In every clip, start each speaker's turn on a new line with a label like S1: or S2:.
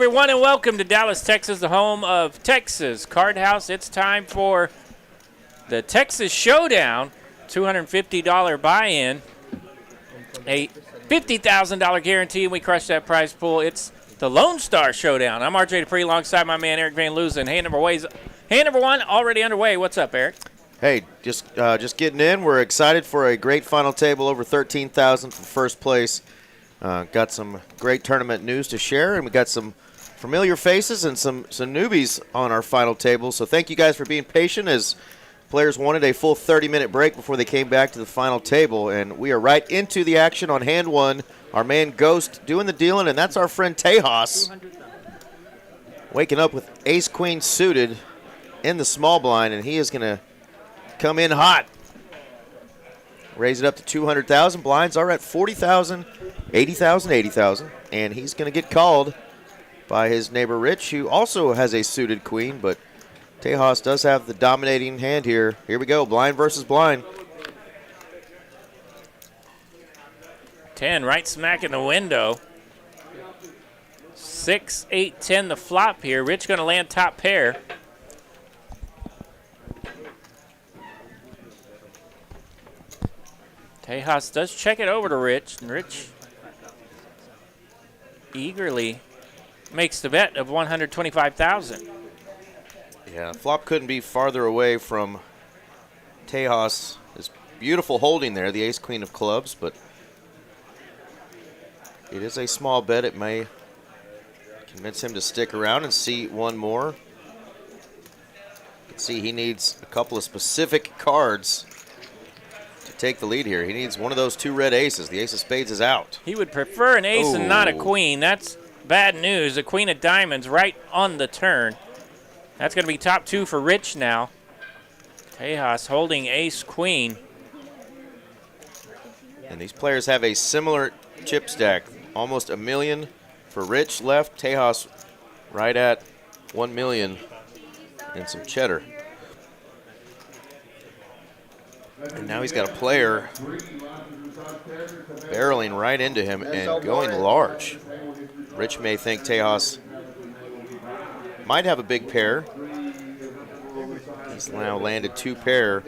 S1: everyone, and welcome to Dallas, Texas, the home of Texas Card House. It's time for the Texas Showdown, $250 buy-in, a $50,000 guarantee, and we crushed that prize pool. It's the Lone Star Showdown. I'm RJ Dupree alongside my man Eric Van Loosen. Hand number one already underway. What's up, Eric?
S2: Hey, just getting in. We're excited for a great final table, over $13,000 for first place. Got some great tournament news to share, and we got some familiar faces and some newbies on our final table. So thank you guys for being patient as players wanted a full 30-minute break before they came back to the final table. And we are right into the action on hand one. Our man Ghost doing the dealing, and that's our friend Tejas. Waking up with ace-queen suited in the small blind, and he is going to come in hot. Raise it up to 200,000. Blinds are at 40,000, 80,000, 80,000. And he's going to get called by his neighbor Rich, who also has a suited queen. But Tejas does have the dominating hand here. Here we go, blind versus blind.
S1: 10 right smack in the window. 6, 8, 10 the flop here. Rich going to land top pair. Tejas does check it over to Rich, and Rich eagerly makes the bet of 125,000.
S2: Yeah, flop couldn't be farther away from Tejas. His beautiful holding there, the ace-queen of clubs, but it is a small bet. It may convince him to stick around and see one more. You can see he needs a couple of specific cards to take the lead here. He needs one of those two red aces. The ace of spades is out.
S1: He would prefer an ace and not a queen. That's bad news. A queen of diamonds right on the turn. That's going to be top two for Rich now. Tejas holding ace-queen.
S2: And these players have a similar chip stack. Almost $1 million for Rich left. Tejas right at $1 million and some cheddar. And now he's got a player barreling right into him and going large. Rich may think Tejas might have a big pair. He's now landed two pair.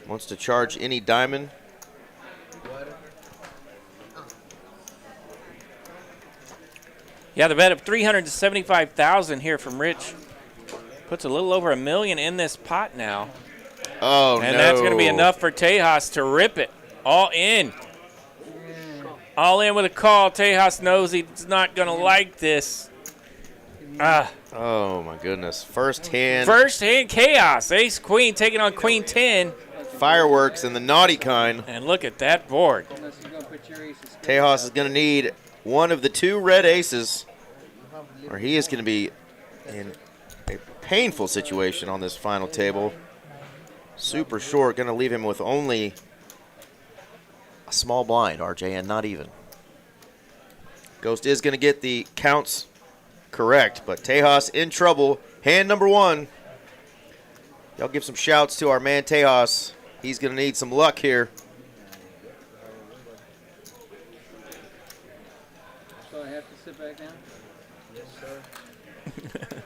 S2: Wants to charge any diamond.
S1: Yeah, the bet of 375,000 here from Rich puts a little over $1 million in this pot now.
S2: Oh,
S1: and
S2: no.
S1: That's going to be enough for Tejas to rip it. All in. All in with a call. Tejas knows he's not going to like this.
S2: Oh, my goodness. First hand.
S1: First hand chaos. Ace-queen taking on queen 10.
S2: Fireworks and the naughty kind.
S1: And look at that board.
S2: Tejas is going to need one of the two red aces, or he is going to be in a painful situation on this final table. Super short, going to leave him with only a small blind, RJ, and not even. Ghost is going to get the counts correct, but Tejas in trouble. Hand number one. Y'all give some shouts to our man Tejas. He's going to need some luck here.
S3: So I have to sit back down? Yes, sir.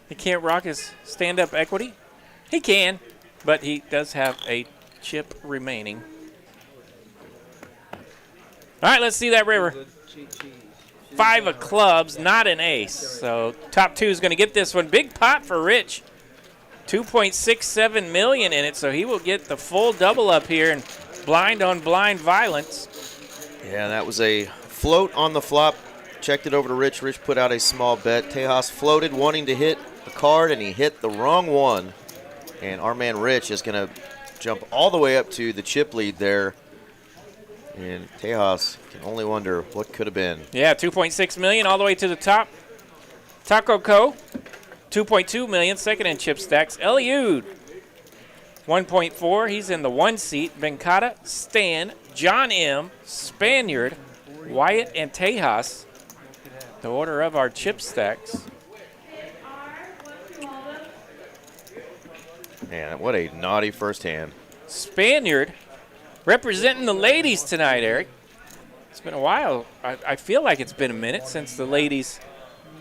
S1: He can't rock his stand-up equity? He can, but he does have a chip remaining. All right, let's see that river. 5 of clubs, not an ace. So top two is going to get this one. Big pot for Rich. 2.67 million in it, so he will get the full double up here and blind on blind violence.
S2: Yeah, that was a float on the flop. Checked it over to Rich. Rich put out a small bet. Tejas floated, wanting to hit the card, and he hit the wrong one. And our man Rich is going to jump all the way up to the chip lead there. And Tejas can only wonder what could have been.
S1: Yeah, 2.6 million all the way to the top. Tooko, 2.2 million, second in chip stacks. Eliude, 1.4. He's in the 1 seat. Venkata, Stan, John M., Spaniard, Wyatt, and Tejas. The order of our chip stacks.
S2: Man, what a naughty first hand.
S1: Spaniard representing the ladies tonight, Eric. It's been a while. I feel like it's been a minute since the ladies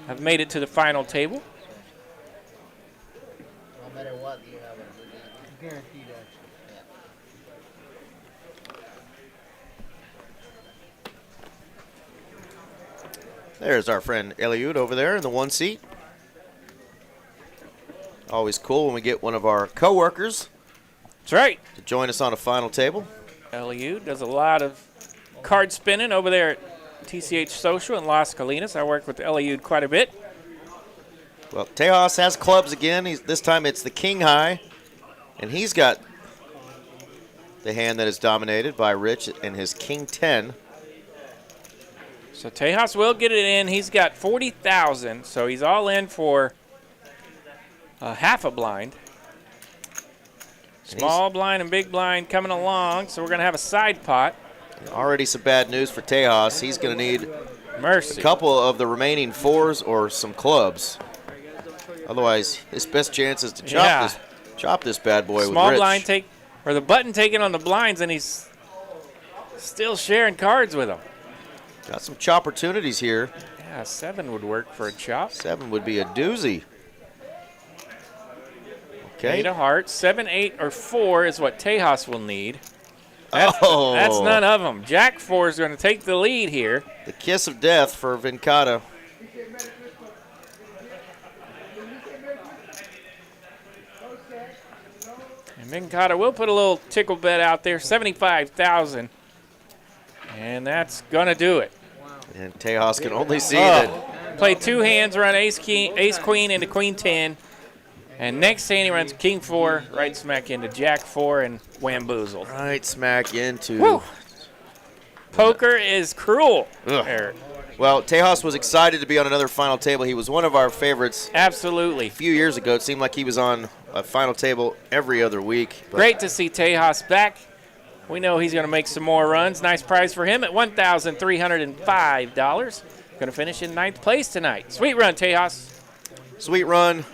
S1: have made it to the final table.
S3: No matter what, you have a guaranteed action.
S2: There's our friend Eliude over there in the 1 seat. Always cool when we get one of our coworkers
S1: That's right.
S2: to join us on a final table.
S1: Eliude does a lot of card spinning over there at TCH Social in Las Colinas. I work with Eliude quite a bit.
S2: Well, Tejas has clubs again. This time it's the king high, and he's got the hand that is dominated by Rich and his king 10.
S1: So Tejas will get it in. He's got 40,000, so he's all in for half a blind. Small blind and big blind coming along, so we're going to have a side pot.
S2: Already some bad news for Tejas. He's going to need
S1: Mercy.
S2: a couple of the remaining 4s or some clubs. Otherwise, his best chance is to chop this bad boy with Rich.
S1: Small blind take, or the button taking on the blinds, and he's still sharing cards with him.
S2: Got some chop opportunities here.
S1: Yeah, 7 would work for a chop.
S2: 7 would be a doozy. Okay.
S1: 8 of hearts. 7, 8, or 4 is what Tejas will need.
S2: That's
S1: None of them. Jack 4 is going to take the lead here.
S2: The kiss of death for Venkata.
S1: And Venkata will put a little tickle bet out there, 75,000. And that's going to do it.
S2: And Tejas can only see that.
S1: Play 2 hands, run ace queen into queen 10. And next hand he runs king 4, right smack into jack 4 and whamboozled.
S2: Right smack into.
S1: Woo. Poker is cruel.
S2: Ugh.
S1: Eric.
S2: Well, Tejas was excited to be on another final table. He was one of our favorites.
S1: Absolutely.
S2: A few years ago, it seemed like he was on a final table every other week.
S1: Great to see Tejas back. We know he's going to make some more runs. Nice prize for him at $1,305. Going to finish in 9th place tonight. Sweet run, Tejas.
S2: Sweet run.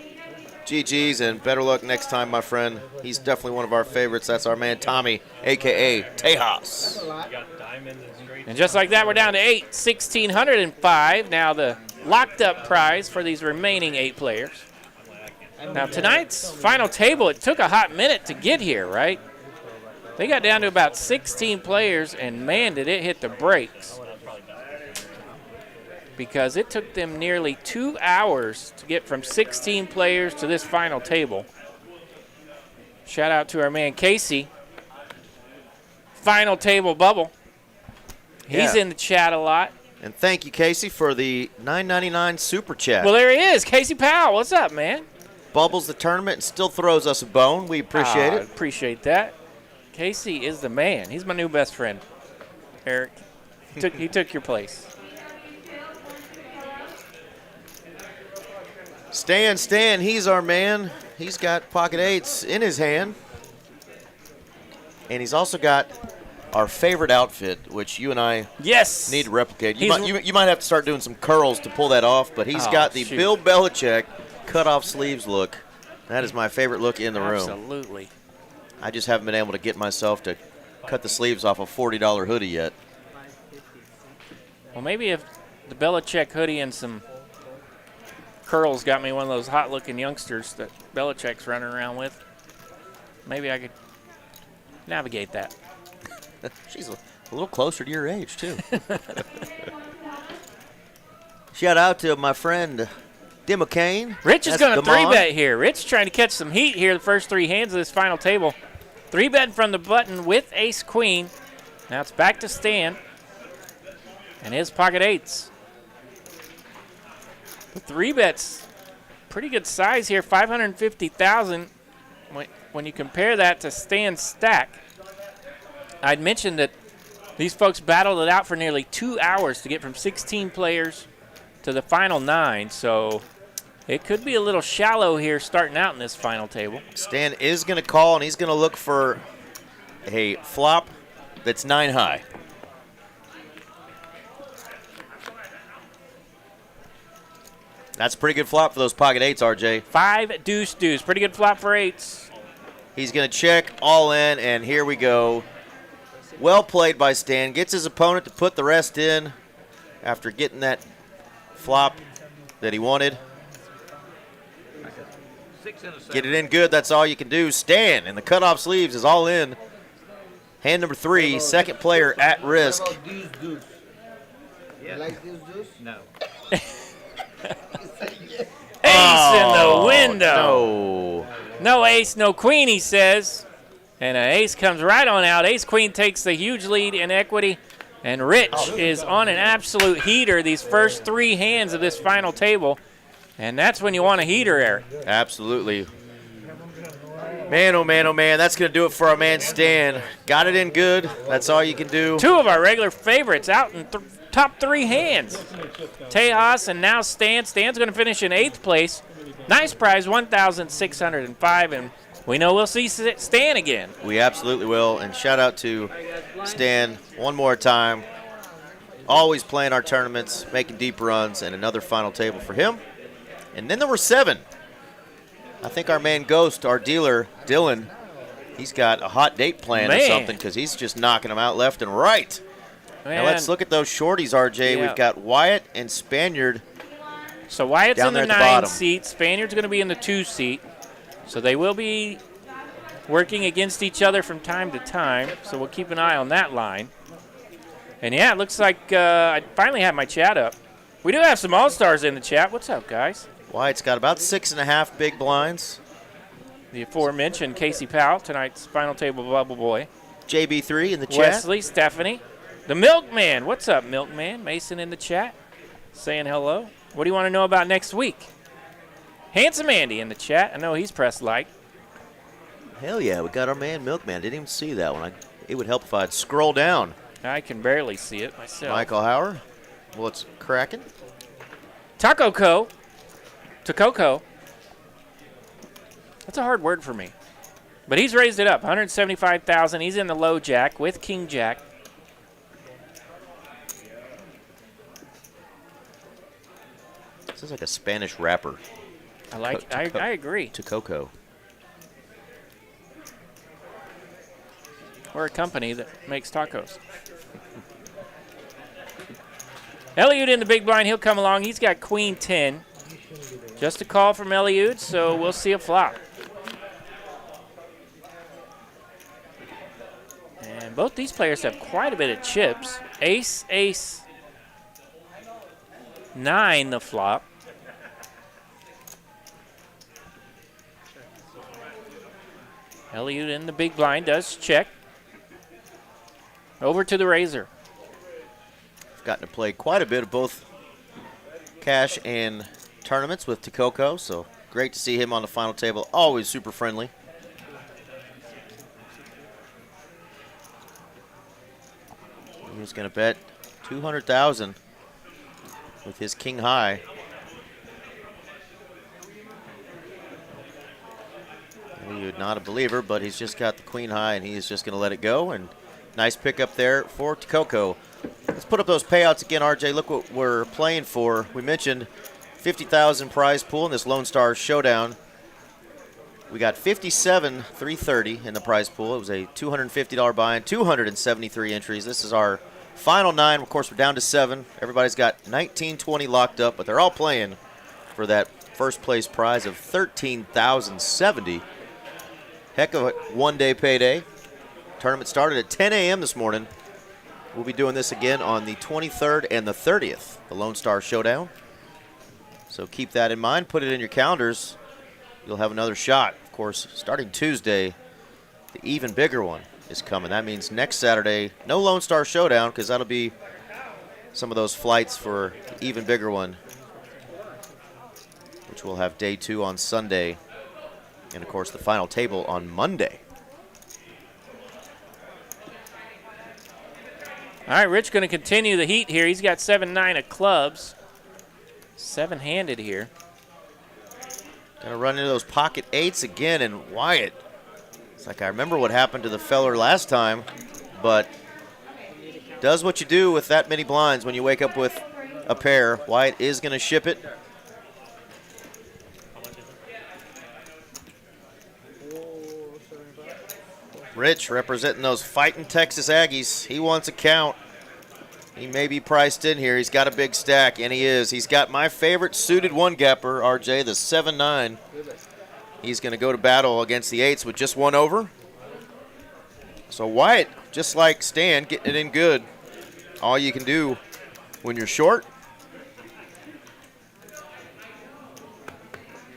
S2: GG's, and better luck next time, my friend. He's definitely one of our favorites. That's our man Tommy, a.k.a. Tejas.
S1: And just like that, we're down to 8, 1,605. Now the locked up prize for these remaining 8 players. Now tonight's final table, it took a hot minute to get here, right? They got down to about 16 players, and man, did it hit the brakes. Because it took them nearly 2 hours to get from 16 players to this final table. Shout out to our man Casey. Final table bubble. He's in the chat a lot.
S2: And thank you, Casey, for the $9.99 super chat.
S1: Well, there he is. Casey Powell. What's up, man?
S2: Bubbles the tournament and still throws us a bone. We appreciate it.
S1: Appreciate that. Casey is the man. He's my new best friend, Eric. He took your place.
S2: Stan, he's our man. He's got pocket 8s in his hand. And he's also got our favorite outfit, which you and I need to replicate. You might have to start doing some curls to pull that off, but he's got the Bill Belichick cut-off sleeves look. That is my favorite look in the room.
S1: Absolutely.
S2: I just haven't been able to get myself to cut the sleeves off a $40 hoodie yet.
S1: Well, maybe if the Belichick hoodie and some curls got me one of those hot-looking youngsters that Belichick's running around with, maybe I could navigate that.
S2: She's a little closer to your age, too. Shout out to my friend Tim McCain.
S1: Rich is going to 3-bet here. Rich trying to catch some heat here the first 3 hands of this final table. 3-betting from the button with ace-queen. Now it's back to Stan and his pocket 8s. The 3-bet's pretty good size here, 550,000. When you compare that to Stan's stack, I'd mentioned that these folks battled it out for nearly 2 hours to get from 16 players to the final 9, so it could be a little shallow here starting out in this final table.
S2: Stan is going to call, and he's going to look for a flop that's 9 high. That's a pretty good flop for those pocket 8s, RJ.
S1: 5 deuce. Pretty good flop for 8s.
S2: He's going to check all in, and here we go. Well played by Stan. Gets his opponent to put the rest in after getting that flop that he wanted. Get it in good. That's all you can do. Stan in the cutoff sleeves is all in. Hand number 3, second player at risk.
S3: What about these deuce? You like this deuce? No.
S1: Ace in the window.
S2: No.
S1: No ace, no queen, he says. And an ace comes right on out. Ace-queen takes the huge lead in equity. And Rich is on an absolute heater these first 3 hands of this final table. And that's when you want a heater, Eric.
S2: Absolutely. Man, oh man, oh man. That's going to do it for our man Stan. Got it in good. That's all you can do. 2
S1: of our regular favorites out in top 3 hands. Tejas and now Stan. Stan's going to finish in 8th place. Nice prize, $1,605. And we know we'll see Stan again.
S2: We absolutely will. And shout out to Stan one more time. Always playing our tournaments, making deep runs, and another final table for him. And then there were 7. I think our man Ghost, our dealer, Dylan, he's got a hot date plan or something because he's just knocking them out left and right.
S1: Man.
S2: Now let's look at those shorties, RJ.
S1: Yeah.
S2: We've got Wyatt and Spaniard.
S1: So Wyatt's
S2: down
S1: in
S2: there
S1: the
S2: at the
S1: 9
S2: bottom.
S1: seat. Spaniard's going to be in the 2 seat. So they will be working against each other from time to time. So we'll keep an eye on that line. And yeah, it looks like I finally have my chat up. We do have some all-stars in the chat. What's up, guys?
S2: Wyatt's got about 6.5 big blinds.
S1: The aforementioned Casey Powell, tonight's final table bubble boy.
S2: JB3 in the chat.
S1: Wesley, Stephanie. The Milkman. What's up, Milkman? Mason in the chat saying hello. What do you want to know about next week? Handsome Andy in the chat. I know he's pressed like.
S2: Hell yeah, we got our man Milkman. Didn't even see that one. It would help if I'd scroll down.
S1: I can barely see it myself.
S2: Michael Hauer. What's cracking?
S1: Tooko. That's a hard word for me. But he's raised it up. 175,000. He's in the low jack with King Jack.
S2: Sounds like a Spanish rapper.
S1: I agree.
S2: Tooko.
S1: We're a company that makes tacos. Eliude in the big blind. He'll come along. He's got queen 10. Just a call from Eliude, so we'll see a flop. And both these players have quite a bit of chips. Ace, ace, 9 the flop. Eliude in the big blind does check. Over to the razor.
S2: I've gotten to play quite a bit of both cash and tournaments with Tooko, so great to see him on the final table. Always super friendly. He's going to bet $200,000 with his king high. You're not a believer, but he's just got the queen high, and he's just going to let it go. And nice pickup there for Tooko. Let's put up those payouts again, RJ. Look what we're playing for. We mentioned 50,000 prize pool in this Lone Star Showdown. We got 57,330 in the prize pool. It was a $250 buy-in, 273 entries. This is our final 9. Of course, we're down to 7. Everybody's got 1920 locked up, but they're all playing for that first place prize of $13,070. Heck of a one-day payday. Tournament started at 10 a.m. this morning. We'll be doing this again on the 23rd and the 30th, the Lone Star Showdown. So keep that in mind. Put it in your calendars. You'll have another shot. Of course, starting Tuesday, the even bigger one is coming. That means next Saturday, no Lone Star Showdown, because that'll be some of those flights for the even bigger one, which we'll have day 2 on Sunday. And, of course, the final table on Monday.
S1: All right, Rich going to continue the heat here. He's got 7-9 of clubs. 7-handed here.
S2: Gonna run into those pocket 8s again, and Wyatt. It's like I remember what happened to the feller last time, but does what you do with that many blinds when you wake up with a pair. Wyatt is gonna ship it. Rich representing those fighting Texas Aggies. He wants a count. He may be priced in here. He's got a big stack, and he is. He's got my favorite suited one-gapper, RJ, the 7-9. He's going to go to battle against the 8s with just one over. So Wyatt, just like Stan, getting it in good. All you can do when you're short.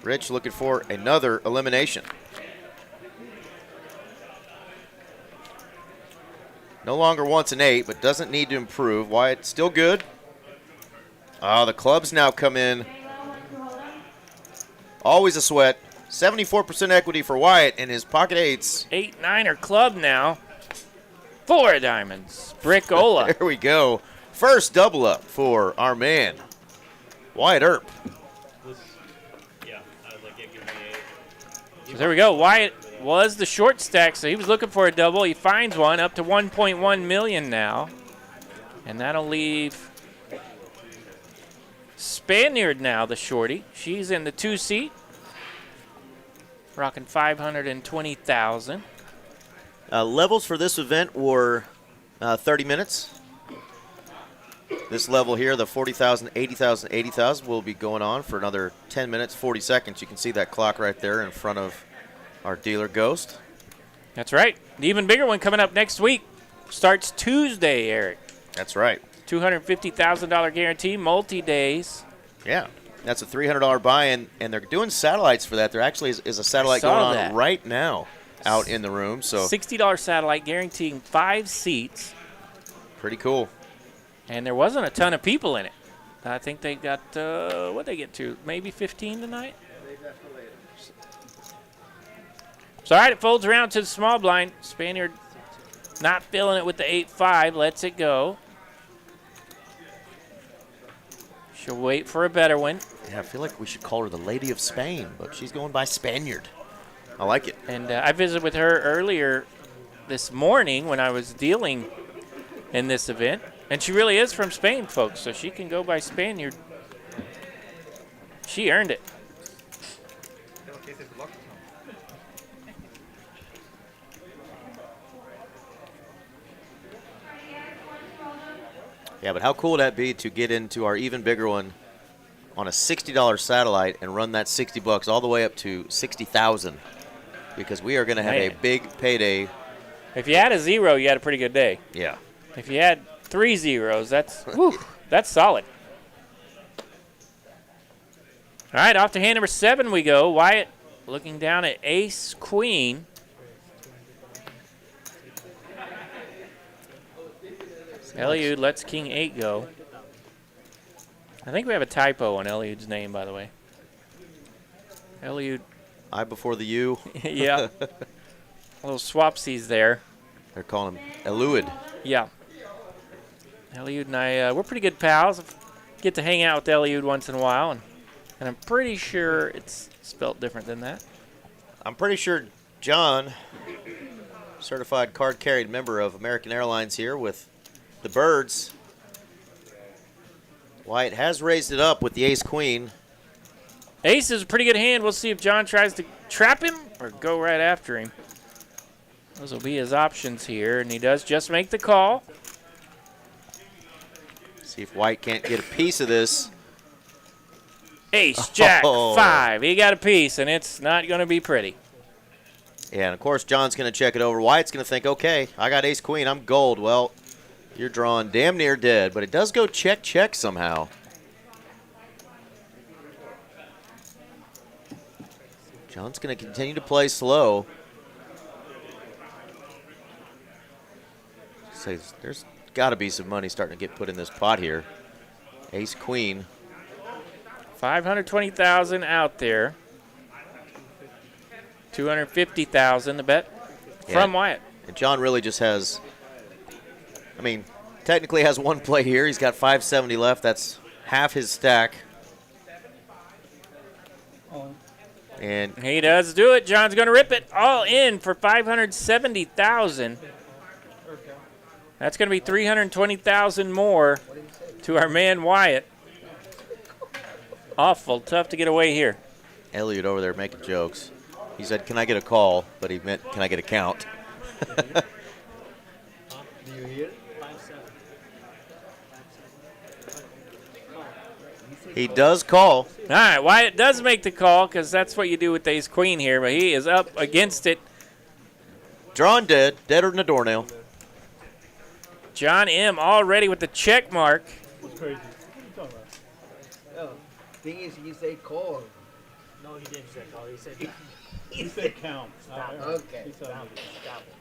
S2: Rich looking for another elimination. No longer wants an 8, but doesn't need to improve. Wyatt still good. Oh, the clubs now come in. Always a sweat. 74% equity for Wyatt in his pocket 8s.
S1: 8-9er club now. 4 diamonds. Brickola.
S2: There we go. First double up for our man, Wyatt Earp.
S1: So there we go. Wyatt was the short stack, so he was looking for a double. He finds one, up to 1.1 million now. And that'll leave Spaniard now, the shorty. She's in the 2 seat, rocking 520,000.
S2: Levels for this event were 30 minutes. This level here, the 40,000, 80,000, 80,000, will be going on for another 10 minutes, 40 seconds. You can see that clock right there in front of our dealer Ghost.
S1: That's right. The even bigger one coming up next week starts Tuesday, Eric.
S2: That's right.
S1: $250,000 guarantee, multi-days.
S2: Yeah, that's a $300 buy-in, and they're doing satellites for that. There actually is a satellite going on right now out in the room. So
S1: $60 satellite guaranteeing 5 seats.
S2: Pretty cool.
S1: And there wasn't a ton of people in it. I think they got, what'd they get to? Maybe 15 tonight? So, all right, it folds around to the small blind. Spaniard not feeling it with the 8-5. Lets it go. She'll wait for a better one.
S2: Yeah, I feel like we should call her the Lady of Spain, but she's going by Spaniard. I like it.
S1: And I visited with her earlier this morning when I was dealing in this event. And she really is from Spain, folks, so she can go by Spaniard. She earned it.
S2: Yeah, but how cool would that be to get into our even bigger one on a $60 satellite and run that $60 all the way up to 60,000? Because we are going to have a big payday.
S1: If you had a 0, you had a pretty good day.
S2: Yeah.
S1: If you had 3 zeros, that's that's solid. All right, off to hand number 7 we go. Wyatt looking down at ace queen. Eliude lets king 8 go. I think we have a typo on Eliude's name, by the way. Eliude.
S2: I before the U.
S1: Yeah. Little swapsies there.
S2: They're calling him Eliude.
S1: Yeah. Eliude and I, we're pretty good pals. Get to hang out with Eliude once in a while, and I'm pretty sure it's spelt different than that.
S2: I'm pretty sure John, certified card-carried member of American Airlines here with the Birds. Wyatt has raised it up with the ace-queen.
S1: Ace is a pretty good hand. We'll see if John tries to trap him or go right after him. Those will be his options here, and he does just make the call.
S2: See if Wyatt can't get a piece of this.
S1: Ace, jack, 5. He got a piece, and it's not going to be pretty.
S2: Yeah, and of course John's going to check it over. Wyatt's going to think, okay, I got ace-queen. I'm gold. Well, you're drawing damn near dead, but it does go check, check somehow. John's going to continue to play slow. So there's got to be some money starting to get put in this pot here. Ace queen.
S1: 520,000 out there. 250,000 the bet from Wyatt.
S2: And John really just has, I mean, technically has one play here. He's got 570 left. That's half his stack. And
S1: he does do it. John's going to rip it all in for 570,000. That's going to be 320,000 more to our man Wyatt. Awful tough to get away here.
S2: Eliude over there making jokes. He said, "Can I get a call?" But he meant, "Can I get a count?"
S3: Do you hear?
S2: He does call.
S1: All right, Wyatt does make the call because that's what you do with ace queen here, but he is up against it.
S2: Drawn dead. Deader than a doornail.
S1: John M. already with the check mark.
S4: What's crazy? What are you talking about?
S3: Oh, thing is, he say call.
S5: No, he didn't say call. He said
S4: He said count.
S3: Okay.
S4: He told me.
S5: stop it.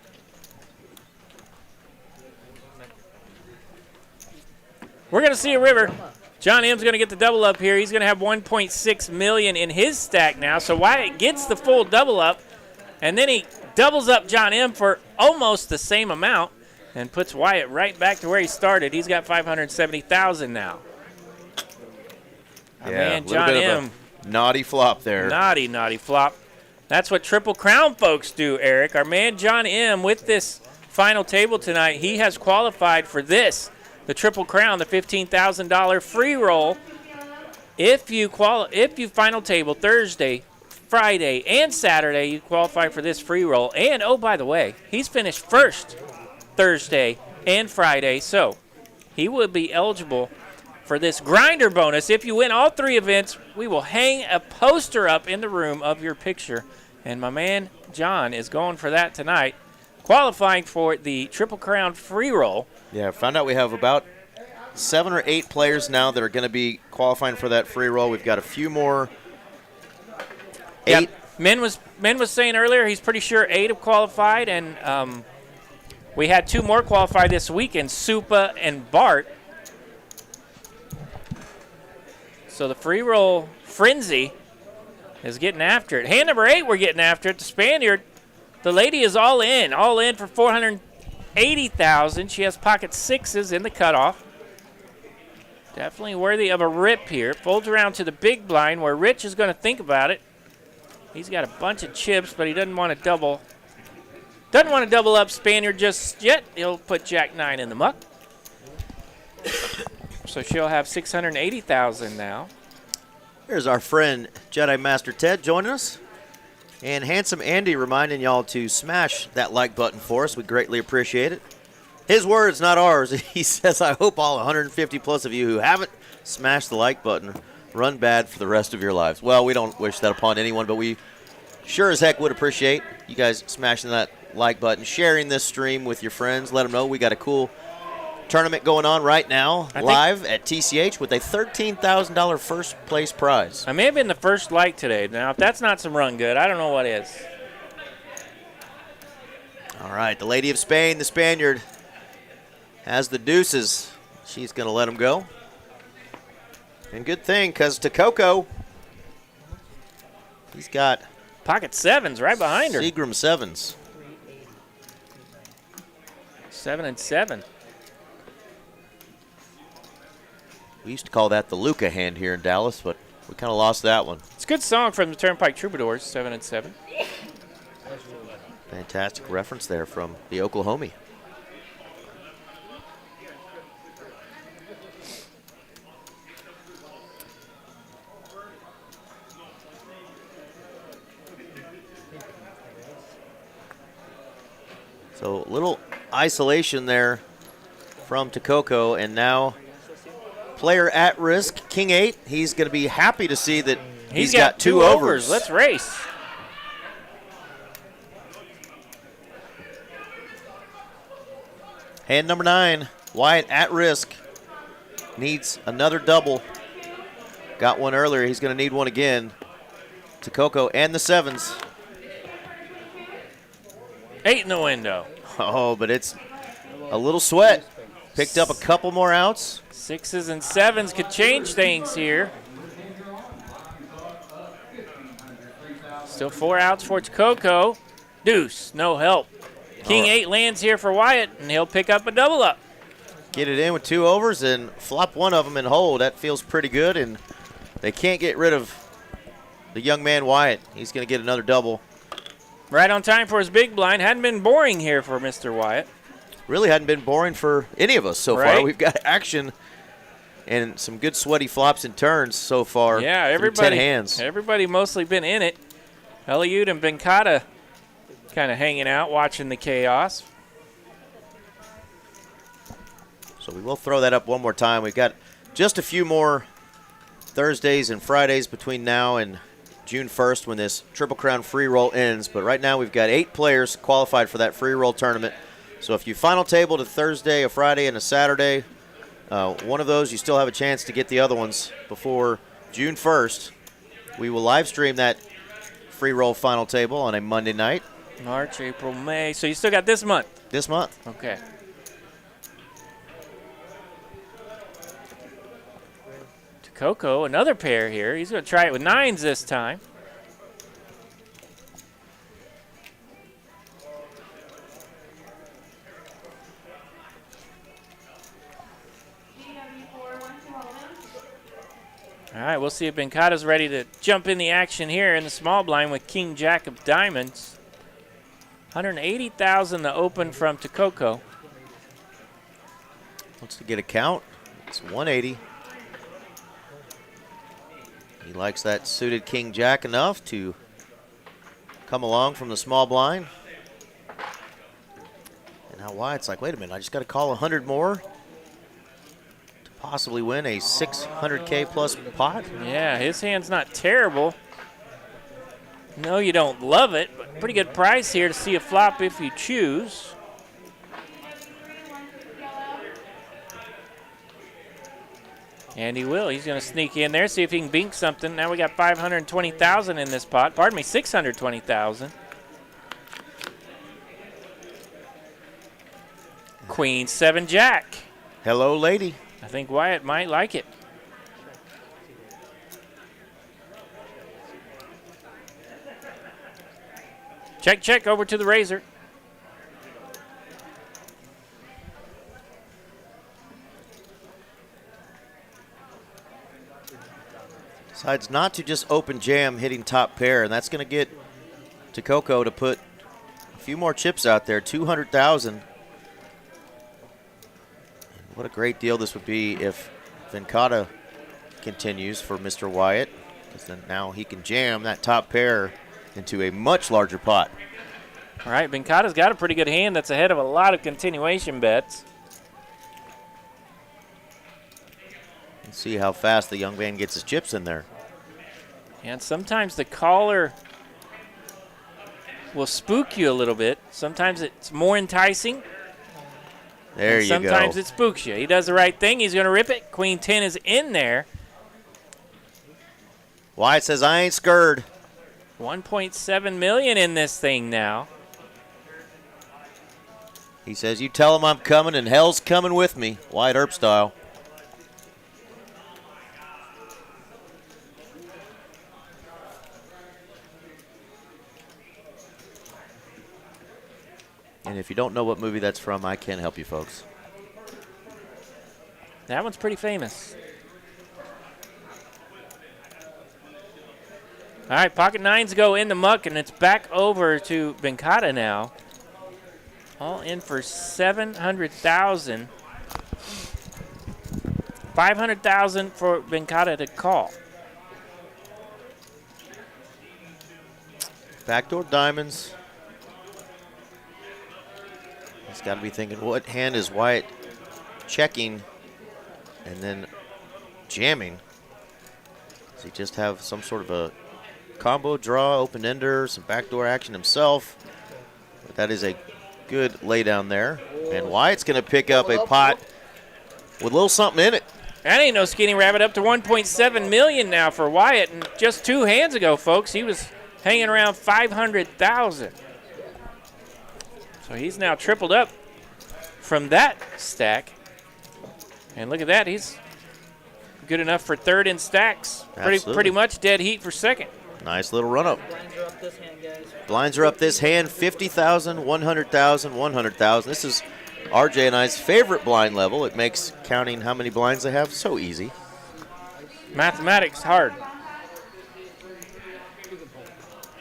S1: We're going to see a river. John M's going to get the double up here. He's going to have 1.6 million in his stack now. So Wyatt gets the full double up, and then he doubles up John M for almost the same amount and puts Wyatt right back to where he started. He's got 570,000 now. Our man
S2: a little
S1: John
S2: bit of
S1: M.
S2: a naughty flop there.
S1: Naughty flop. That's what Triple Crown folks do, Eric. Our man John M. with this final table tonight, he has qualified for this, the Triple Crown, the $15,000 free roll. If you final table Thursday, Friday, and Saturday, you qualify for this free roll. And, oh, by the way, he's finished first Thursday and Friday, so he will be eligible for this grinder bonus. If you win all three events, we will hang a poster up in the room of your picture. And my man John is going for that tonight, qualifying for the Triple Crown free roll.
S2: Yeah, found out we have about 7 or 8 players now that are going to be qualifying for that free roll. We've got a few more. 8.
S1: Yep. Men was saying earlier he's pretty sure 8 have qualified, and we had 2 more qualify this weekend, Supa and Bart. So the free roll frenzy is getting after it. Hand number 8, we're getting after it. The Spaniard, the lady is all in for 480,000. She has pocket 6s in the cutoff. Definitely worthy of a rip here. Folds around to the big blind where Rich is going to think about it. He's got a bunch of chips, but he doesn't want to double. Doesn't want to double up Spaniard just yet. He'll put Jack 9 in the muck. So she'll have 680,000 now.
S2: Here's our friend Jedi Master Ted joining us. And Handsome Andy reminding y'all to smash that like button for us. We greatly appreciate it. His words, not ours. He says, I hope all 150 plus of you who haven't smashed the like button run bad for the rest of your lives. Well, we don't wish that upon anyone, but we sure as heck would appreciate you guys smashing that like button, sharing this stream with your friends. Let them know we got a cool tournament going on right now, live at TCH with a $13,000 first place prize.
S1: I may have been the first like today. Now, if that's not some run good, I don't know what is.
S2: All right, the Lady of Spain, the Spaniard, has the deuces. She's going to let him go. And good thing, because Tooko, he's got
S1: pocket 7s right behind her.
S2: Seagram 7s.
S1: 7 and 7.
S2: We used to call that the Luca hand here in Dallas, but we kind of lost that one.
S1: It's a good song from the Turnpike Troubadours, 7 and 7.
S2: Fantastic reference there from the Oklahoma. So a little isolation there from Tooko, and now player at risk, King 8. He's going to be happy to see that he's got 2 overs.
S1: Let's race.
S2: Hand number 9, Wyatt at risk. Needs another double. Got one earlier. He's going to need one again. Tooko and the 7s.
S1: 8 in the window.
S2: Oh, but it's a little sweat. Picked up a couple more outs.
S1: 6s and 7s could change things here. Still 4 outs for Tooko. Deuce, no help. King 8 lands here for Wyatt, and he'll pick up a double up.
S2: Get it in with 2 overs and flop one of them and hold. That feels pretty good, and they can't get rid of the young man Wyatt. He's going to get another double.
S1: Right on time for his big blind. Hadn't been boring here for Mr. Wyatt.
S2: Really hadn't been boring for any of us so far. We've got action and some good sweaty flops and turns so far.
S1: Yeah,
S2: through 10 hands.
S1: Everybody mostly been in it. Eliude and Venkata kind of hanging out, watching the chaos.
S2: So we will throw that up one more time. We've got just a few more Thursdays and Fridays between now and June 1st when this Triple Crown free roll ends. But right now we've got 8 players qualified for that free roll tournament. So if you final tabled a Thursday, a Friday, and a Saturday, one of those, you still have a chance to get the other ones before June 1st. We will live stream that free roll final table on a Monday night.
S1: March, April, May. So you still got this month?
S2: This month.
S1: Okay. Tooko, another pair here. He's going to try it with 9s this time. All right, we'll see if Venkata's ready to jump in the action here in the small blind with King Jack of Diamonds. 180,000 to open from Tooko.
S2: Wants to get a count. It's 180. He likes that suited King Jack enough to come along from the small blind. And now Wyatt's like, wait a minute, I just got to call 100 more to possibly win a 600K plus pot.
S1: Yeah, his hand's not terrible. No, you don't love it, but pretty good price here to see a flop if you choose. And he will. He's going to sneak in there, see if he can bink something. Now we got 520,000 in this pot. Pardon me, 620,000. Queen 7 Jack.
S2: Hello, lady.
S1: I think Wyatt might like it. Check, check over to the razor.
S2: Decides not to just open jam hitting top pair, and that's going to get Tooko to put a few more chips out there, 200,000. What a great deal this would be if Venkata continues for Mr. Wyatt, because then now he can jam that top pair into a much larger pot.
S1: All right, Venkata's got a pretty good hand that's ahead of a lot of continuation bets.
S2: Let's see how fast the young man gets his chips in there.
S1: And sometimes the caller will spook you a little bit. Sometimes it's more enticing.
S2: There you go.
S1: Sometimes it spooks you. He does the right thing. He's going to rip it. Queen 10 is in there.
S2: Wyatt says, I ain't scared.
S1: 1.7 million in this thing now.
S2: He says, you tell him I'm coming and hell's coming with me. Wyatt Earp style. And if you don't know what movie that's from, I can't help you folks.
S1: That one's pretty famous. All right, pocket 9s go in the muck, and it's back over to Venkata now. All in for 700,000. 500,000 for Venkata to call.
S2: Backdoor diamonds. He's got to be thinking, what hand is Wyatt checking and then jamming? Does he just have some sort of a combo draw, open-ender, some backdoor action himself? But that is a good laydown there. And Wyatt's going to pick up a pot with a little something in it.
S1: That ain't no skinny rabbit. Up to 1.7 million now for Wyatt. And just 2 hands ago, folks, he was hanging around 500,000. So he's now tripled up from that stack. And look at that. He's good enough for third in stacks. Pretty much dead heat for second.
S2: Nice little run-up.
S3: Blinds are up this hand, guys.
S2: Blinds are up this hand, 50,000, 100,000, 100,000. This is RJ and I's favorite blind level. It makes counting how many blinds they have so easy.
S1: Mathematics hard.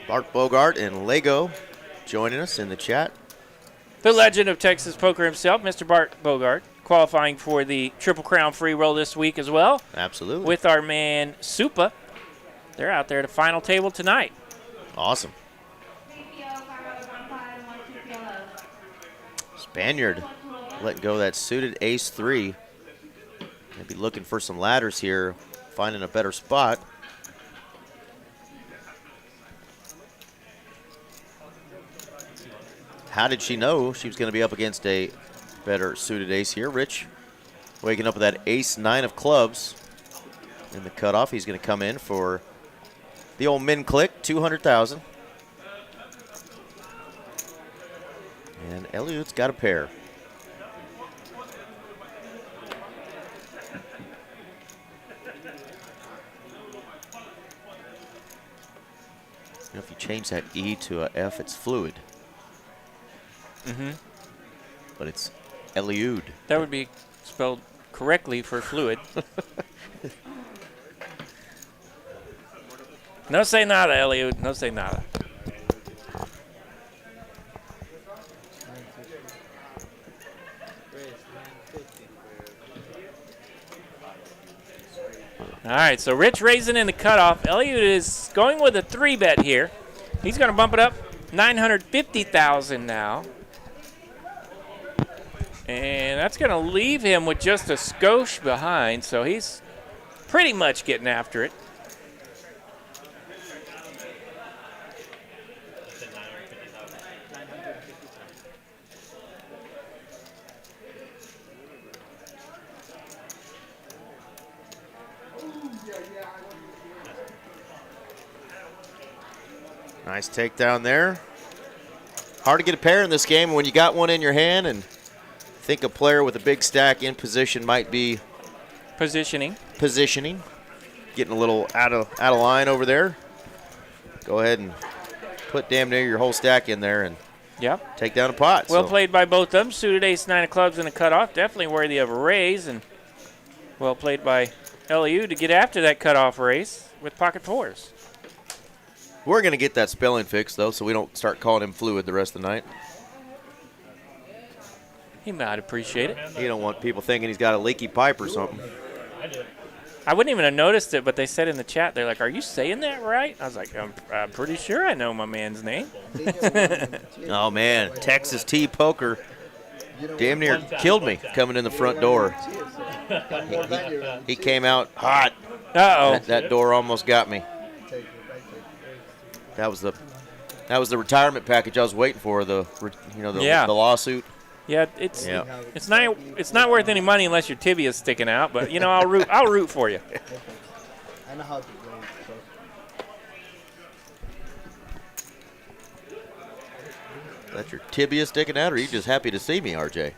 S2: Bart Bogart and Lego joining us in the chat.
S1: The legend of Texas poker himself, Mr. Bart Bogart, qualifying for the Triple Crown free roll this week as well.
S2: Absolutely.
S1: With our man Supa. They're out there at the final table tonight.
S2: Awesome. Spaniard letting go of that suited ace-3. Maybe looking for some ladders here, finding a better spot. How did she know she was going to be up against a better suited ace here? Rich waking up with that ace-9 of clubs in the cutoff. He's going to come in for the old min click, 200,000. And Eliude's got a pair. You know, if you change that E to a F, it's fluid.
S1: Mm-hmm.
S2: But it's Eliude.
S1: That would be spelled correctly for fluid. No say nada, Eliude. No say nada. All right, so Rich raising in the cutoff. Eliude is going with a 3-bet here. He's going to bump it up 950,000 now. And that's going to leave him with just a skosh behind, so he's pretty much getting after it.
S2: Nice takedown there. Hard to get a pair in this game. When you got one in your hand and think a player with a big stack in position might be
S1: positioning.
S2: Getting a little out of line over there. Go ahead and put damn near your whole stack in there and take down a pot.
S1: Well played by both of them. Suited ace-9 of clubs in the cutoff. Definitely worthy of a raise. And well played by Eliude to get after that cutoff raise with pocket fours.
S2: We're going to get that spelling fixed, though, so we don't start calling him fluid the rest of the night.
S1: He might appreciate it.
S2: You don't want people thinking he's got a leaky pipe or something.
S1: I wouldn't even have noticed it, but they said in the chat, they're like, "Are you saying that right?" I was like, I'm pretty sure I know my man's name.
S2: Oh, man. Texas T Poker damn near killed me coming in the front door. He came out hot.
S1: Uh-oh.
S2: That door almost got me. That was the retirement package I was waiting for. The lawsuit.
S1: Yeah, it's not worth any money unless your tibia's sticking out. But you know, I'll root for you.
S6: I know how to play.
S2: That's your tibia sticking out, or are you just happy to see me, RJ?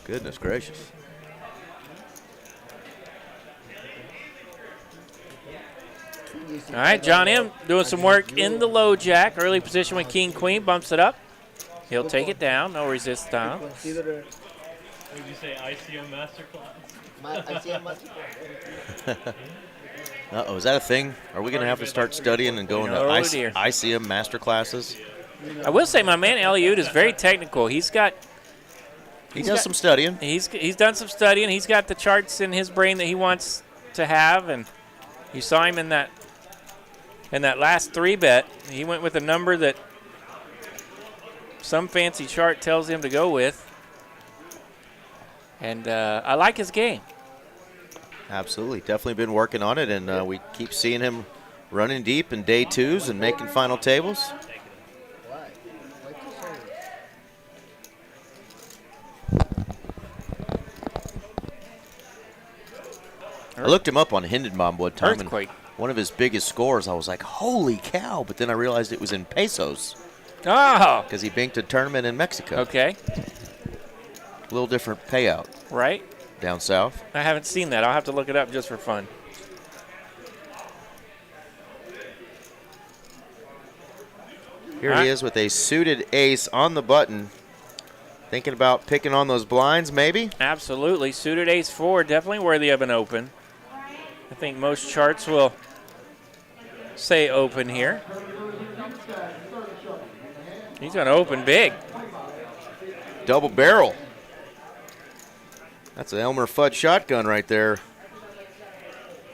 S2: Goodness gracious.
S1: All right, John M. doing some work in the low jack. Early position with king queen, bumps it up. He'll take it down. No resist style.
S4: Would you say ICM masterclass?
S6: ICM masterclass.
S2: Uh-oh, is that a thing? Are we going to have to start studying and going to ICM master classes?
S1: I will say my man Eliude is very technical. He does some studying. He's done some studying. He's got the charts in his brain that he wants to have, and you saw him in that last 3-bet. He went with a number that some fancy chart tells him to go with. And I like his game.
S2: Absolutely. Definitely been working on it, and we keep seeing him running deep in day 2s and making final tables. I looked him up on Hindenbaum one time, and one of his biggest scores, I was like, holy cow, but then I realized it was in pesos.
S1: Oh!
S2: Because he banked a tournament in Mexico.
S1: Okay.
S2: A little different payout.
S1: Right.
S2: Down south.
S1: I haven't seen that. I'll have to look it up just for fun.
S2: Here he is with a suited ace on the button. Thinking about picking on those blinds, maybe?
S1: Absolutely. Suited ace-4, definitely worthy of an open. I think most charts will say open here. He's going to open big.
S2: Double barrel. That's an Elmer Fudd shotgun right there.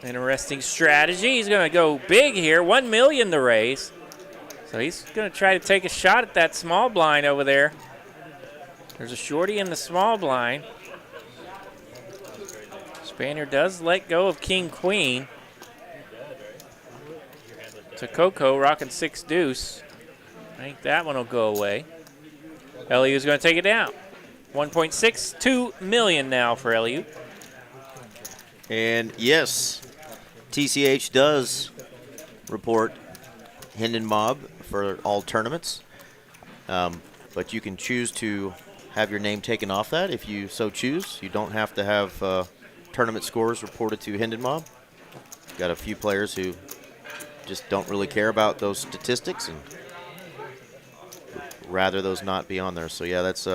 S1: Interesting strategy. He's going to go big here. $1 million to raise. So he's going to try to take a shot at that small blind over there. There's a shorty in the small blind. Spaniard does let go of king queen. Tooko rocking 6 deuce. I think that one will go away. Eliude's going to take it down. 1.62 million now for Eliude.
S2: And yes, TCH does report Hendon Mob for all tournaments. But you can choose to have your name taken off that if you so choose. You don't have to have tournament scores reported to Hendon Mob. Got a few players who just don't really care about those statistics and rather those not be on there. So yeah, that's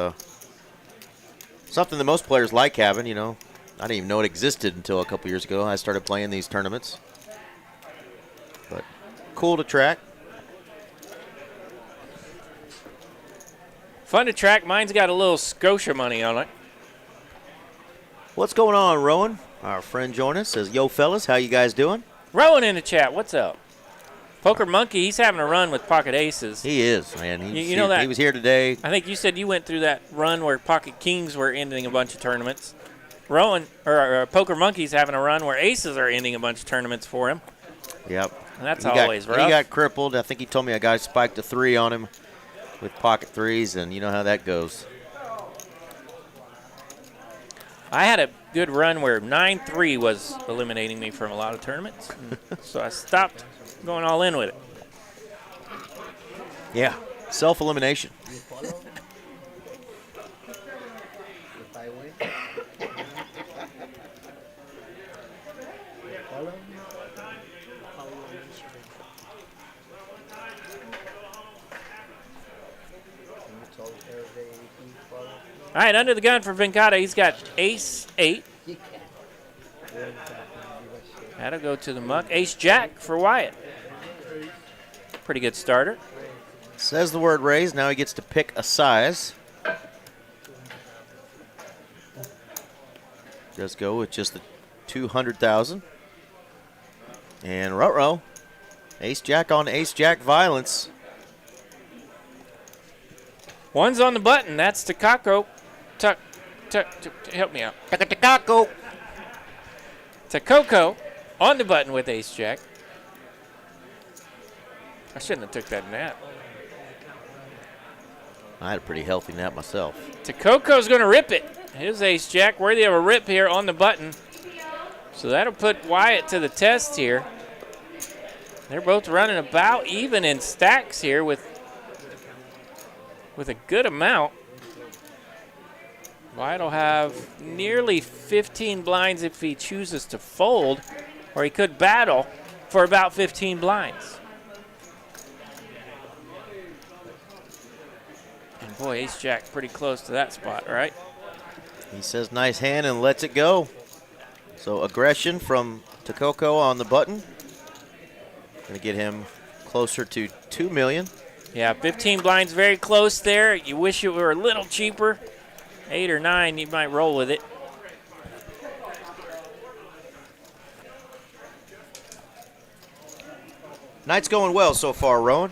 S2: something that most players like having, you know. I didn't even know it existed until a couple years ago. I started playing these tournaments. But cool to track.
S1: Fun to track. Mine's got a little Scotia money on it.
S2: What's going on, Rowan? Our friend joined us, says, yo, fellas, how you guys doing?
S1: Rowan in the chat. What's up? Poker Monkey, he's having a run with pocket aces.
S2: He is, man.
S1: You know that.
S2: He was here today.
S1: I think you said you went through that run where pocket kings were ending a bunch of tournaments. Rowan, or Poker Monkey's having a run where aces are ending a bunch of tournaments for him.
S2: Yep.
S1: And that's always rough.
S2: He got crippled. I think he told me a guy spiked a 3 on him with pocket threes, and you know how that goes.
S1: I had a good run where 9-3 was eliminating me from a lot of tournaments. So I stopped going all in with it.
S2: Yeah, self-elimination.
S6: You follow? If I win? Follow?
S1: All right, under the gun for Venkata. He's got ace-8. That'll go to the muck. Ace-jack for Wyatt. Pretty good starter.
S2: Says the word raise. Now he gets to pick a size. Does go with just the 200,000. And ruh-roh. Ace-jack on ace-jack violence.
S1: One's on the button. That's Tooko. Help me out. Tooko on the button with ace-jack. I shouldn't have took that nap.
S2: I had a pretty healthy nap myself.
S1: Tokoko's going to rip it. His ace-jack worthy of a rip here on the button. So that'll put Wyatt to the test here. They're both running about even in stacks here with a good amount. Wyatt will have nearly 15 blinds if he chooses to fold, or he could battle for about 15 blinds. And boy, ace-jack pretty close to that spot, right?
S2: He says nice hand and lets it go. So aggression from Tooko on the button. Going to get him closer to 2 million.
S1: Yeah, 15 blinds very close there. You wish it were a little cheaper. 8 or 9, you might roll with it.
S2: Night's going well so far, Rowan.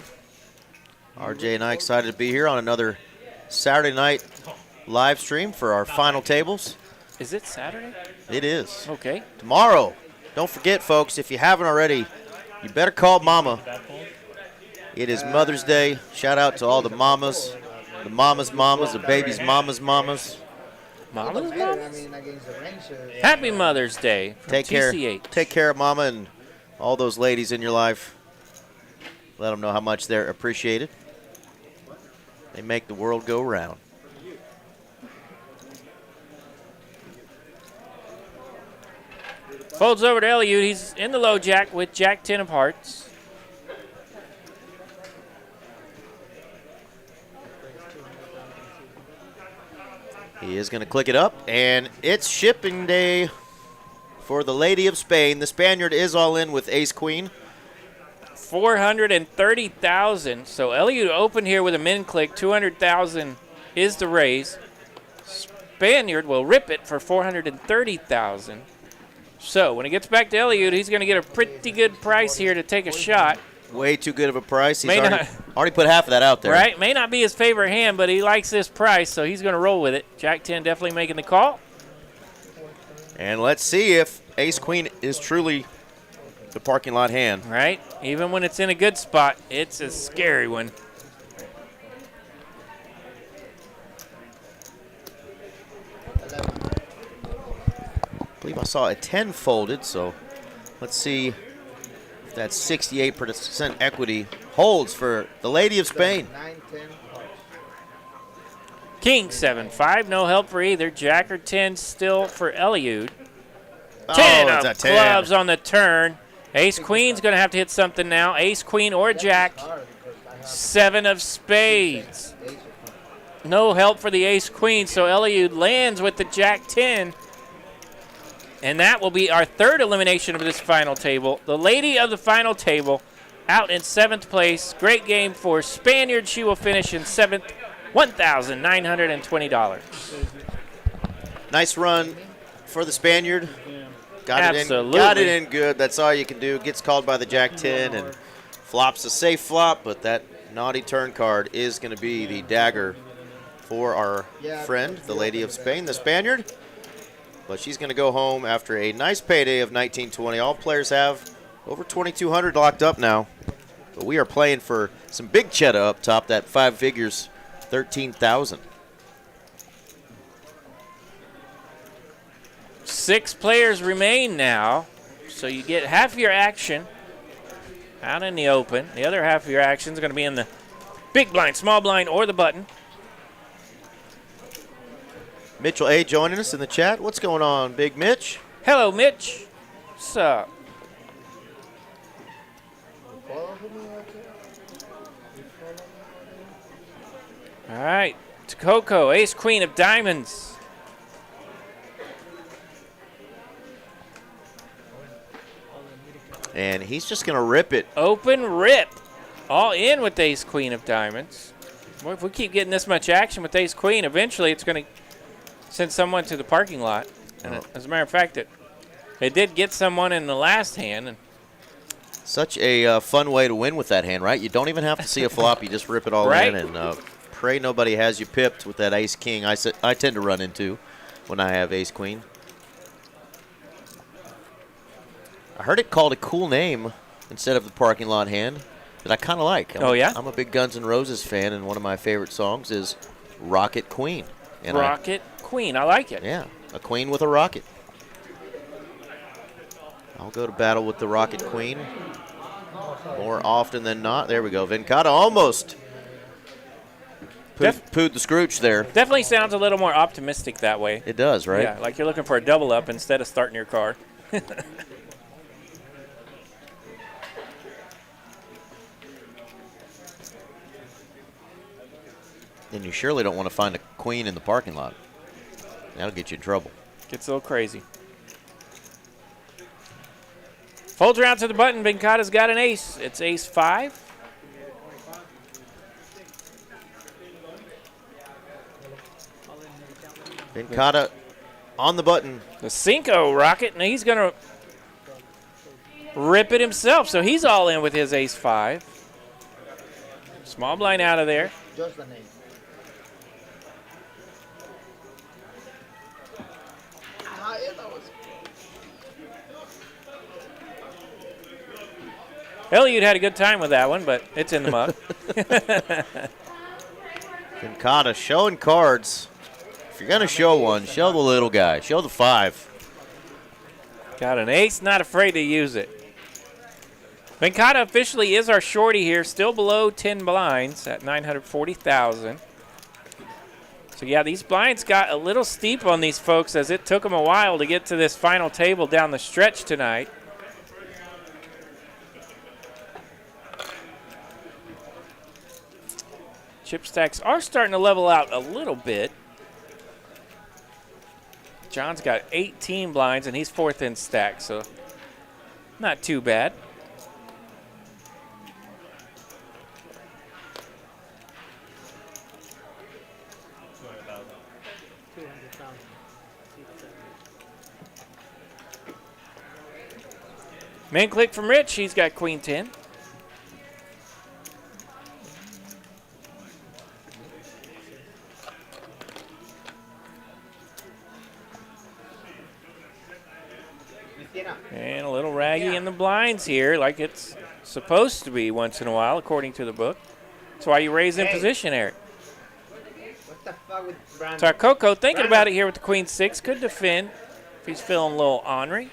S2: RJ and I excited to be here on another Saturday night live stream for our final tables.
S1: Is it Saturday?
S2: It is.
S1: Okay.
S2: Tomorrow, don't forget, folks, if you haven't already, you better call Mama. It is Mother's Day. Shout out to all the mamas, the mamas, the babies' mamas.
S1: Mama's
S6: I
S1: Mama?
S6: mean, against the Rangers.
S1: Happy Mother's Day from
S2: Take care.
S1: TCH.
S2: Take care of Mama and all those ladies in your life. Let them know how much they're appreciated. They make the world go round.
S1: Folds over to Eliude. He's in the low jack with jack 10 of hearts.
S2: He is going to click it up, and it's shipping day for the Lady of Spain. The Spaniard is all in with ace-queen.
S1: 430,000. So Eliude open here with a min click. 200,000 is the raise. Spaniard will rip it for 430,000. So when it gets back to Eliude, he's going to get a pretty good price here to take a shot.
S2: Way too good of a price. He's
S1: May
S2: already put half of that out there.
S1: Right? May not be his favorite hand, but he likes this price, so he's going to roll with it. Jack 10 definitely making the call.
S2: And let's see if ace-queen is truly the parking lot hand.
S1: Right? Even when it's in a good spot, it's a scary one.
S2: I believe I saw a 10 folded, so let's see if that 68% equity holds for the Lady of Spain.
S6: 9, 10, hearts.
S1: King 7-5, no help for either. Jack or 10 still for Eliude. 10
S2: Oh, it's
S1: of
S2: a 10.
S1: clubs on the turn. Ace Queen's going to have to hit something now. Ace Queen or Jack.
S6: Hard because I have
S1: 7 of spades.
S6: ace of queen.
S1: No help for the Ace Queen, so Eliude lands with the Jack 10. And that will be our third elimination of this final table. The lady of the final table out in 7th place. Great game for Spaniard. She will finish in 7th, $1,920.
S2: Nice run for the Spaniard.
S1: Absolutely.
S2: Got it in good. That's all you can do. Gets called by the Jack 10 and flops a safe flop, but that naughty turn card is going to be the dagger for our friend, the Lady of Spain, the Spaniard. But she's going to go home after a nice payday of 1920. All players have over 2,200 locked up now. But we are playing for some big cheddar up top, that 5 figures, 13,000.
S1: 6 players remain now, so you get half your action out in the open. The other half of your action is going to be in the big blind, small blind, or the button.
S2: Mitchell A. joining us in the chat. What's going on, Big Mitch?
S1: Hello, Mitch. What's up? All right, Tooko, Ace Queen of Diamonds.
S2: And he's just going to rip it.
S1: Open rip. All in with Ace Queen of Diamonds. Boy, if we keep getting this much action with Ace Queen, eventually it's going to send someone to the parking lot. And as a matter of fact, it did get someone in the last hand. And
S2: Such a fun way to win with that hand, right? You don't even have to see a flop. You just rip it all
S1: Right.
S2: in and pray nobody has you pipped with that ace-king I tend to run into when I have ace-queen. I heard it called a cool name instead of the parking lot hand that I kind of like.
S1: Oh, yeah?
S2: I'm a big Guns N' Roses fan, and one of my favorite songs is Rocket Queen. And
S1: Rocket Queen, I like it.
S2: yeah, a queen with a rocket. I'll go to battle with the Rocket Queen more often than not. There we go. Venkata almost pooed the scrooch there.
S1: Definitely sounds a little more optimistic that way.
S2: It does, right?
S1: Yeah, like you're looking for a double up instead of starting your car.
S2: And you surely don't want to find a queen in the parking lot. That'll get you in trouble.
S1: Gets a little crazy. Folds around to the button. Venkata's got an ace. It's ace 5.
S2: Venkata on the button.
S1: The Cinco Rocket. Now he's going to rip it himself. So he's all in with his ace 5. Small blind out of there.
S6: Just the name.
S1: Eliude had a good time with that one, but it's in the mug.
S2: Venkata showing cards. If you're going to show one, show the little guy. Show the 5.
S1: Got an ace, not afraid to use it. Venkata officially is our shorty here, still below 10 blinds at 940,000. So yeah, these blinds got a little steep on these folks as it took them a while to get to this final table down the stretch tonight. Chip stacks are starting to level out a little bit. John's got 18 blinds, and he's 4th in stack, so not too bad. Main click from Rich. He's got queen 10. And a little raggy in the blinds here, like it's supposed to be once in a while, according to the book. That's why you raise in position, Eric.
S6: What the fuck with Brandon?
S1: Tooko thinking about it here with the queen six. Could defend if he's feeling a little ornery.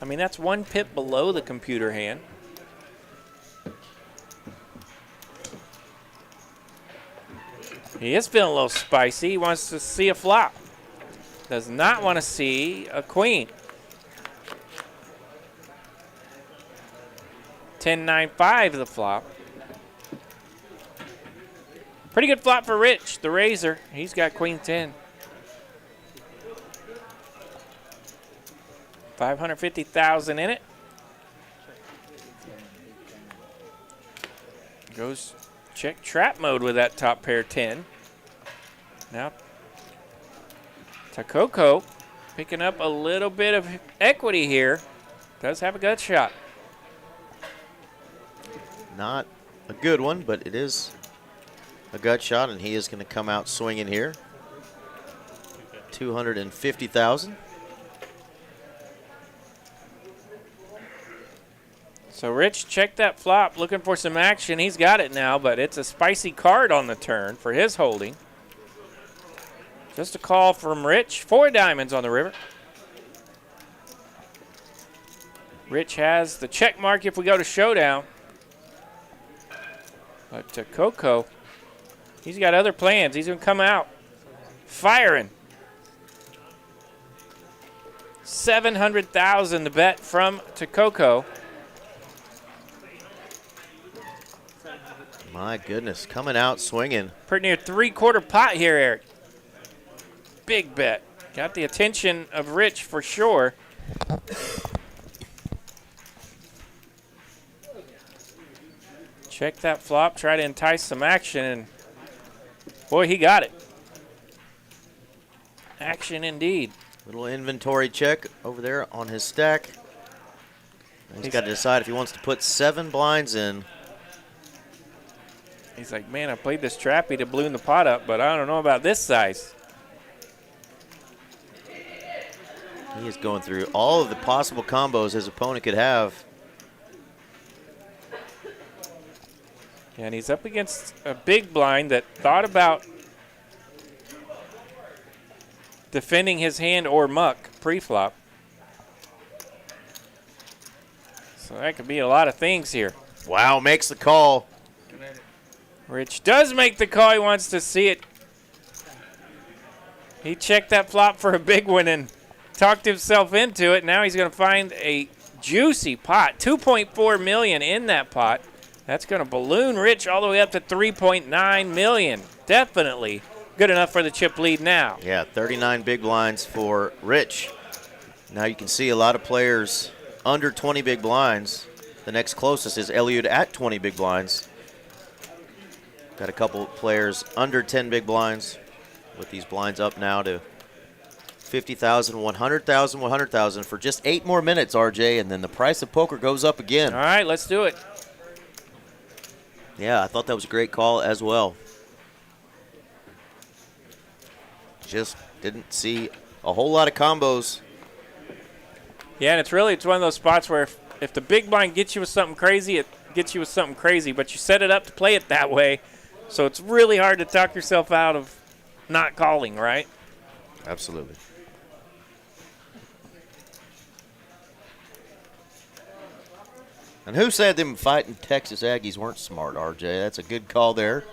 S1: I mean, that's 1 pip below the computer hand. He is feeling a little spicy. He wants to see a flop. Does not want to see a queen. 10-9-5 the flop. Pretty good flop for Rich, the raiser. He's got queen 10. 550,000 in it. Goes check trap mode with that top pair 10. Now Tooko picking up a little bit of equity here. Does have a gut shot.
S2: Not a good one, but it is a gut shot, and he is going to come out swinging here. 250,000.
S1: So Rich checked that flop, looking for some action. He's got it now, but it's a spicy card on the turn for his holding. Just a call from Rich. 4 diamonds on the river. Rich has the check mark if we go to Showdown. But Tooko, he's got other plans. He's going to come out firing. 700,000 to bet from Tooko.
S2: My goodness, coming out swinging.
S1: Pretty near 3/4 pot here, Eric. Big bet. Got the attention of Rich for sure. Check that flop, try to entice some action, and boy, he got it. Action indeed.
S2: Little inventory check over there on his stack. He's got to decide if he wants to put 7 blinds in.
S1: He's like, man, I played this trappy to balloon the pot up, but I don't know about this size.
S2: He is going through all of the possible combos his opponent could have.
S1: And he's up against a big blind that thought about defending his hand or muck pre-flop. So that could be a lot of things here.
S2: Wow, makes the call.
S1: Rich does make the call. He wants to see it. He checked that flop for a big one and talked himself into it. Now he's going to find a juicy pot. 2.4 million in that pot. That's going to balloon Rich all the way up to 3.9 million. Definitely good enough for the chip lead now.
S2: Yeah, 39 big blinds for Rich. Now you can see a lot of players under 20 big blinds. The next closest is Eliude at 20 big blinds. Got a couple players under 10 big blinds with these blinds up now to 50,000, 100,000, 100,000 for just 8 more minutes, RJ, and then the price of poker goes up again.
S1: All right, let's do it.
S2: Yeah, I thought that was a great call as well. Just didn't see a whole lot of combos.
S1: Yeah, and it's one of those spots where if the big blind gets you with something crazy, it gets you with something crazy, but you set it up to play it that way. So it's really hard to talk yourself out of not calling, right?
S2: Absolutely. And who said them fighting Texas Aggies weren't smart, RJ? That's a good call there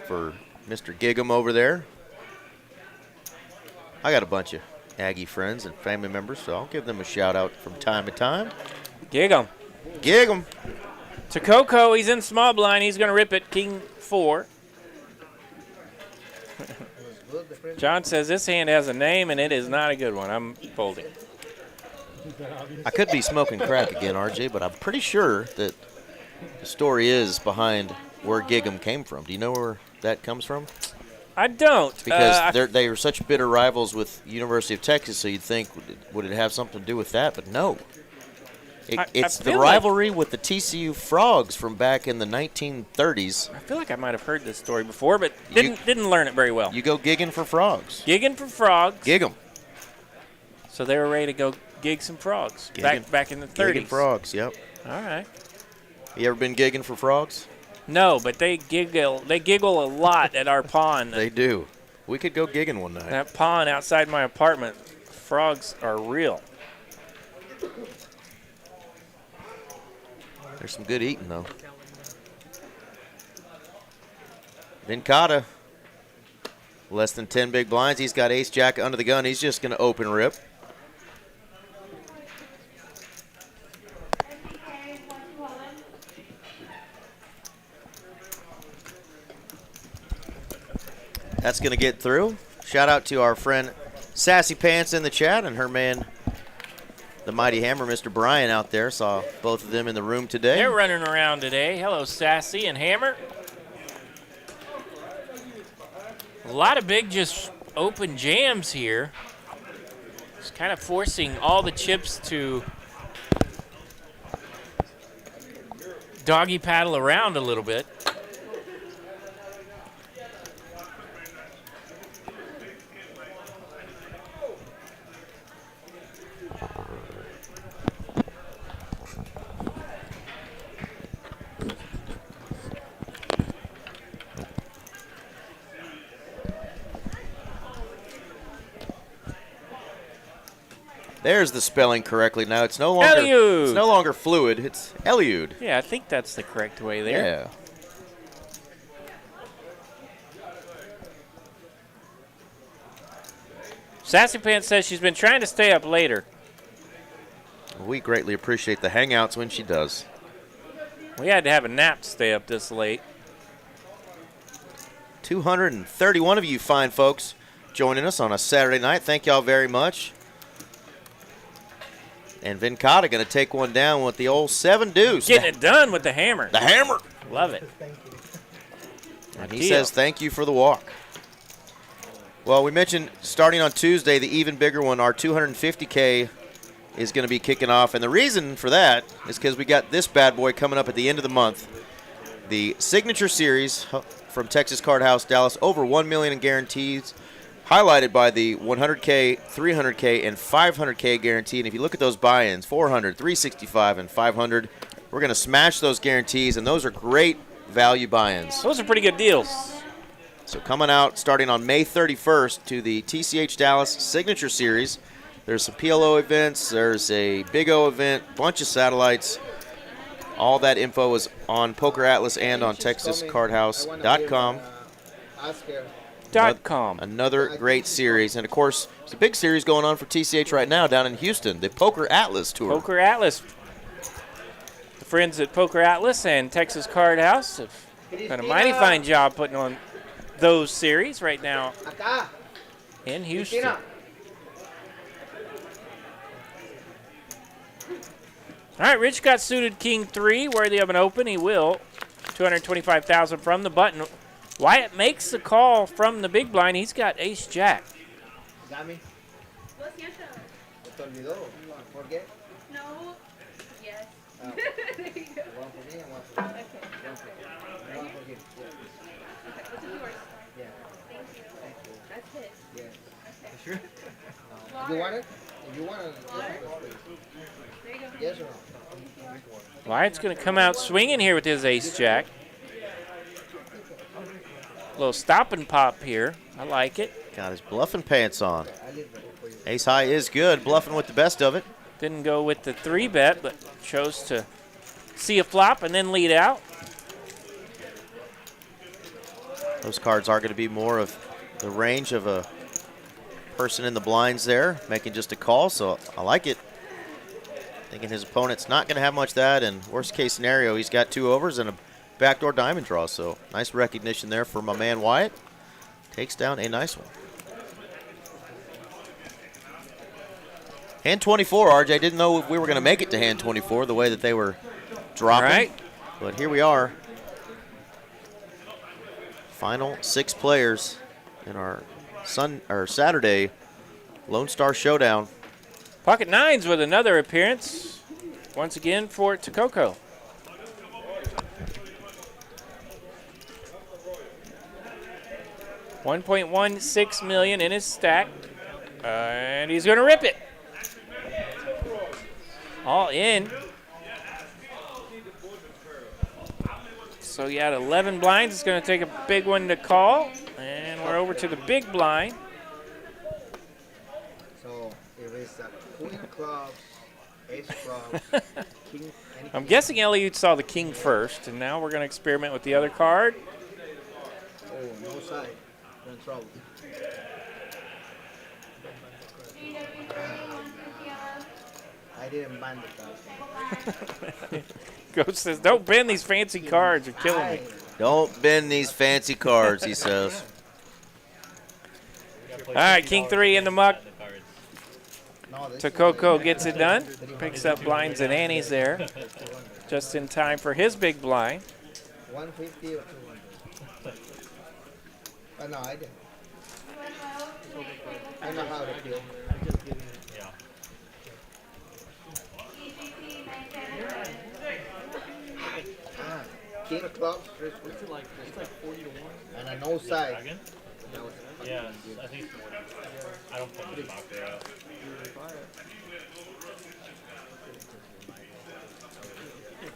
S2: for Mr. Gig'em over there. I got a bunch of Aggie friends and family members, so I'll give them a shout out from time to time.
S1: Gig 'em.
S2: Gig 'em.
S1: Tooko, he's in small blind. He's going to rip it king 4. John says this hand has a name, and it is not a good one. I'm folding.
S2: I could be smoking crack again, RJ, but I'm pretty sure that the story is behind where Gig'em came from. Do you know where that comes from?
S1: I don't.
S2: Because they were such bitter rivals with University of Texas, so you'd think, would it have something to do with that? But no. It's the rivalry with the TCU Frogs from back in the 1930s.
S1: I feel like I might have heard this story before, but didn't learn it very well.
S2: You go gigging for frogs.
S1: Gigging for frogs.
S2: Gig 'em.
S1: So they were ready to go gig some frogs back in the 30s.
S2: Gigging frogs, yep.
S1: All right.
S2: You ever been gigging for frogs?
S1: No, but they giggle a lot at our pond.
S2: They do. We could go gigging one night.
S1: That pond outside my apartment, frogs are real.
S2: There's some good eating, though. Venkata, less than 10 big blinds. He's got ace jack under the gun. He's just going to open rip. That's going to get through. Shout out to our friend Sassy Pants in the chat and her man, the Mighty Hammer, Mr. Brian out there. Saw both of them in the room today.
S1: They're running around today. Hello, Sassy and Hammer. A lot of big just open jams here. It's kind of forcing all the chips to doggy paddle around a little bit.
S2: There's the spelling correctly. Now it's no longer
S1: Eliude.
S2: It's no longer fluid. It's Eliude.
S1: Yeah, I think that's the correct way there.
S2: Yeah.
S1: Sassy Pants says she's been trying to stay up later.
S2: We greatly appreciate the hangouts when she does.
S1: We had to have a nap to stay up this late.
S2: 231 of you fine folks joining us on a Saturday night. Thank y'all very much. And Venkata going to take one down with the old 7 deuce.
S1: Getting it done with the hammer.
S2: The hammer.
S1: Love it.
S2: And he says thank you for the walk. Well, we mentioned starting on Tuesday, the even bigger one, our 250K is going to be kicking off. And the reason for that is because we got this bad boy coming up at the end of the month. The Signature Series from Texas Card House Dallas, over $1 million in guarantees, highlighted by the 100K, 300K, and 500K guarantee. And if you look at those buy-ins, 400, 365, and 500, we're going to smash those guarantees, and those are great value buy-ins.
S1: Those are pretty good deals.
S2: So coming out starting on May 31st to the TCH Dallas Signature Series. There's some PLO events. There's a Big O event, bunch of satellites. All that info is on Poker Atlas and on TexasCardHouse.com. Another great series. And, of course, there's a big series going on for TCH right now down in Houston, the Poker Atlas Tour.
S1: Poker Atlas. The friends at Poker Atlas and Texas Card House have done a mighty fine job putting on those series right now in Houston. All right, Rich got suited King 3, worthy of an open. He will. $225,000 from the button. Wyatt makes the call from the big blind. He's got ace jack.
S6: Got me?
S7: Lo siento.
S6: ¿Te olvidó? Forget?
S7: No. Yes.
S6: Oh.
S7: There you go.
S6: One for me and one for you.
S7: Okay.
S6: One for you.
S7: Okay, what's yours?
S6: Yeah.
S7: Thank you.
S6: Thank you.
S7: That's it.
S6: Yes.
S7: Okay.
S6: Sure? You want it? If you want it,
S7: Water?
S6: please.
S7: There you go.
S6: Yes or no?
S1: Wyatt's going to come out swinging here with his ace jack. Little stop and pop here. I like it.
S2: Got his bluffing pants on. Ace high is good, bluffing with the best of it.
S1: Didn't go with the 3-bet, but chose to see a flop and then lead out.
S2: Those cards are going to be more of the range of a person in the blinds there, making just a call, so I like it. Thinking his opponent's not going to have much of that, and worst case scenario, he's got 2 overs and a backdoor diamond draw, so nice recognition there for my man Wyatt. Takes down a nice one. Hand 24, RJ. Didn't know if we were going to make it to hand 24 the way that they were dropping.
S1: Right.
S2: But here we are. Final 6 players in our Saturday Lone Star Showdown.
S1: Pocket nines with another appearance. Once again for Tooko. $1.16 million in his stack. And he's going to rip it. all in. So you had 11 blinds. It's going to take a big one to call. And we're over to the big blind.
S6: So if it's a queen of clubs, ace of clubs, king, any
S1: I'm
S6: king.
S1: guessing Eliude saw the king first, and now we're going to experiment with the other card.
S6: Oh, no side. You're in trouble. I didn't ban the card.
S1: Ghost says, don't bend these fancy cards. You're killing me.
S2: Don't bend these fancy cards, he says.
S1: All right, king 3 in the muck.
S6: No, this
S1: Tooko gets it done. Picks up blinds and annies there. Just in time for his big blind.
S6: 150 or 200. Oh, no, I didn't. I know how to feel. King of clubs,
S4: What's it like? It's like 40 to 1.
S6: and a no side.
S4: Dragon? Yeah, I think it's 40. I don't put the doctor out.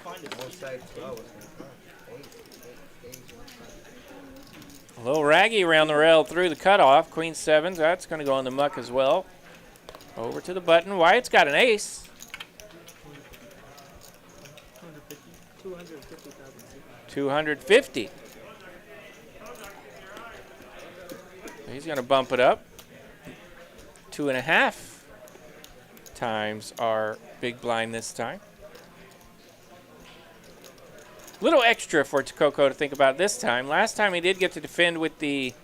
S6: No side flowers.
S1: A little raggy around the rail through the cutoff. Queen 7s. That's going to go in the muck as well. Over to the button. Wyatt's got an ace. 250. He's going to bump it up. 2.5 times our big blind this time. Little extra for Tooko to think about this time. Last time he did get to defend with the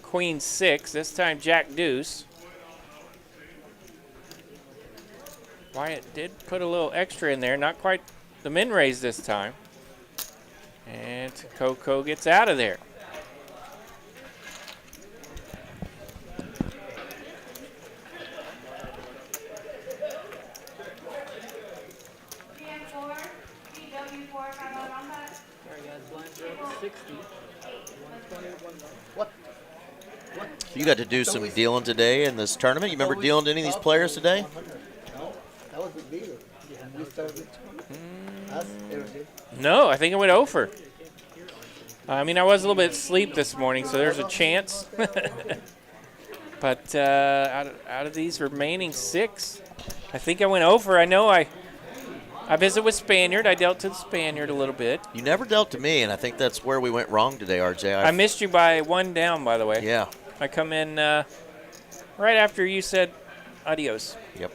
S1: Queen 6. This time Jack Deuce. Wyatt did put a little extra in there. Not quite the min raise this time. And Tooko gets out of there.
S2: You got to do some dealing today in this tournament. You remember dealing to any of these players today?
S6: No, that was a deal. We started us everything.
S1: No, I think it went over. I mean, I was a little bit asleep this morning, so there's a chance. But out of these remaining 6, I think I went over. I know I visit with Spaniard. I dealt to the Spaniard a little bit.
S2: You never dealt to me, and I think that's where we went wrong today, RJ.
S1: I missed you by 1 down, by the way.
S2: Yeah.
S1: I come in right after you said adios.
S2: Yep.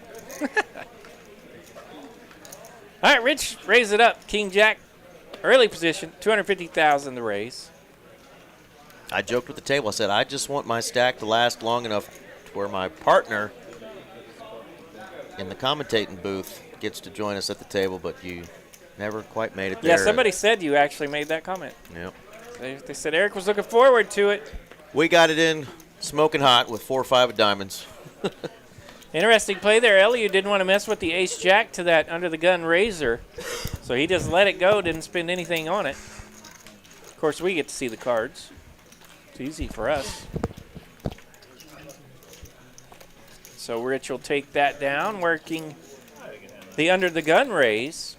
S1: All right, Rich, raise it up. King Jack, early position, 250,000 the raise.
S2: I joked with the table. I said, I just want my stack to last long enough to where my partner in the commentating booth gets to join us at the table, but you never quite made it there.
S1: Yeah, somebody said you actually made that comment.
S2: Yep.
S1: They said Eric was looking forward to it.
S2: We got it in smoking hot with 4 or 5 of diamonds.
S1: Interesting play there. Eliude didn't want to mess with the ace-jack to that under-the-gun razor, so he just let it go, didn't spend anything on it. Of course, we get to see the cards. It's easy for us. So Rich will take that down, working the under-the-gun raise.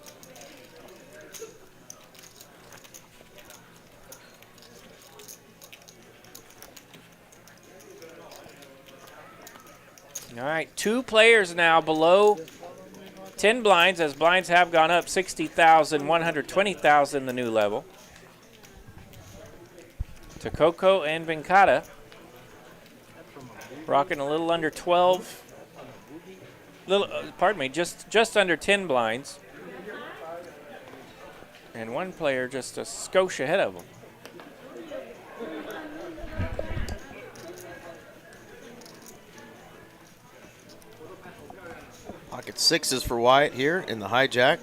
S1: All right, 2 players now below 10 blinds, as blinds have gone up 60,000, 120,000 the new level. Tooko and Venkata rocking a little under 12, pardon me, just under 10 blinds. And one player just a skosh ahead of them.
S2: Pocket 6s for Wyatt here in the hijack.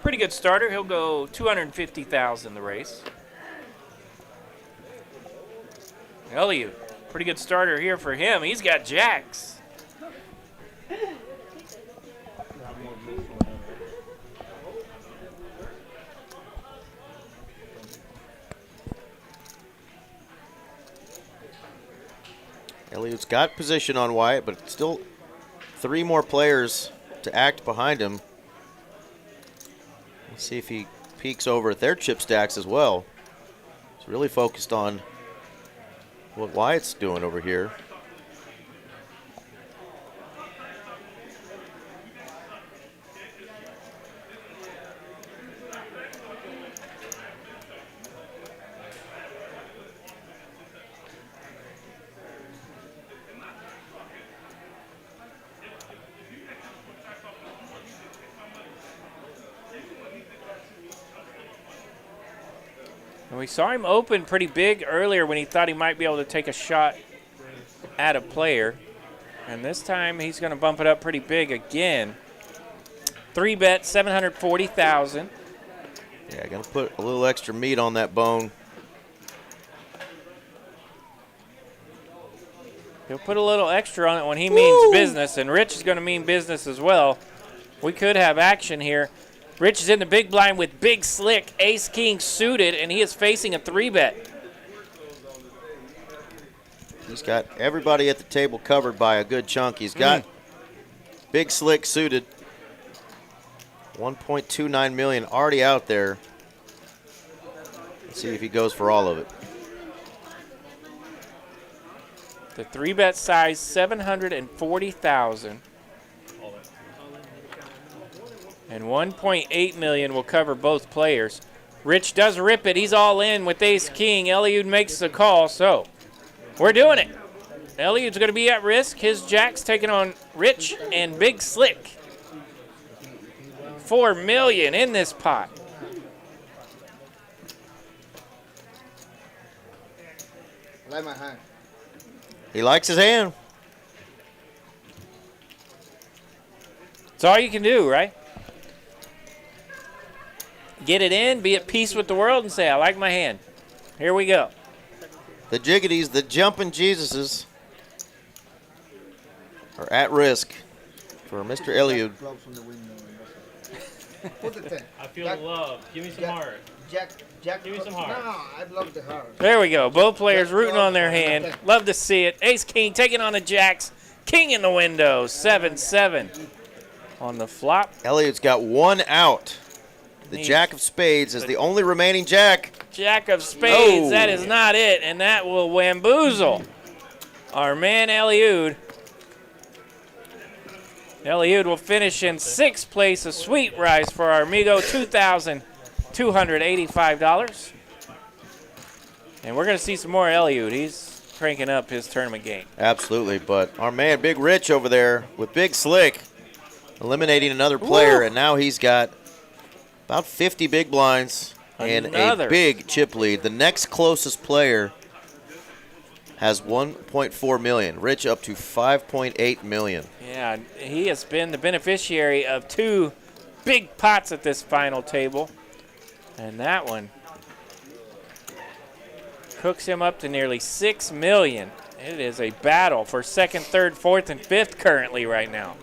S1: Pretty good starter. He'll go 250,000 the race. Eliude, pretty good starter here for him. He's got jacks.
S2: Eliude's got position on Wyatt, but still 3 more players to act behind him. Let's see if he peeks over at their chip stacks as well. He's really focused on what Wyatt's doing over here.
S1: And we saw him open pretty big earlier when he thought he might be able to take a shot at a player. And this time he's going to bump it up pretty big again. 3-bet, 740,000.
S2: Yeah, gonna put a little extra meat on that bone.
S1: He'll put a little extra on it when he means business, and Rich is going to mean business as well. We could have action here. Rich is in the big blind with Big Slick, Ace-King suited, and he is facing a 3-bet.
S2: He's got everybody at the table covered by a good chunk. He's got Big Slick suited. 1.29 million already out there. Let's see if he goes for all of it.
S1: The 3-bet size, 740,000. And 1.8 million will cover both players. Rich does rip it. He's all in with Ace-King. Eliude makes the call, so we're doing it. Eliude's going to be at risk. His jack's taking on Rich and Big Slick. 4 million in this pot.
S6: I like my hand.
S2: He likes his hand.
S1: It's all you can do, right? Get it in, be at peace with the world, and say, I like my hand. Here we go.
S2: The jiggities, the jumping Jesuses are at risk for Mr. Eliude.
S6: Clubs from the window. Put the 10.
S4: I feel
S6: Jack-
S4: the love. Give me some
S6: Jack-
S4: heart.
S6: Jack.
S4: Give me some
S6: No,
S4: heart.
S6: I'd love the heart.
S1: There we go. Both players
S6: Jack
S1: rooting on their
S6: clubs.
S1: hand. Love to see it. Ace-King taking on the jacks. King in the window. 7-7 on the flop.
S2: Eliude's got 1 out. The
S1: Neat.
S2: Jack of Spades is the only remaining Jack.
S1: Jack of spades.
S2: Oh.
S1: That is not it, and that will wamboozle our man Eliude. Eliude will finish in 6th place, a sweet rise for our amigo, $2,285. And we're going to see some more Eliude. He's cranking up his tournament game.
S2: Absolutely, but our man Big Rich over there with Big Slick eliminating another player,
S1: Woo.
S2: and now he's got about 50 big blinds and
S1: Another.
S2: a big chip lead. The next closest player has 1.4 million. Rich up to 5.8 million.
S1: Yeah, he has been the beneficiary of 2 big pots at this final table. And that one cooks him up to nearly 6 million. It is a battle for 2nd, 3rd, 4th, and 5th currently right now.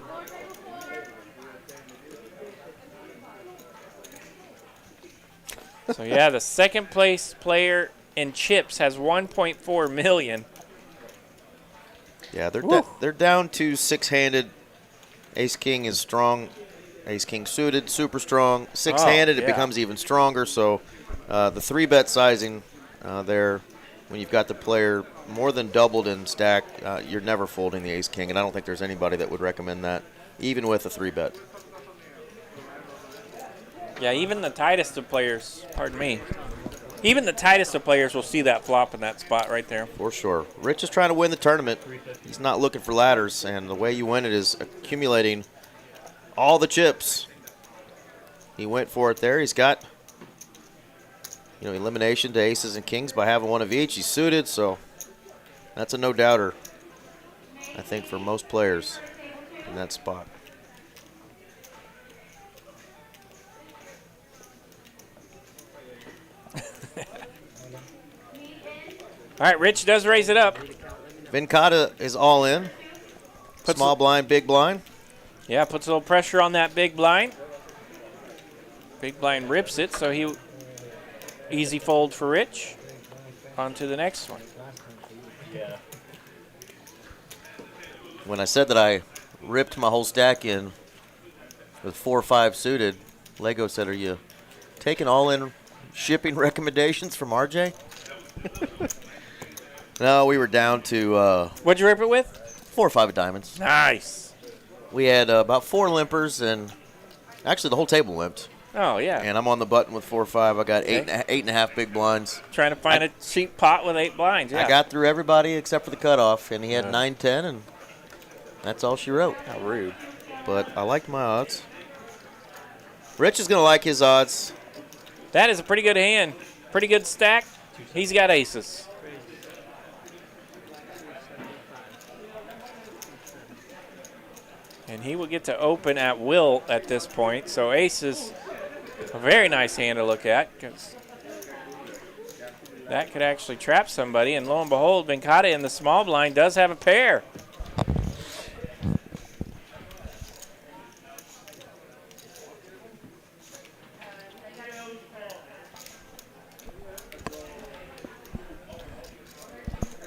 S1: So yeah, the 2nd place player in chips has 1.4 million.
S2: Yeah,
S1: Woo.
S2: they're down to 6-handed. Ace-King is strong. Ace-King suited, super strong. 6-handed,
S1: yeah.
S2: it becomes even stronger. So the 3-bet sizing there, when you've got the player more than doubled in stack, you're never folding the Ace-King, and I don't think there's anybody that would recommend that, even with a 3-bet.
S1: Yeah, even the tightest of players, pardon me, even the tightest of players will see that flop in that spot right there.
S2: For sure. Rich is trying to win the tournament. He's not looking for ladders, and the way you win it is accumulating all the chips. He went for it there. He's got, elimination to aces and kings by having one of each. He's suited, so that's a no-doubter, I think, for most players in that spot.
S1: All right, Rich does raise it up.
S2: Venkata is all in. Small blind, big blind.
S1: Yeah, puts a little pressure on that big blind. Big blind rips it, so he easy fold for Rich. On to the next one.
S4: Yeah.
S2: when I said that I ripped my whole stack in with 4 or 5 suited, Lego said, "Are you taking all-in shipping recommendations from RJ?" No, we were down to
S1: What'd you rip it with?
S2: 4 or 5 of diamonds.
S1: Nice.
S2: We had about 4 limpers, and actually the whole table limped.
S1: Oh, yeah.
S2: And I'm on the button with 4 or 5. I got
S1: Okay.
S2: eight and a half big blinds.
S1: Trying to find a cheap pot with 8 blinds. Yeah.
S2: I got through everybody except for the cutoff, and he had
S1: Yeah.
S2: 9, 10, and that's all she wrote.
S1: How rude.
S2: But I liked my odds. Rich is going to like his odds.
S1: That is a pretty good hand. Pretty good stack. He's got aces. And he will get to open at will at this point. So aces, a very nice hand to look at, because that could actually trap somebody. And lo and behold, Venkata in the small blind does have a pair.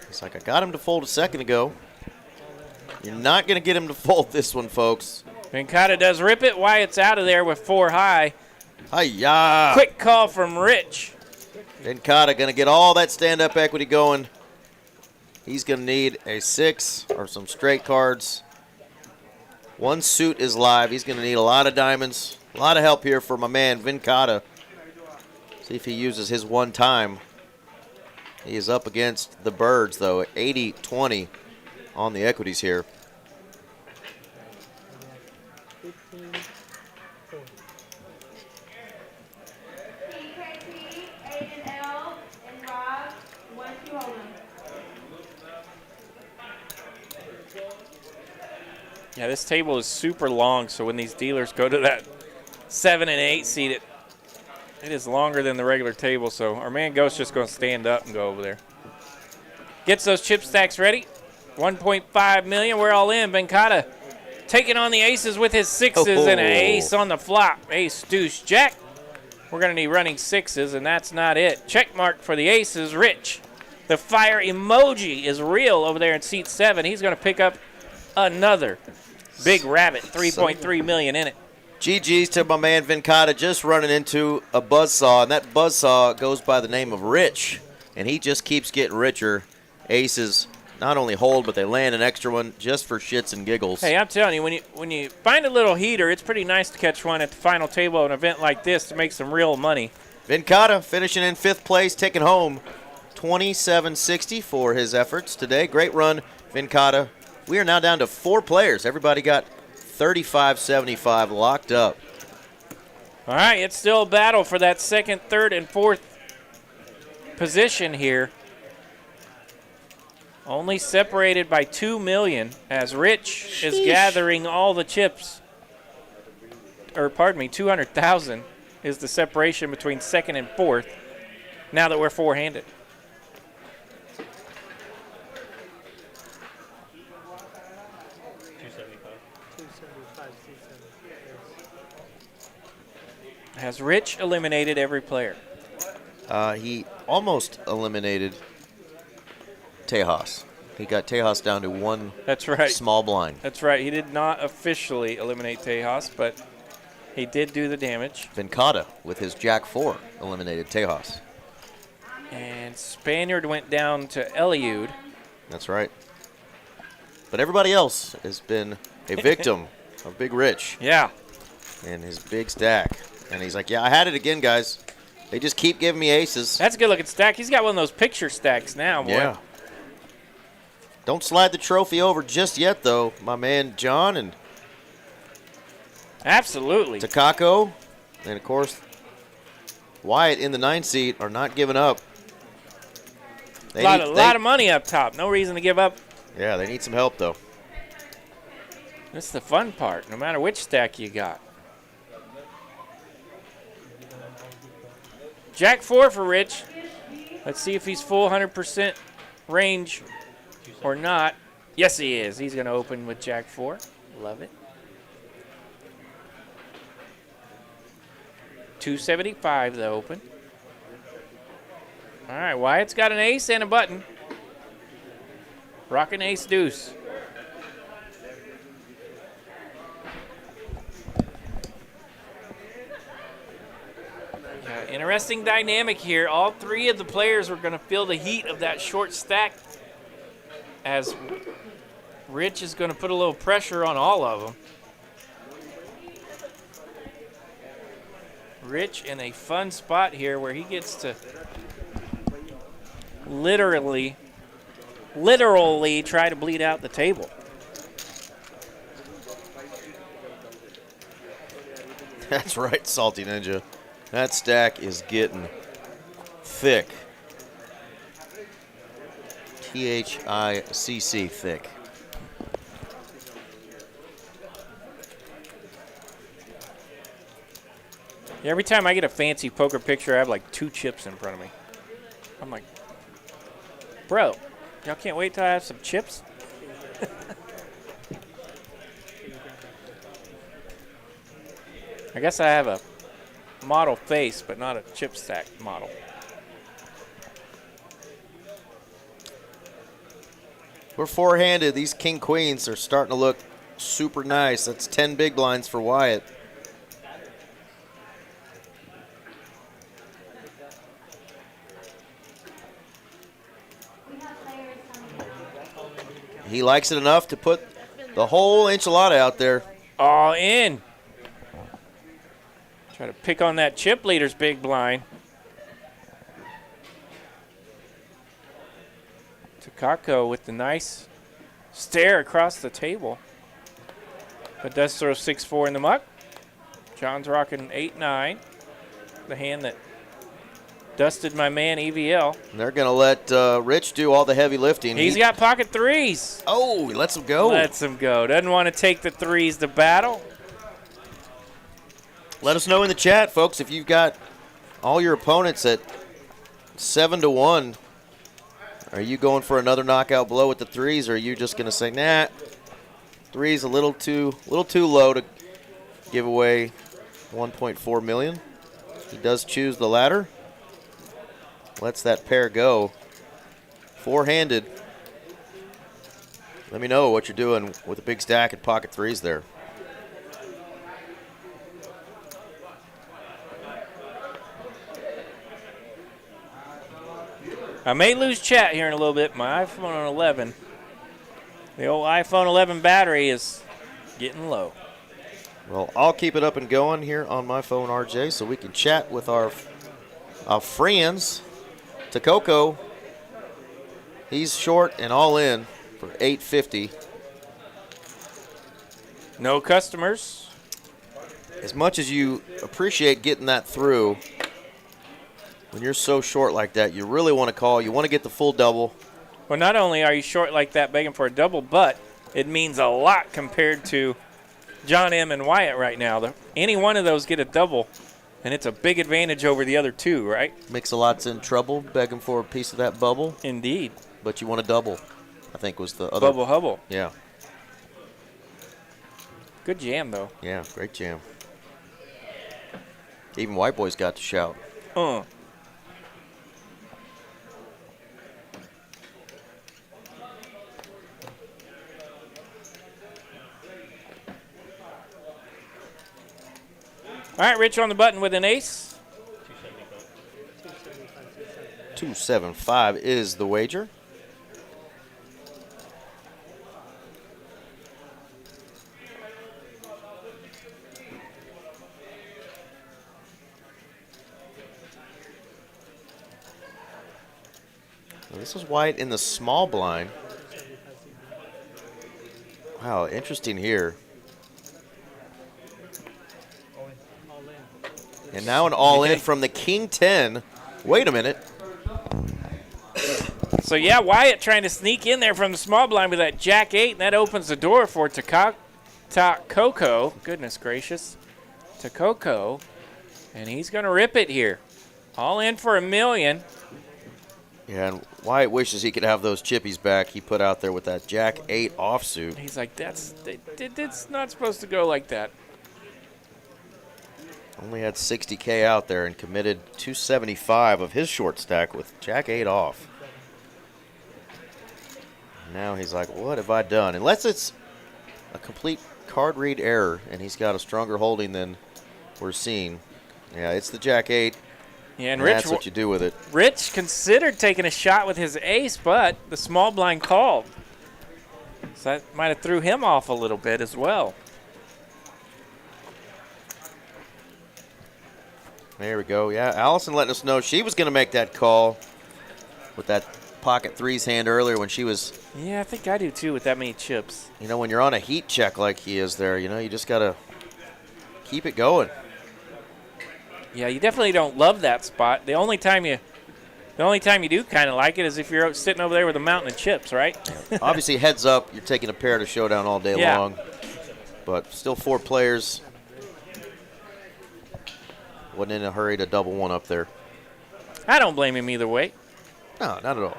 S2: It's like I got him to fold a second ago. You're not going to get him to fold this one, folks.
S1: Venkata does rip it. Wyatt's out of there with 4 high.
S2: Hi-ya!
S1: Quick call from Rich.
S2: Venkata going to get all that stand-up equity going. He's going to need a 6 or some straight cards. 1 suit is live. He's going to need a lot of diamonds. A lot of help here for my man, Venkata. See if he uses his one time. He is up against the birds, though, at 80-20 on the equities here.
S5: 15, 40.
S7: TKT, A and L, and Rob, 1, 2, hold 'em.
S1: Yeah, this table is super long, so when these dealers go to that 7 and 8 seat, it is longer than the regular table, so our man Ghost's just going to stand up and go over there. Gets those chip stacks ready. 1.5 million, we're all in. Venkata taking on the aces with his 6s and an ace on the flop. Ace, deuce, jack. We're going to need running 6s, and that's not it. Check mark for the aces, Rich. The fire emoji is real over there in seat 7. He's going to pick up another big rabbit, 3.3 million in it.
S2: GG's to my man Venkata, just running into a buzzsaw, and that buzzsaw goes by the name of Rich, and he just keeps getting richer. Aces not only hold, but they land an extra one just for shits and giggles.
S1: Hey, I'm telling you, when you find a little heater, it's pretty nice to catch one at the final table of an event like this to make some real money.
S2: Venkata finishing in 5th place, taking home $27.60 for his efforts today. Great run, Venkata. We are now down to 4 players. Everybody got $35.75 locked up.
S1: All right, it's still a battle for that 2nd, 3rd, and 4th position here. Only separated by 2 million as Rich is gathering all the chips. Or pardon me, 200,000 is the separation between 2nd and 4th now that we're 4-handed. Has Rich eliminated every player?
S2: He almost eliminated Tejas. He got Tejas down to 1
S1: That's right.
S2: small blind.
S1: That's right. He did not officially eliminate Tejas, but he did do the damage.
S2: Venkata, with his Jack 4, eliminated Tejas.
S1: And Spaniard went down to Eliude.
S2: That's right. But everybody else has been a victim of Big Rich
S1: Yeah.
S2: and his big stack. And he's like, yeah, I had it again, guys. They just keep giving me aces.
S1: That's a good-looking stack. He's got one of those picture stacks now, boy.
S2: Yeah. Don't slide the trophy over just yet, though, my man John and
S1: Absolutely.
S2: Tooko. And, of course, Wyatt in the 9 seat are not giving up.
S1: A lot of money up top. No reason to give up.
S2: Yeah, they need some help, though.
S1: That's the fun part, no matter which stack you got. Jack 4 for Rich. Let's see if he's full 100% range or not. Yes, he is. He's going to open with Jack 4. Love it. 275 the open. All right, Wyatt's got an ace and a button. Rockin' ace deuce. Interesting dynamic here. All three of the players were going to feel the heat of that short stack, as Rich is going to put a little pressure on all of them. Rich in a fun spot here where he gets to literally try to bleed out the table.
S2: That's right, Salty Ninja. That stack is getting thick. THICC thick.
S1: Yeah, every time I get a fancy poker picture, I have like 2 chips in front of me. I'm like, bro, y'all can't wait till I have some chips? I guess I have a model face, but not a chip stack model.
S2: We're four-handed. These king queens are starting to look super nice. That's 10 big blinds for Wyatt. He likes it enough to put the whole enchilada out there.
S1: All in. Try to pick on that chip leader's big blind. Tooko with the nice stare across the table. But does throw 6-4 in the muck. John's rocking 8-9. The hand that dusted my man EVL.
S2: And they're going to let Rich do all the heavy lifting.
S1: He's got pocket threes.
S2: Oh, he lets him go.
S1: Lets him go. Doesn't want to take the threes to battle.
S2: Let us know in the chat, folks, if you've got all your opponents at 7-1. Are you going for another knockout blow with the threes, or are you just going to say, nah, threes a little too low to give away 1.4 million? He does choose the latter. Lets that pair go. Four-handed. Let me know what you're doing with a big stack and pocket threes there.
S1: I may lose chat here in a little bit. My iPhone 11, the old iPhone 11 battery is getting low.
S2: Well, I'll keep it up and going here on my phone, RJ, so we can chat with our friends. Tooko, he's short and all in for $850.
S1: No customers.
S2: As much as you appreciate getting that through, when you're so short like that, you really want to call. You want to get the full double.
S1: Well, not only are you short like that begging for a double, but it means a lot compared to John M. and Wyatt right now. Any one of those get a double, and it's a big advantage over the other two, right?
S2: Mix-a-Lot's in trouble, begging for a piece of that bubble.
S1: Indeed.
S2: But you want a double, I think was the other.
S1: Bubble hubble.
S2: Yeah.
S1: Good jam, though.
S2: Yeah, great jam. Even White Boy's got to shout.
S1: All right, Rich on the button with an ace.
S2: 275 is the wager. Well, this is Wyatt in the small blind. Wow, interesting here. And now an all-in from the King 10. Wait a minute.
S1: So, yeah, Wyatt trying to sneak in there from the small blind with that Jack 8, and that opens the door for Tooko. Goodness gracious. Tooko. And he's going to rip it here. All in for $1 million.
S2: Yeah, and Wyatt wishes he could have those chippies back he put out there with that Jack 8 offsuit.
S1: He's like, it's not supposed to go like that.
S2: Only had 60K out there and committed 275 of his short stack with Jack 8 off. Now he's like, what have I done? Unless it's a complete card read error and he's got a stronger holding than we're seeing. Yeah, it's the Jack 8.
S1: Yeah, and
S2: That's what you do with it.
S1: Rich considered taking a shot with his ace, but the small blind called. So that might have threw him off a little bit as well.
S2: There we go. Yeah, Allison letting us know she was going to make that call with that pocket threes hand earlier when she was.
S1: Yeah, I think I do too with that many chips.
S2: You know, when you're on a heat check like he is there, you know, you just got to keep it going.
S1: Yeah, you definitely don't love that spot. The only time you do kind of like it is if you're sitting over there with a mountain of chips, right?
S2: Obviously, heads up, you're taking a pair to Showdown all day
S1: Yeah.
S2: long. But still 4 players. Wasn't in a hurry to double one up there.
S1: I don't blame him either way.
S2: No, not at all.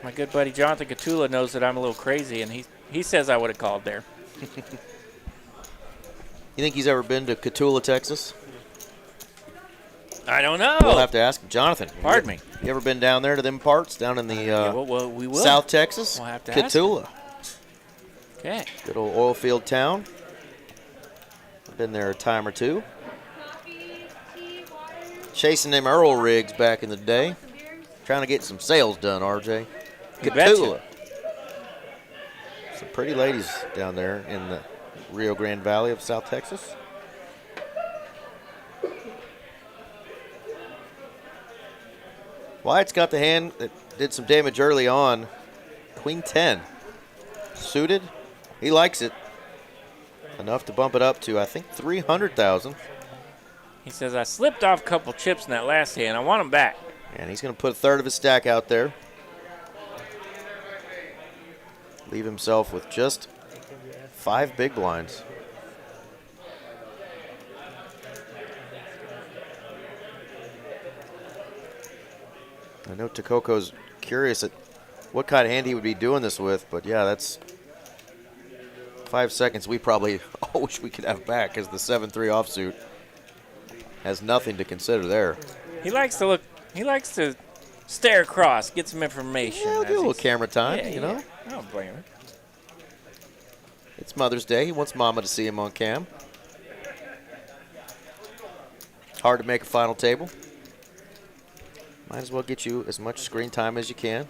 S1: My good buddy Jonathan Catula knows that I'm a little crazy, and he says I would have called there.
S2: You think he's ever been to Catula, Texas?
S1: I don't know.
S2: We'll have to ask him. Jonathan.
S1: Pardon me.
S2: You ever been down there to them parts, down in the
S1: Yeah, well, we will.
S2: South Texas?
S1: We'll have to ask
S2: Catula.
S1: Okay.
S2: Good old oil field town. Been there a time or two.
S7: Coffee, tea, water,
S2: Chasing them Earl rigs back in the day.
S7: some beers.
S2: Trying to get some sales done, RJ.
S1: You betcha.
S2: Catula. Some pretty ladies down there in the Rio Grande Valley of South Texas. Wyatt's got the hand that did some damage early on. Queen 10. Suited. He likes it. Enough to bump it up to, I think, 300,000.
S1: He says, I slipped off a couple chips in that last hand. I want them back.
S2: And he's going to put a third of his stack out there. Leave himself with just 5 big blinds. I know Tokoko's curious at what kind of hand he would be doing this with, but yeah, that's 5 seconds we probably all wish we could have back because the 7-3 offsuit has nothing to consider there.
S1: He likes to look. He likes to stare across, get some information.
S2: Yeah, we'll
S1: as
S2: do a little
S1: he's-
S2: camera time,
S1: Yeah,
S2: you know.
S1: yeah. I don't blame him.
S2: It's Mother's Day. He wants Mama to see him on cam. Hard to make a final table. Might as well get you as much screen time as you can.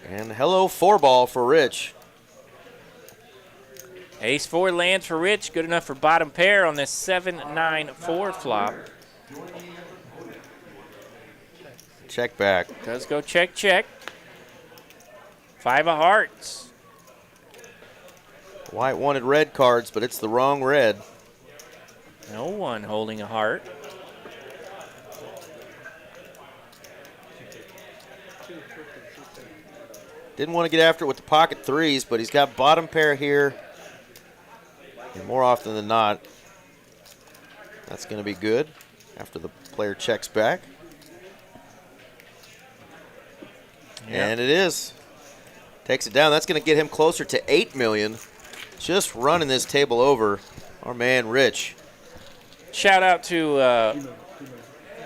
S2: And hello, 4-ball for Rich.
S1: Ace 4 lands for Rich. Good enough for bottom pair on this 7-9-4 flop.
S2: Check back.
S1: Does go check, check. 5 of hearts.
S2: Wyatt wanted red cards, but it's the wrong red.
S1: No one holding a heart.
S2: Didn't want to get after it with the pocket threes, but he's got bottom pair here. And more often than not, that's going to be good after the player checks back.
S1: Yeah.
S2: And it is. Takes it down. That's going to get him closer to 8 million. Just running this table over. Our man, Rich.
S1: Shout out to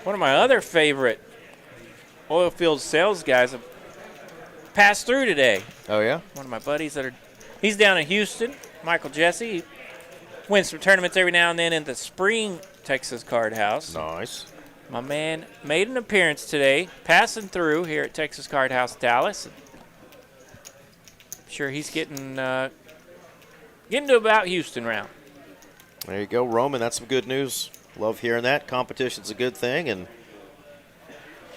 S1: one of my other favorite oil field sales guys that passed through today.
S2: Oh, yeah?
S1: One of my buddies he's down in Houston, Michael Jesse. He wins some tournaments every now and then in the Spring Texas Card House.
S2: Nice.
S1: My man made an appearance today, passing through here at Texas Card House Dallas. I'm sure he's getting to about Houston round.
S2: There you go, Roman. That's some good news. Love hearing that. Competition's a good thing, and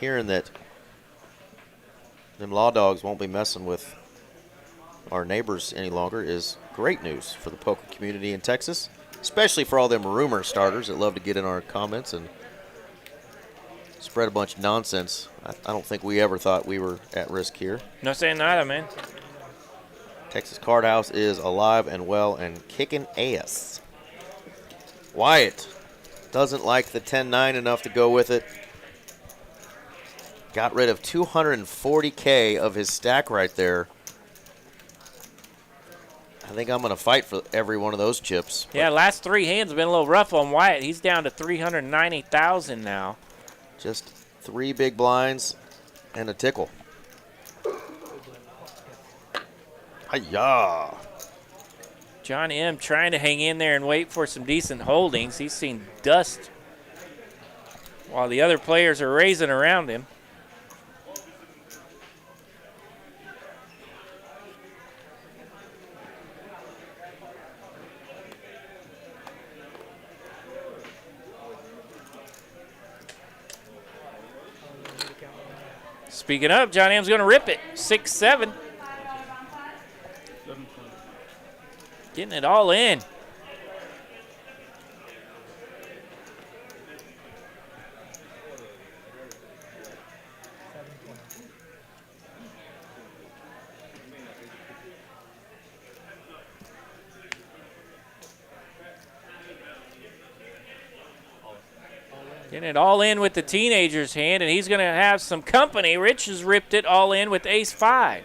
S2: hearing that them law dogs won't be messing with our neighbors any longer is great news for the poker community in Texas, especially for all them rumor starters that love to get in our comments and spread a bunch of nonsense. I don't think we ever thought we were at risk here.
S1: No saying neither, man.
S2: Texas Card House is alive and well and kicking ass. Wyatt doesn't like the 10-9 enough to go with it. Got rid of 240K of his stack right there. I think I'm going to fight for every one of those chips.
S1: Yeah, last 3 hands have been a little rough on Wyatt. He's down to 390,000 now.
S2: Just 3 big blinds and a tickle. Hi-ya.
S1: John M. trying to hang in there and wait for some decent holdings. He's seen dust while the other players are raising around him. Speaking of, John M's going to rip it. 6-7. Getting it all in. Getting it all in with the teenager's hand, and he's going to have some company. Rich has ripped it all in with ace-5.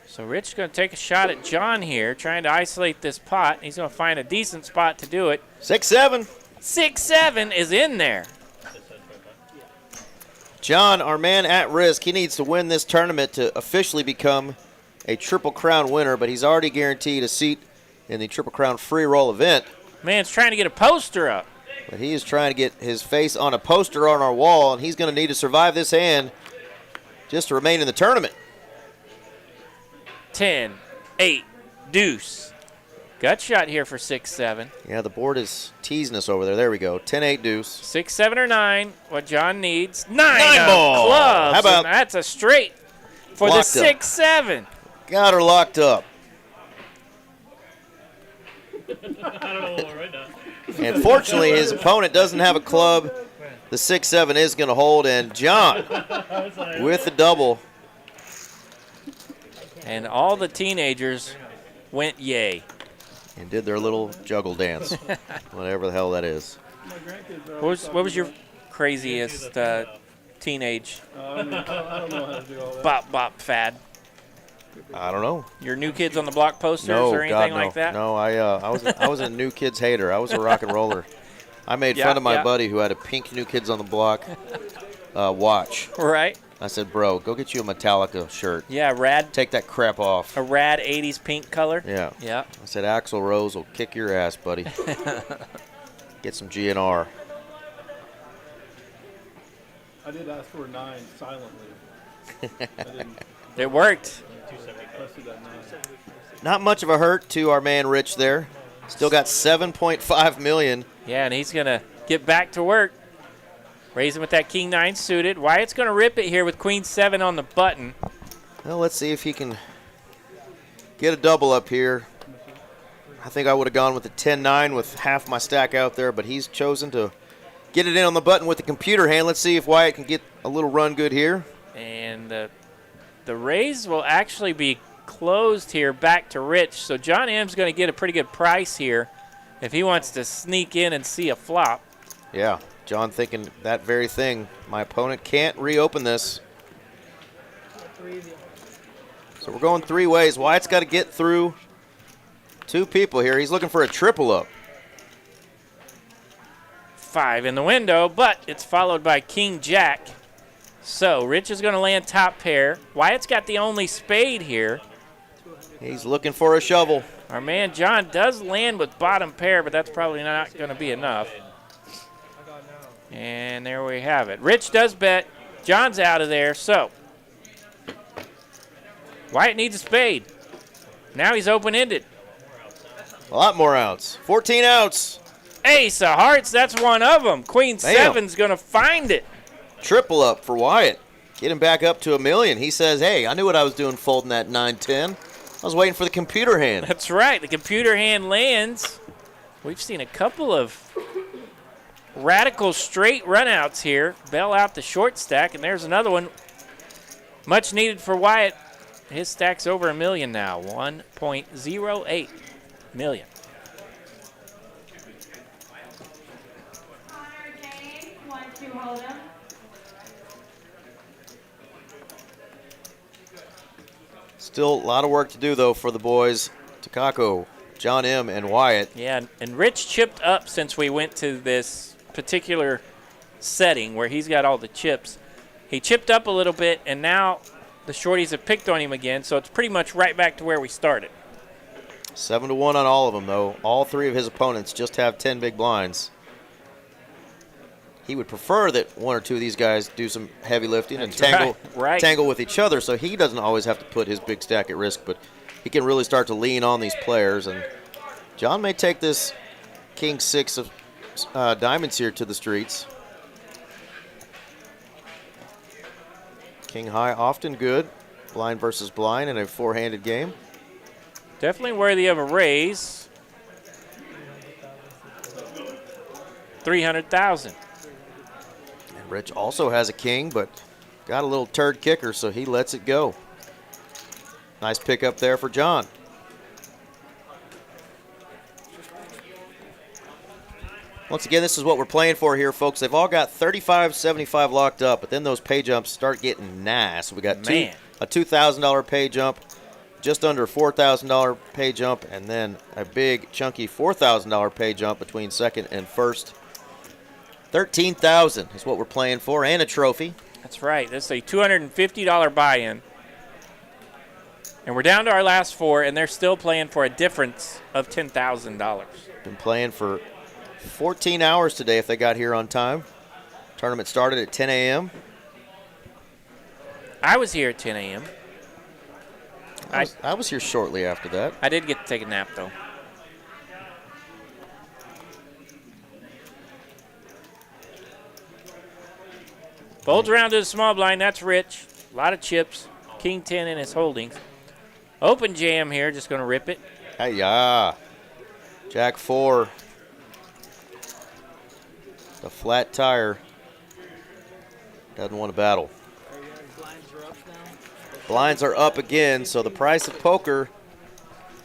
S1: So Rich is going to take a shot at John here, trying to isolate this pot. He's going to find a decent spot to do it.
S2: 6-7.
S1: 6-7 is in there.
S2: John, our man at risk, he needs to win this tournament to officially become a Triple Crown winner, but he's already guaranteed a seat in the Triple Crown free roll event.
S1: Man's trying to get a poster up.
S2: But he is trying to get his face on a poster on our wall, and he's going to need to survive this hand just to remain in the tournament.
S1: 10, 8, deuce. Gut shot here for 6-7.
S2: Yeah, the board is teasing us over there. There we go. 10-8 deuce.
S1: 6, 7, or 9. What John needs. 9
S2: Nine
S1: of
S2: ball.
S1: clubs.
S2: How about
S1: and that's a straight for the
S2: locked up.
S1: 6-7.
S2: Got her locked up.
S4: I don't know what right now.
S2: And fortunately, his opponent doesn't have a club. The 6-7 is going to hold, and John with the double.
S1: And all the teenagers went yay.
S2: And did their little juggle dance, whatever the hell that is.
S1: What was your craziest teenage
S5: I don't know how to do all that.
S1: bop fad?
S2: I don't know.
S1: Your New Kids on the Block posters
S2: No,
S1: or anything
S2: God, no.
S1: like that?
S2: No, I was a New Kids hater. I was a rock and roller. I made fun of my buddy who had a pink New Kids on the Block watch.
S1: Right?
S2: I said, bro, go get you a Metallica shirt.
S1: Yeah, rad.
S2: Take that crap off.
S1: A rad 80s pink color.
S2: Yeah.
S1: Yeah.
S2: I said, Axl Rose will kick your ass, buddy. Get some GNR.
S5: I did ask for a 9 silently. I didn't
S1: It worked.
S5: press it at 9.
S2: Not much of a hurt to our man Rich there. Still got $7.5 million.
S1: Yeah, and he's going to get back to work. Raising with that King 9 suited. Wyatt's going to rip it here with Queen 7 on the button.
S2: Well, let's see if he can get a double up here. I think I would have gone with the 10-9 with half my stack out there, but he's chosen to get it in on the button with the computer hand. Let's see if Wyatt can get a little run good here.
S1: And the raise will actually be closed here back to Rich. So John M's going to get a pretty good price here if he wants to sneak in and see a flop.
S2: Yeah, John thinking that very thing. My opponent can't reopen this. So we're going 3 ways. Wyatt's got to get through 2 people here. He's looking for a triple up.
S1: 5 in the window, but it's followed by King Jack. So Rich is going to land top pair. Wyatt's got the only spade here.
S2: He's looking for a shovel.
S1: Our man John does land with bottom pair, but that's probably not going to be enough. And there we have it. Rich does bet. John's out of there. So Wyatt needs a spade. Now he's open-ended.
S2: A lot more outs. 14 outs.
S1: Ace of hearts, that's one of them. Queen
S2: Damn.
S1: 7's going to find it.
S2: Triple up for Wyatt. Get him back up to $1 million. He says, hey, I knew what I was doing folding that 9-10. I was waiting for the computer hand.
S1: That's right. The computer hand lands. We've seen a couple of radical straight runouts here. Bell out the short stack, and there's another one. Much needed for Wyatt. His stack's over $1 million now. 1.08 million.
S7: Connor James, 1-2 Hold'em.
S2: Still a lot of work to do, though, for the boys. Tooko, John M., and Wyatt.
S1: Yeah, and Rich chipped up since we went to this particular setting where he's got all the chips. He chipped up a little bit, and now the shorties have picked on him again, so it's pretty much right back to where we started.
S2: 7-1 on all of them, though. All three of his opponents just have 10 big blinds. He would prefer that one or two of these guys do some heavy lifting and tangle with each other, so he doesn't always have to put his big stack at risk, but he can really start to lean on these players. And John may take this king 6 of diamonds here to the streets. King high, often good. Blind versus blind in a four-handed game.
S1: Definitely worthy of a raise. 300,000.
S2: And Rich also has a king, but got a little turd kicker, so he lets it go. Nice pickup there for John. Once again, this is what we're playing for here, folks. They've all got 35, 75 locked up, but then those pay jumps start getting nice. We got a $2,000 pay jump, just under a $4,000 pay jump, and then a big, chunky $4,000 pay jump between second and first. $13,000 is what we're playing for, and a trophy.
S1: That's right. This is a $250 buy-in. And we're down to our last four, and they're still playing for a difference of $10,000.
S2: Been playing for 14 hours today if they got here on time. Tournament started at 10 a.m.
S1: I was here at 10 a.m.
S2: I was here shortly after that.
S1: I did get to take a nap, though. Folds around to the small blind. That's Rich. A lot of chips. King 10 in his holdings. Open jam here. Just going to rip it.
S2: Hey-ya. Jack 4. The flat tire. Doesn't want to battle. Blinds are up again, so the price of poker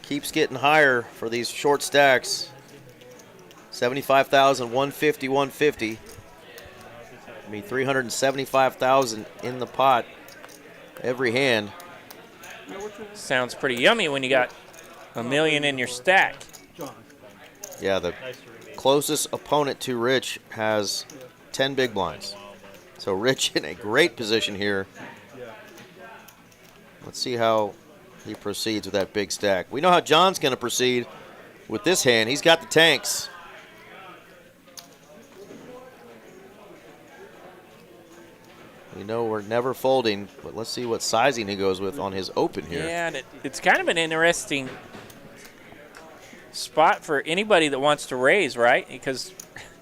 S2: keeps getting higher for these short stacks. 75,000, 150, 150. I mean, 375,000 in the pot every hand.
S1: Sounds pretty yummy when you got $1 million in your stack.
S2: Yeah, the closest opponent to Rich has 10 big blinds. So Rich in a great position here. Let's see how he proceeds with that big stack. We know how John's going to proceed with this hand. He's got the tanks. We know we're never folding, but let's see what sizing he goes with on his open here.
S1: Yeah, and it's kind of an interesting spot for anybody that wants to raise, right? Because,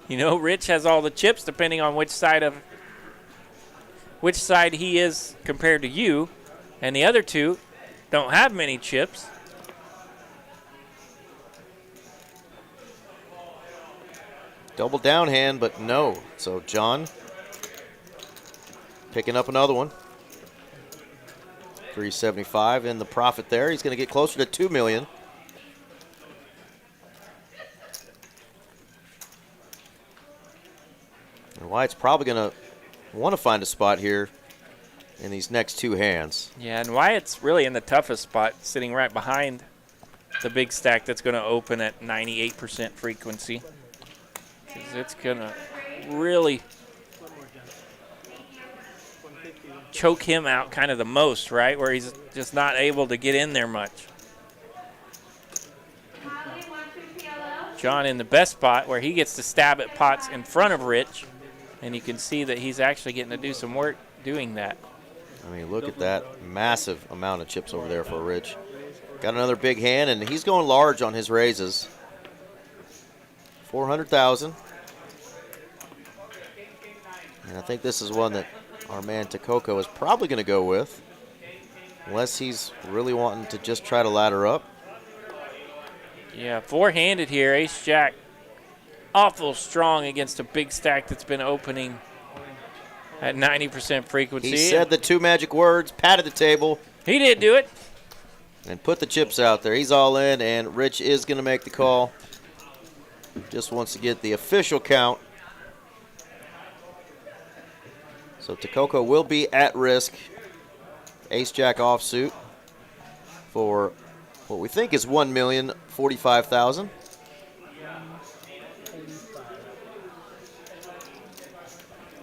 S1: you know, Rich has all the chips depending on which side he is compared to you, and the other two don't have many chips.
S2: Double down hand, but no. So John picking up another one. 375 in the profit there. He's going to get closer to 2 million. And Wyatt's probably going to want to find a spot here in these next two hands.
S1: Yeah, and Wyatt's really in the toughest spot, sitting right behind the big stack that's going to open at 98% frequency. 'Cause it's going to really choke him out kind of the most, right? Where he's just not able to get in there much. John in the best spot where he gets to stab at pots in front of Rich, and you can see that he's actually getting to do some work doing that.
S2: I mean, look at that massive amount of chips over there for Rich. Got another big hand, and he's going large on his raises. 400,000. And I think this is one that our man Tooko is probably going to go with, unless he's really wanting to just try to ladder up.
S1: Yeah, four-handed here, ace-jack. Awful strong against a big stack that's been opening at 90% frequency.
S2: He said the two magic words, patted the table.
S1: He did do it.
S2: And put the chips out there. He's all in, and Rich is going to make the call. Just wants to get the official count. So Tooko will be at risk. Ace-jack offsuit for what we think is 1,045,000.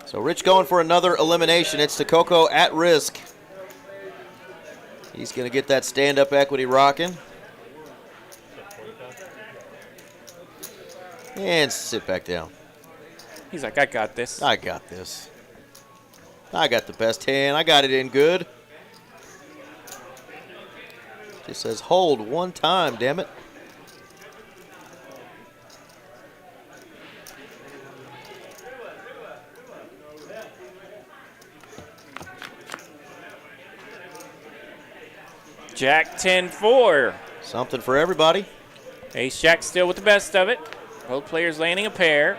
S2: So Rich going for another elimination. It's Tooko at risk. He's going to get that stand-up equity rocking. And sit back down.
S1: He's like, I got this.
S2: I got this. I got the best hand. I got it in good. Just says hold one time, damn it.
S1: Jack 10-4.
S2: Something for everybody.
S1: Ace Jack still with the best of it. Both players landing a pair.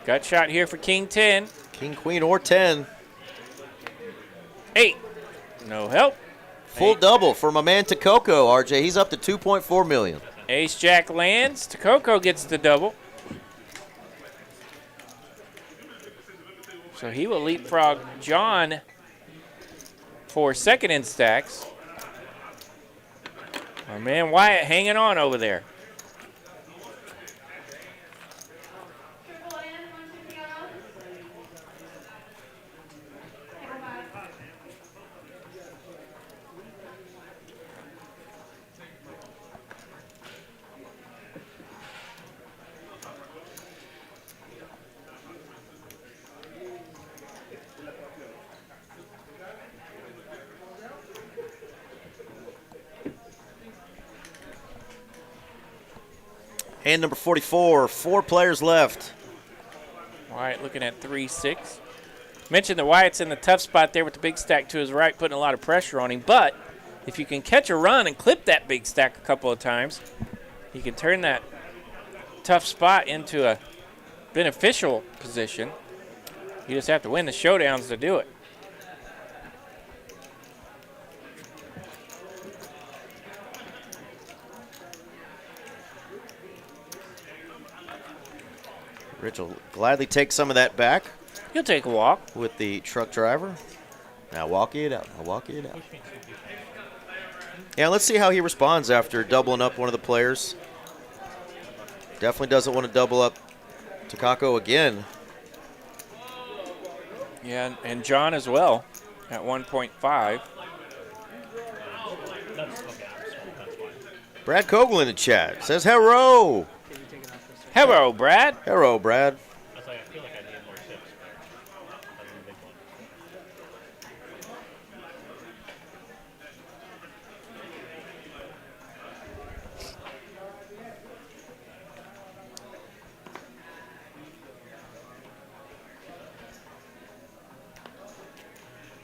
S1: Gut shot here for King 10.
S2: King, queen, or 10.
S1: 8. No help.
S2: Full double for my man Tooko, RJ. He's up to 2.4 million.
S1: Ace Jack lands. Tooko gets the double. So he will leapfrog John for second in stacks. Our man Wyatt hanging on over there.
S7: Triple in, 150 on. Triple five.
S2: Hand number 44, 4 players left.
S1: Wyatt looking at 3-6. Mentioned that Wyatt's in the tough spot there with the big stack to his right, putting a lot of pressure on him. But if you can catch a run and clip that big stack a couple of times, you can turn that tough spot into a beneficial position. You just have to win the showdowns to do it.
S2: Rich will gladly take some of that back
S1: He'll take a walk.
S2: with the truck driver. Now walk it out. Now walk it out. Yeah, let's see how he responds after doubling up one of the players. Definitely doesn't want to double up Tooko again.
S1: Yeah, and John as well at 1.5.
S4: That's okay. That's fine.
S2: Brad Kogel in the chat says hello.
S1: Hello, Brad.
S2: Hello, Brad.
S4: I was like, I feel like I need more chips. That's a big one.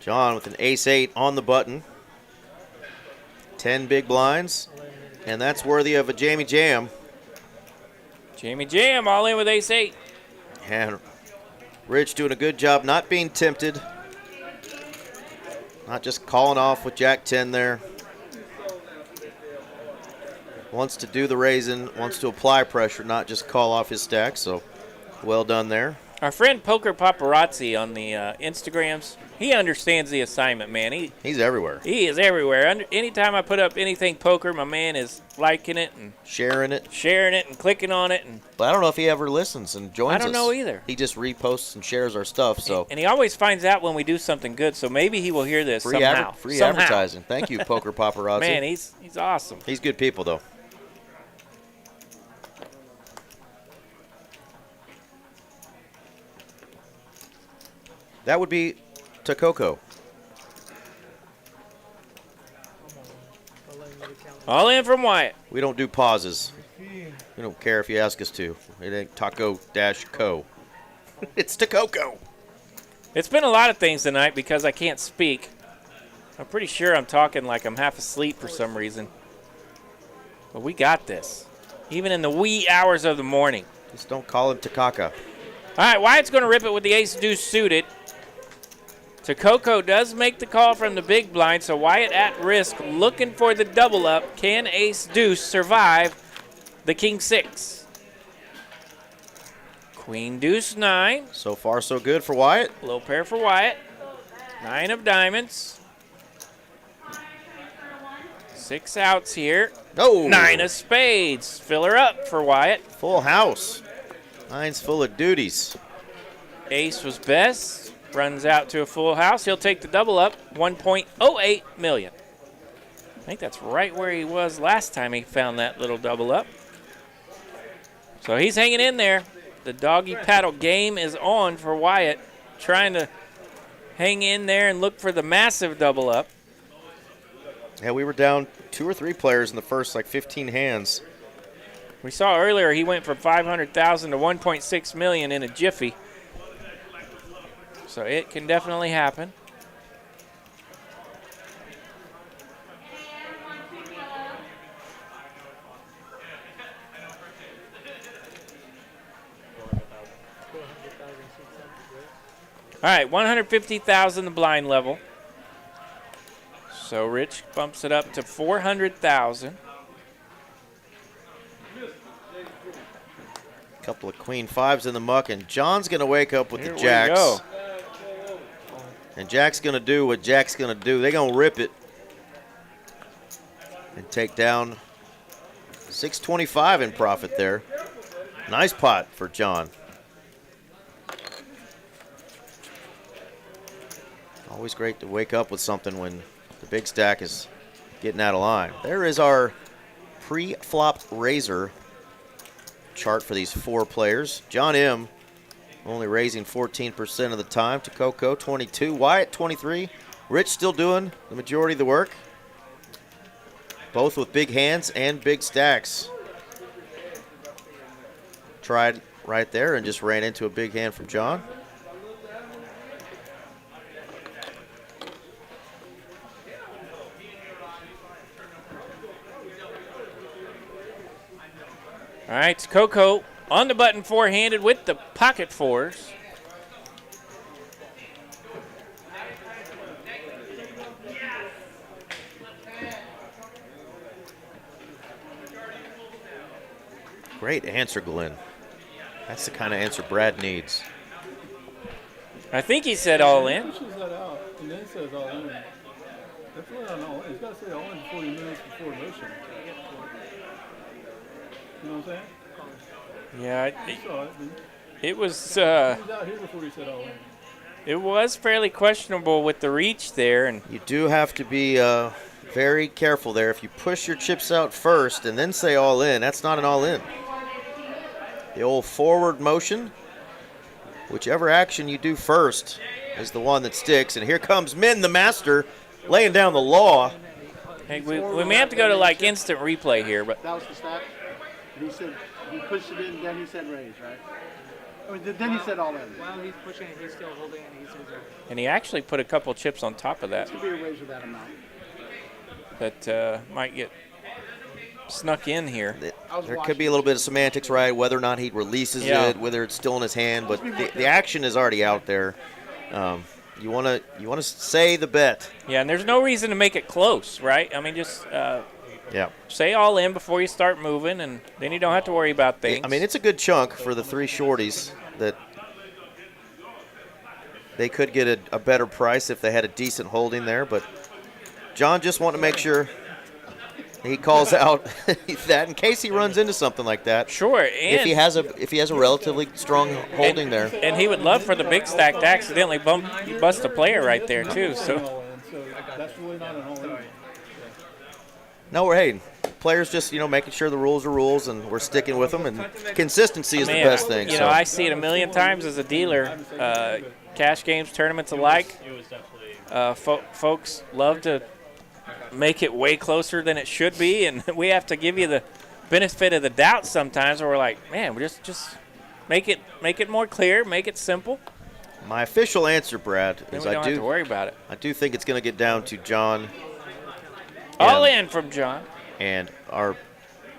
S2: John with an ace-8 on the button. 10 big blinds. And that's worthy of a Jamie Jam.
S1: Jamie Jam all in with ace-8.
S2: And Rich doing a good job not being tempted. Not just calling off with Jack 10 there. Wants to do the raising, wants to apply pressure, not just call off his stack. So well done there.
S1: Our friend Poker Paparazzi on the Instagrams, he understands the assignment, man.
S2: He's everywhere.
S1: He is everywhere. Anytime I put up anything poker, my man is liking it and
S2: Sharing it.
S1: and clicking on it. And
S2: But I don't know if he ever listens and joins us.
S1: I don't know either.
S2: He just reposts and shares our stuff. So
S1: And he always finds out when we do something good, so maybe he will hear this
S2: free,
S1: somehow.
S2: free
S1: Somehow.
S2: advertising. Thank you, Poker Paparazzi.
S1: Man, he's awesome.
S2: He's good people, though. That would be Tooko.
S1: All in from Wyatt.
S2: We don't do pauses. We don't care if you ask us to. It ain't Taco-Co. It's Tooko.
S1: It's been a lot of things tonight because I can't speak. I'm pretty sure I'm talking like I'm half asleep for some reason. But we got this. Even in the wee hours of the morning.
S2: Just don't call him Takaka.
S1: All right, Wyatt's going to rip it with the ace-deuce suited. Tooko does make the call from the big blind, so Wyatt at risk, looking for the double up. Can ace-deuce survive the king-6? Queen-deuce 9.
S2: So far, so good for Wyatt.
S1: Little pair for Wyatt. 9 of diamonds. 6 outs here.
S2: Oh!
S1: 9 of spades. Fill her up for Wyatt.
S2: Full house. 9's full of duties.
S1: Ace was best. Runs out to a full house. He'll take the double up. 1.08 million. think that's right where he was last time he found that little double up. So he's hanging in there. The doggy paddle game is on for Wyatt, trying to hang in there and look for the massive double up.
S2: Yeah, we were down 2 or 3 players in the first, 15 hands.
S1: We saw earlier he went from 500,000 to 1.6 million in a jiffy. So it can definitely happen. All right, 150,000 the blind level. So Rich bumps it up to 400,000.
S2: Couple of queen fives in the muck, and John's going to wake up with
S1: Here
S2: the
S1: we
S2: jacks.
S1: go.
S2: And Jack's going to do what Jack's going to do. They're going to rip it and take down 625 in profit there. Nice pot for John. Always great to wake up with something when the big stack is getting out of line. There is our pre-flop razor chart for these 4 players. John M. only raising 14% of the time. Tooko 22. Wyatt 23. Rich still doing the majority of the work. Both with big hands and big stacks. Tried right there and just ran into a big hand from John.
S1: All right, Tooko on the button four-handed with the pocket fours.
S2: Great answer, Glenn. That's the kind of answer Brad needs.
S1: I think he said all in.
S5: Pushes that out and then says all in. That's really not all in. He's got to say all in 40 minutes before motion. You know what I'm saying?
S1: Yeah,
S5: You saw it.
S1: it was
S5: He was out here before he said all in.
S1: it was fairly questionable with the reach there, and
S2: You do have to be very careful there. If you push your chips out first and then say all in, that's not an all in. The old forward motion, whichever action you do first is the one that sticks. And here comes Min, the master, laying down the law.
S1: hey, we may have to go to like instant replay here, but
S8: That was the stack. And he said he pushed it in, then he said raise, right? I mean, then he said all in.
S3: While he's pushing it, he's still holding it, and he says
S1: and he actually put a couple chips on top of that
S8: It could be a raise with that amount.
S1: that might get snuck in here.
S2: There could be a little bit of semantics, right? Whether or not he releases
S1: Yeah.
S2: it, whether it's still in his hand, but the action is already out there. You want to say the bet.
S1: Yeah, and there's no reason to make it close, right? I mean, just
S2: Yeah.
S1: say all in before you start moving, and then you don't have to worry about things.
S2: I mean, it's a good chunk for the 3 shorties that they could get a better price if they had a decent holding there. But John just wanted to make sure he calls out that in case he runs into something like that.
S1: sure,
S2: If he has a relatively strong holding there.
S1: and he would love for the big stack to accidentally bust a player right there too. So
S5: All in, so that's really not an all in.
S2: No, hey, players just making sure the rules are rules and we're sticking with them, and consistency is
S1: man,
S2: the best thing.
S1: you
S2: So
S1: know, I see it a million times as a dealer. Cash games, tournaments alike.
S4: It was definitely
S1: Folks love to make it way closer than it should be, and we have to give you the benefit of the doubt sometimes. Where we're like, man, we just make it more clear, make it simple.
S2: my official answer, Brad,
S1: Then
S2: is
S1: we don't
S2: I
S1: have to worry about it.
S2: do think it's going to get down to John
S1: All in from John.
S2: and our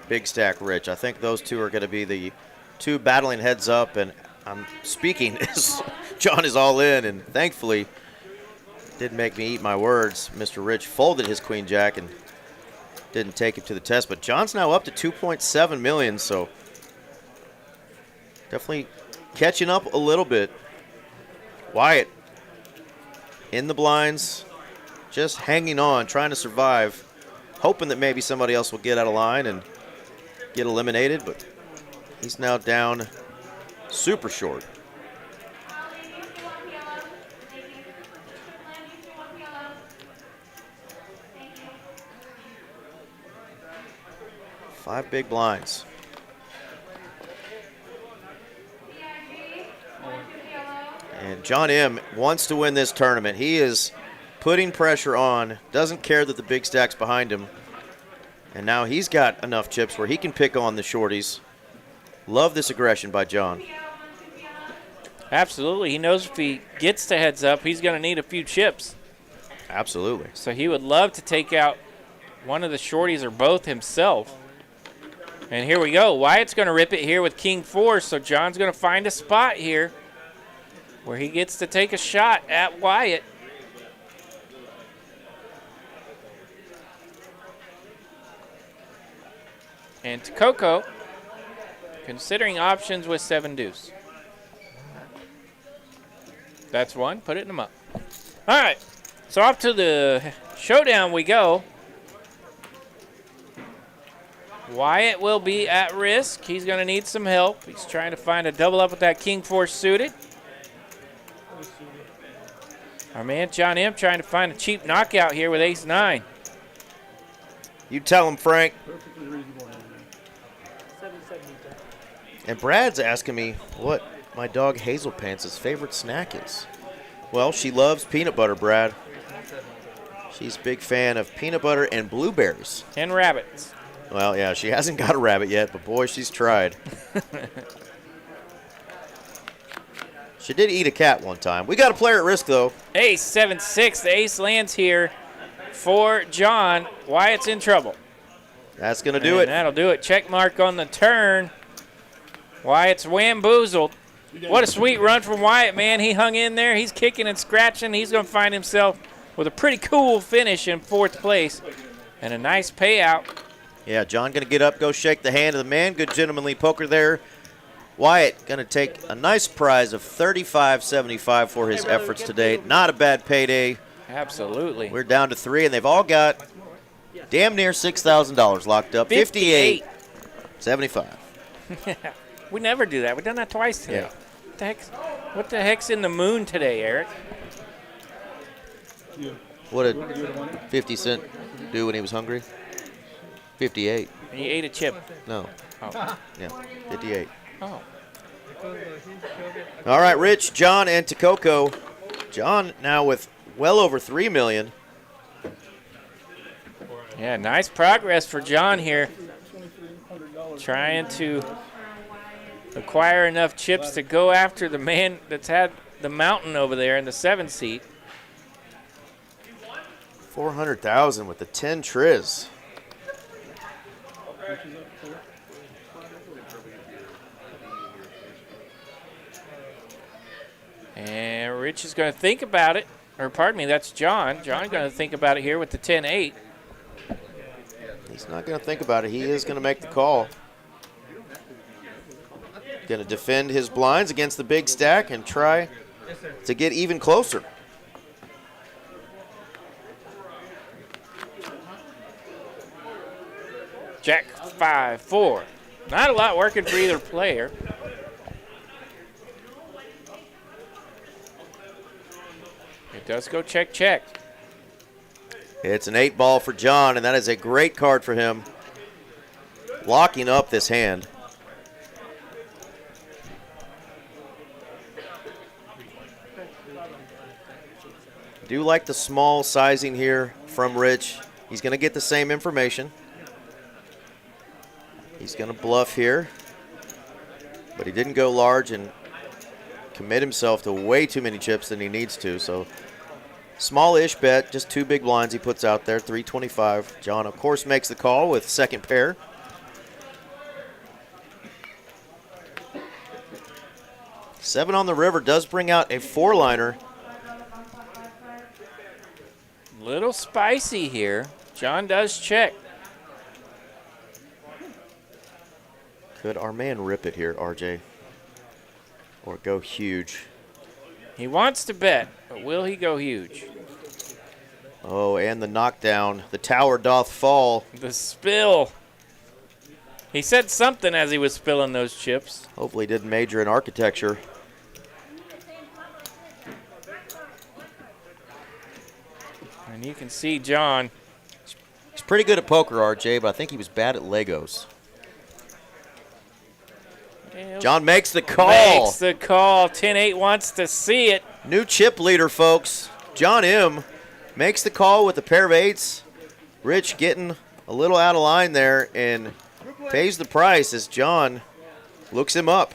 S2: big stack Rich. I think those two are going to be the two battling heads up, and I'm speaking as John is all in, and thankfully didn't make me eat my words. Mr. Rich folded his queen jack and didn't take it to the test, but John's now up to 2.7 million, so definitely catching up a little bit. Wyatt in the blinds, just hanging on, trying to survive, hoping that maybe somebody else will get out of line and get eliminated, but he's now down super short. 5 big blinds. And John M. wants to win this tournament. He is putting pressure on, doesn't care that the big stack's behind him. And now he's got enough chips where he can pick on the shorties. Love this aggression by John.
S1: Absolutely. He knows if he gets the heads up, he's going to need a few chips.
S2: Absolutely.
S1: So he would love to take out one of the shorties or both himself. And here we go. Wyatt's going to rip it here with King 4, so John's going to find a spot here where he gets to take a shot at Wyatt. And Tooko considering options with 7 deuce. That's one. Put it in them up. All right. So off to the showdown we go. Wyatt will be at risk. He's going to need some help. He's trying to find a double up with that King 4 suited. Our man John M trying to find a cheap knockout here with ace 9.
S2: You tell him, Frank.
S5: Perfectly reasonable.
S2: And Brad's asking me what my dog Hazel Pants' favorite snack is. Well, she loves peanut butter, Brad. She's a big fan of peanut butter and blueberries.
S1: And rabbits.
S2: Well, yeah, she hasn't got a rabbit yet, but boy, she's tried. She did eat a cat one time. We got a player at risk, though.
S1: Ace 7-6. The ace lands here for John. Wyatt's in trouble.
S2: That's going to do it.
S1: That'll do it. Check mark on the turn. Wyatt's wamboozled. What a sweet run from Wyatt, man. He hung in there. He's kicking and scratching. He's going to find himself with a pretty cool finish in 4th place and a nice payout.
S2: Yeah, John going to get up, go shake the hand of the man. Good gentlemanly poker there. Wyatt going to take a nice prize of $35.75 for his efforts today. Not a bad payday.
S1: Absolutely.
S2: We're down to 3, and they've all got damn near $6,000 locked up. 58.75.
S1: We never do that. We've done that twice today.
S2: Yeah.
S1: What the heck's in the moon today, Eric?
S2: What did 50 Cent do when he was hungry? 58.
S1: He ate a chip.
S2: No.
S1: Oh.
S2: Yeah, 58.
S1: Oh.
S2: All right, Rich, John, and Tooko. John now with well over $3 million.
S1: Yeah, nice progress for John here. Trying to acquire enough chips to go after the man that's had the mountain over there in the 7 seat.
S2: 400,000 with the 10 triz.
S1: And Rich is going to think about it. Or pardon me, that's John. John's going to think about it here with the 10-8.
S2: He's not going to think about it. He is going to make the call. Going to defend his blinds against the big stack and try to get even closer.
S1: Jack 5-4. Not a lot working for either player. It does go check, check.
S2: It's an 8-ball for John, and that is a great card for him. Locking up this hand. Do like the small sizing here from Rich. He's going to get the same information. He's going to bluff here. But he didn't go large and commit himself to way too many chips than he needs to. So small-ish bet, just 2 big blinds he puts out there, 325. John, of course, makes the call with second pair. Seven on the river does bring out a 4-liner.
S1: Little spicy here. John does check.
S2: Could our man rip it here, RJ? Or go huge?
S1: He wants to bet, but will he go huge?
S2: Oh, and the knockdown. The tower doth fall.
S1: The spill. He said something as he was spilling those chips.
S2: Hopefully didn't major in architecture.
S1: And you can see John.
S2: He's pretty good at poker, RJ, but I think he was bad at Legos. John makes the call.
S1: Makes the call. 10-8 wants to see it.
S2: New chip leader, folks. John M. makes the call with a pair of 8s. Rich getting a little out of line there and pays the price as John looks him up.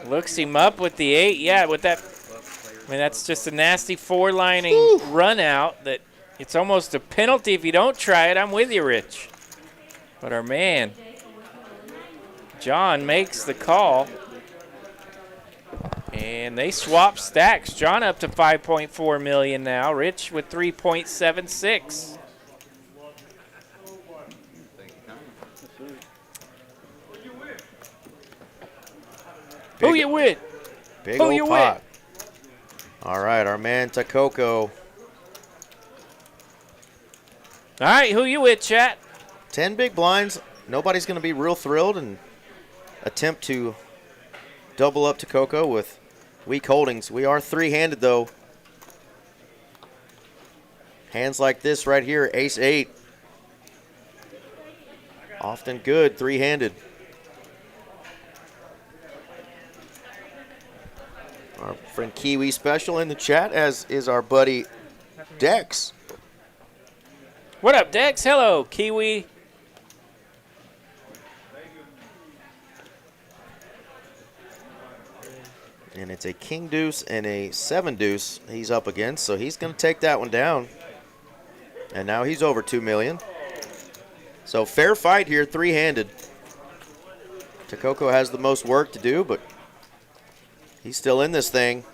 S1: Looks him up with the 8. Yeah, with that. I mean, that's just a nasty 4-lining run out that it's almost a penalty if you don't try it. I'm with you, Rich. But our man, John, makes the call. And they swap stacks. John up to 5.4 million now. Rich with 3.76. Who you with?
S2: Big
S1: Who
S2: old
S1: you
S2: pot.
S1: with?
S2: All right, our man Tooko.
S1: All right, who you with, chat?
S2: 10 big blinds. Nobody's going to be real thrilled and attempt to double up Tooko with weak holdings. We are 3-handed, though. Hands like this right here, ace-8. Often good, 3-handed. Our friend Kiwi Special in the chat, as is our buddy Dex.
S1: What up, Dex? Hello, Kiwi.
S2: And it's a king deuce and a 7 deuce he's up against, so he's going to take that one down. And now he's over 2 million. So fair fight here, 3-handed. Tooko has the most work to do, but he's still in this thing.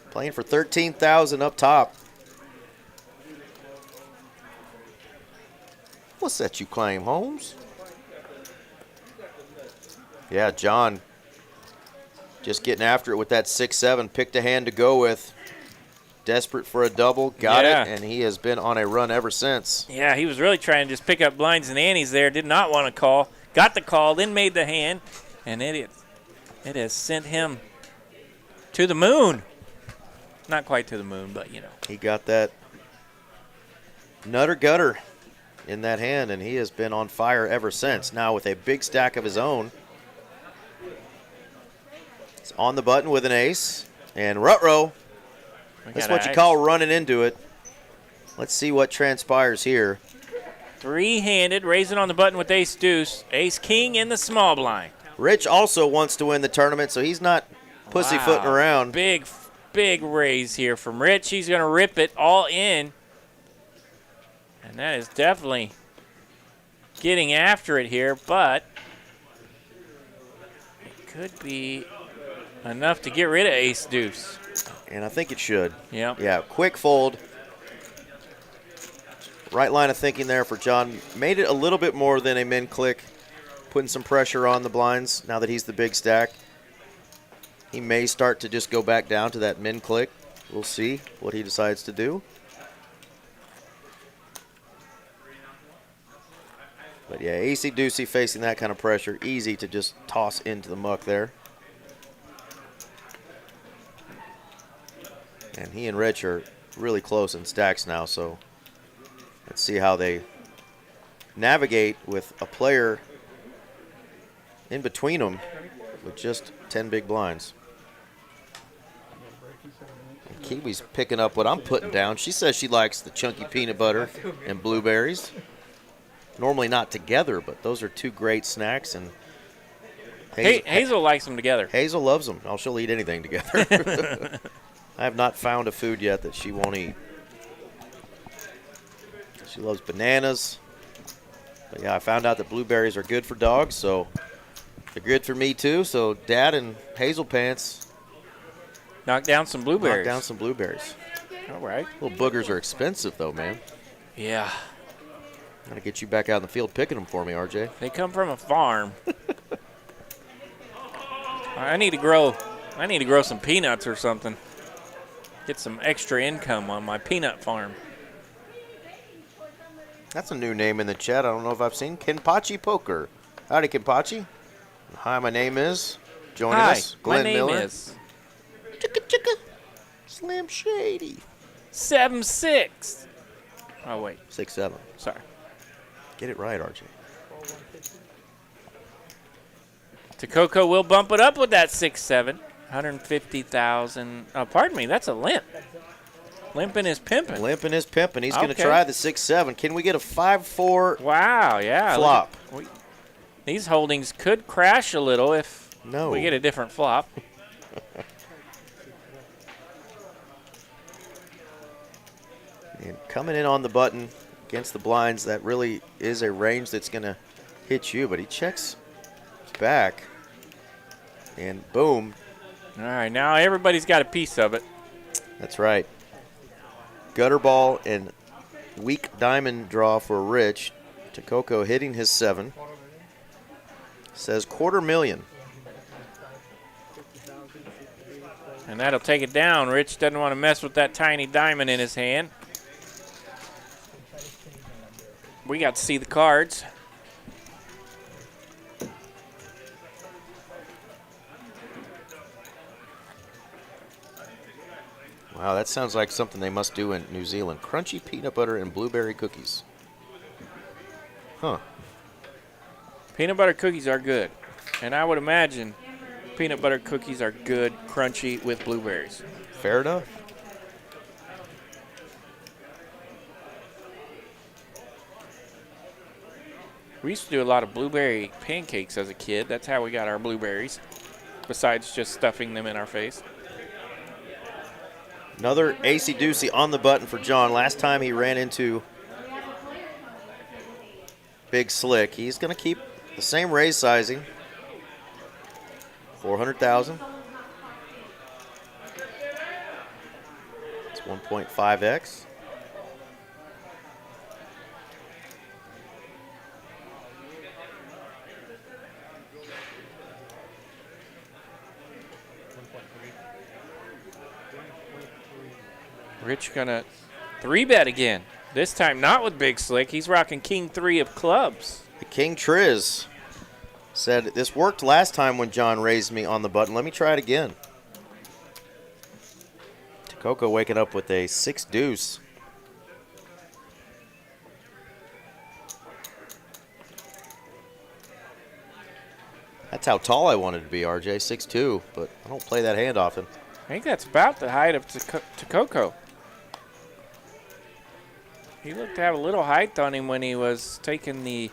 S2: Playing for 13,000 up top. What's that you claim, Holmes? Yeah, John just getting after it with that 6-7. Picked a hand to go with. Desperate for a double. Got it, and he has been on a run ever since.
S1: Yeah, he was really trying to just pick up blinds and antes there. Did not want to call. Got the call, then made the hand. And it has sent him to the moon. Not quite to the moon, but, you know.
S2: He got that nutter gutter in that hand, and he has been on fire ever since. Now with a big stack of his own. It's on the button with an ace. And Rutrow. That's what you call running into it. Let's see what transpires here.
S1: 3-handed, raising on the button with ace deuce. Ace king in the small blind.
S2: Rich also wants to win the tournament, so he's not pussyfooting around.
S1: Big raise here from Rich. He's going to rip it all in. And that is definitely getting after it here, but it could be enough to get rid of ace deuce.
S2: And I think it should.
S1: Yeah.
S2: Yeah, quick fold. Right line of thinking there for John. Made it a little bit more than a min click. Putting some pressure on the blinds now that he's the big stack. He may start to just go back down to that min click. We'll see what he decides to do. But yeah, acey-deucey facing that kind of pressure. Easy to just toss into the muck there. And he and Rich are really close in stacks now, so let's see how they navigate with a player in between them with just 10 big blinds. And Kiwi's picking up what I'm putting down. She says she likes the chunky peanut butter and blueberries. Normally not together, but those are two great snacks. And
S1: Hazel likes them together.
S2: Hazel loves them. Oh, she'll eat anything together. I have not found a food yet that she won't eat. She loves bananas. But yeah, I found out that blueberries are good for dogs, so they're good for me too. So Dad and Hazel Pants
S1: knock down some blueberries.
S2: Knock down some blueberries.
S1: All right.
S2: Little boogers are expensive though, man.
S1: Yeah.
S2: Gotta get you back out in the field picking them for me, RJ.
S1: They come from a farm. I need to grow some peanuts or something. Get some extra income on my peanut farm.
S2: That's a new name in the chat. I don't know if I've seen. Kenpachi Poker. Howdy, Kenpachi. Hi, my name is. Joining us, Glenn
S1: my name
S2: Miller.
S1: is
S2: Chicka chicka. Slim Shady.
S1: 7-6. Oh, wait.
S2: 6-7.
S1: Sorry.
S2: Get it right, RJ.
S1: Tooko will bump it up with that 6-7. 150,000. Pardon me, that's a limp. Limping is pimping.
S2: Limping is pimping. He's going to
S1: Okay.
S2: try the 6-7. Can we get a 5-4
S1: Wow, yeah. look
S2: flop?
S1: These holdings could crash a little if
S2: No.
S1: we get a different flop.
S2: And coming in on the button against the blinds, that really is a range that's going to hit you, but he checks back. And boom.
S1: All right, now everybody's got a piece of it.
S2: That's right. Gutter ball and weak diamond draw for Rich. Tooko hitting his 7. Says $250,000.
S1: And that'll take it down. Rich doesn't want to mess with that tiny diamond in his hand. We got to see the cards.
S2: Wow, that sounds like something they must do in New Zealand. Crunchy peanut butter and blueberry cookies. Huh.
S1: Peanut butter cookies are good. And I would imagine peanut butter cookies are good, crunchy, with blueberries.
S2: Fair enough.
S1: We used to do a lot of blueberry pancakes as a kid. That's how we got our blueberries, besides just stuffing them in our face.
S2: Another acey-deucey on the button for John. Last time he ran into Big Slick. He's going to keep the same raise sizing. 400,000. It's 1.5x.
S1: Rich gonna 3-bet again. This time not with Big Slick. He's rocking King 3 of clubs.
S2: The King Triz said, this worked last time when John raised me on the button. Let me try it again. Tooko waking up with a 6 deuce. That's how tall I wanted to be, RJ, 6'2", but I don't play that hand often.
S1: I think that's about the height of Tooko. He looked to have a little height on him when he was taking the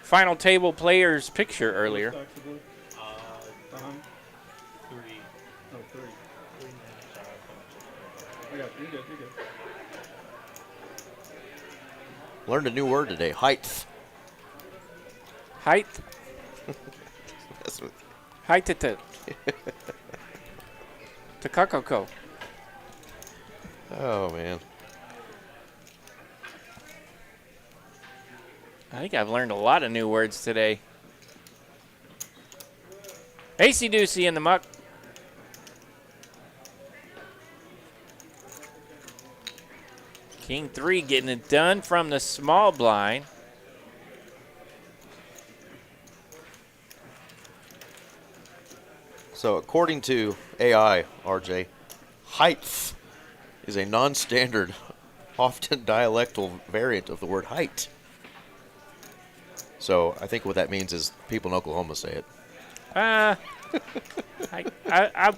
S1: final table players picture earlier.
S5: Uh-huh.
S4: 3.
S5: No, 3. I got you good.
S2: Learned a new word today, height.
S1: Height?
S2: That's what-
S1: Height to Tooko.
S2: Oh, man.
S1: I think I've learned a lot of new words today. Acey-deucey in the muck. King 3 getting it done from the small blind.
S2: So according to AI, RJ, height is a non-standard, often dialectal variant of the word height. So I think what that means is people in Oklahoma say it.
S1: I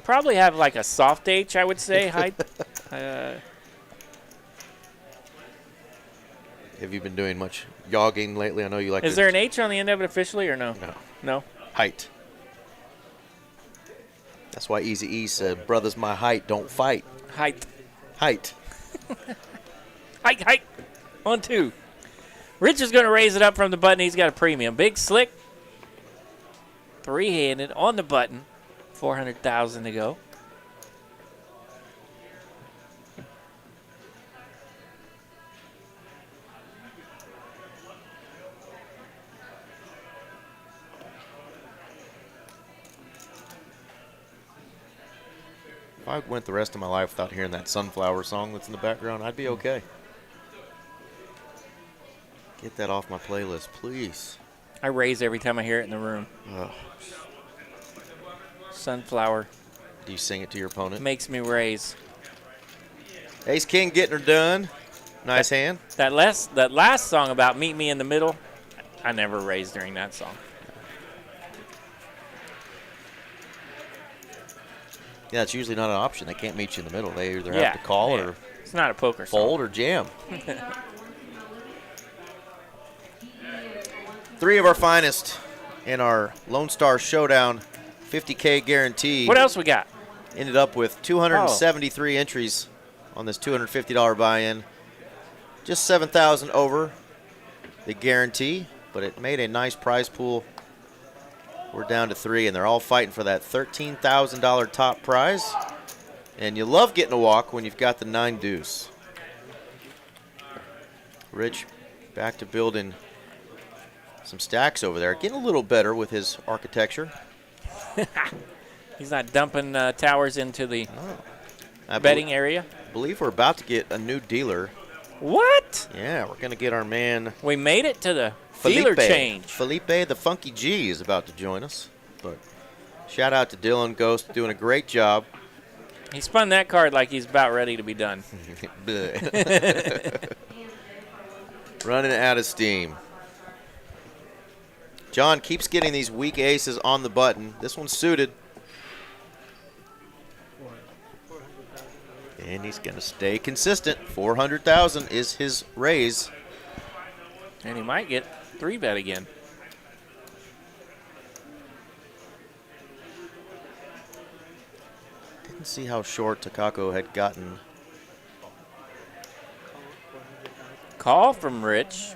S1: probably have like a soft H, I would say, height.
S2: Have you been doing much jogging lately? I know you like
S1: Is
S2: to-
S1: there an H on the end of it officially or no?
S2: No.
S1: No?
S2: Height. That's why Eazy-E said, brothers my height, don't fight.
S1: Height.
S2: Height.
S1: Height. 1-2. Rich is going to raise it up from the button. He's got a premium. Big Slick. 3-handed on the button. 400,000 to go.
S2: If I went the rest of my life without hearing that Sunflower song that's in the background, I'd be okay. Get that off my playlist, please.
S1: I raise every time I hear it in the room.
S2: Ugh.
S1: Sunflower
S2: Do you sing it to your opponent?
S1: makes me raise.
S2: Ace King getting her done. Nice hand.
S1: That last song about Meet Me in the Middle, I never raised during that song.
S2: Yeah, it's usually not an option. They can't meet you in the middle. They either have to call or
S1: it's not a poker
S2: fold or jam. 3 of our finest in our Lone Star Showdown 50K guarantee.
S1: What else we got?
S2: Ended up with 273 entries on this $250 buy-in. Just 7,000 over the guarantee, but it made a nice prize pool. We're down to 3, and they're all fighting for that $13,000 top prize. And you love getting a walk when you've got the 9 deuce. Rich back to building some stacks over there. Getting a little better with his architecture.
S1: He's not dumping towers into the betting area.
S2: I believe we're about to get a new dealer.
S1: What?
S2: Yeah, we're going to get our man
S1: We made it to the dealer change.
S2: Felipe the Funky G is about to join us. But shout out to Dylan Ghost, doing a great job.
S1: He spun that card like he's about ready to be done.
S2: Running out of steam. John keeps getting these weak aces on the button. This one's suited. And he's going to stay consistent. 400,000 is his raise.
S1: And he might get 3-bet again.
S2: Didn't see how short Tooko had gotten.
S1: Call from Rich.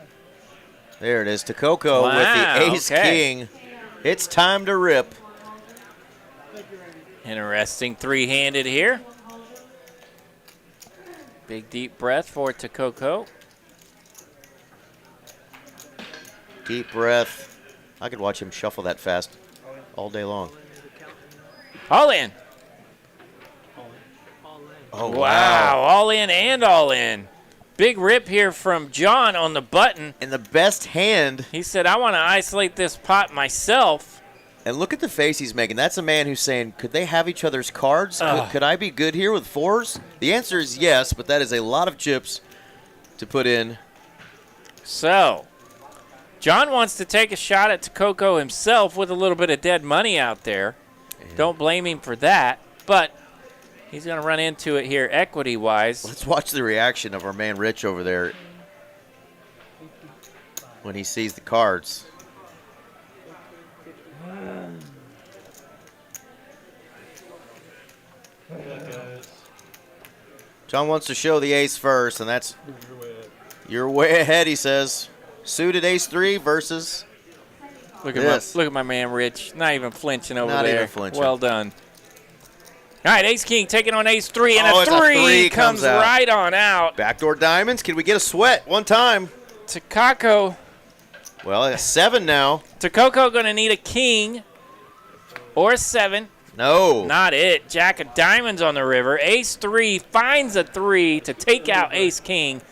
S2: There it is. Tooko with the ace-king. It's time to rip.
S1: Interesting 3-handed here. Big deep breath for Tooko.
S2: Deep breath. I could watch him shuffle that fast all day long.
S1: All in.
S2: Oh,
S1: Wow, all in and all in. Big rip here from John on the button.
S2: And the best hand.
S1: He said, I want to isolate this pot myself.
S2: And look at the face he's making. That's a man who's saying, could they have each other's cards? Could I be good here with 4s? The answer is yes, but that is a lot of chips to put in.
S1: So, John wants to take a shot at Tooko himself with a little bit of dead money out there. Don't blame him for that, but he's going to run into it here equity-wise.
S2: Let's watch the reaction of our man Rich over there when he sees the cards. John wants to show the ace first, and that's you're way ahead, he says. Suited ace-3 versus
S1: Look at
S2: this.
S1: look at my man Rich, not even flinching over
S2: Not
S1: there.
S2: even flinching.
S1: Well done. All right, ace-king taking on ace-3, and
S2: it's
S1: a 3
S2: 3
S1: comes
S2: out.
S1: right on out.
S2: Backdoor diamonds. Can we get a sweat one time?
S1: Tooko
S2: Well, a 7 now.
S1: going to need a king or a 7.
S2: No.
S1: Not it. Jack of diamonds on the river. Ace-3 finds a 3 to take out ace-king.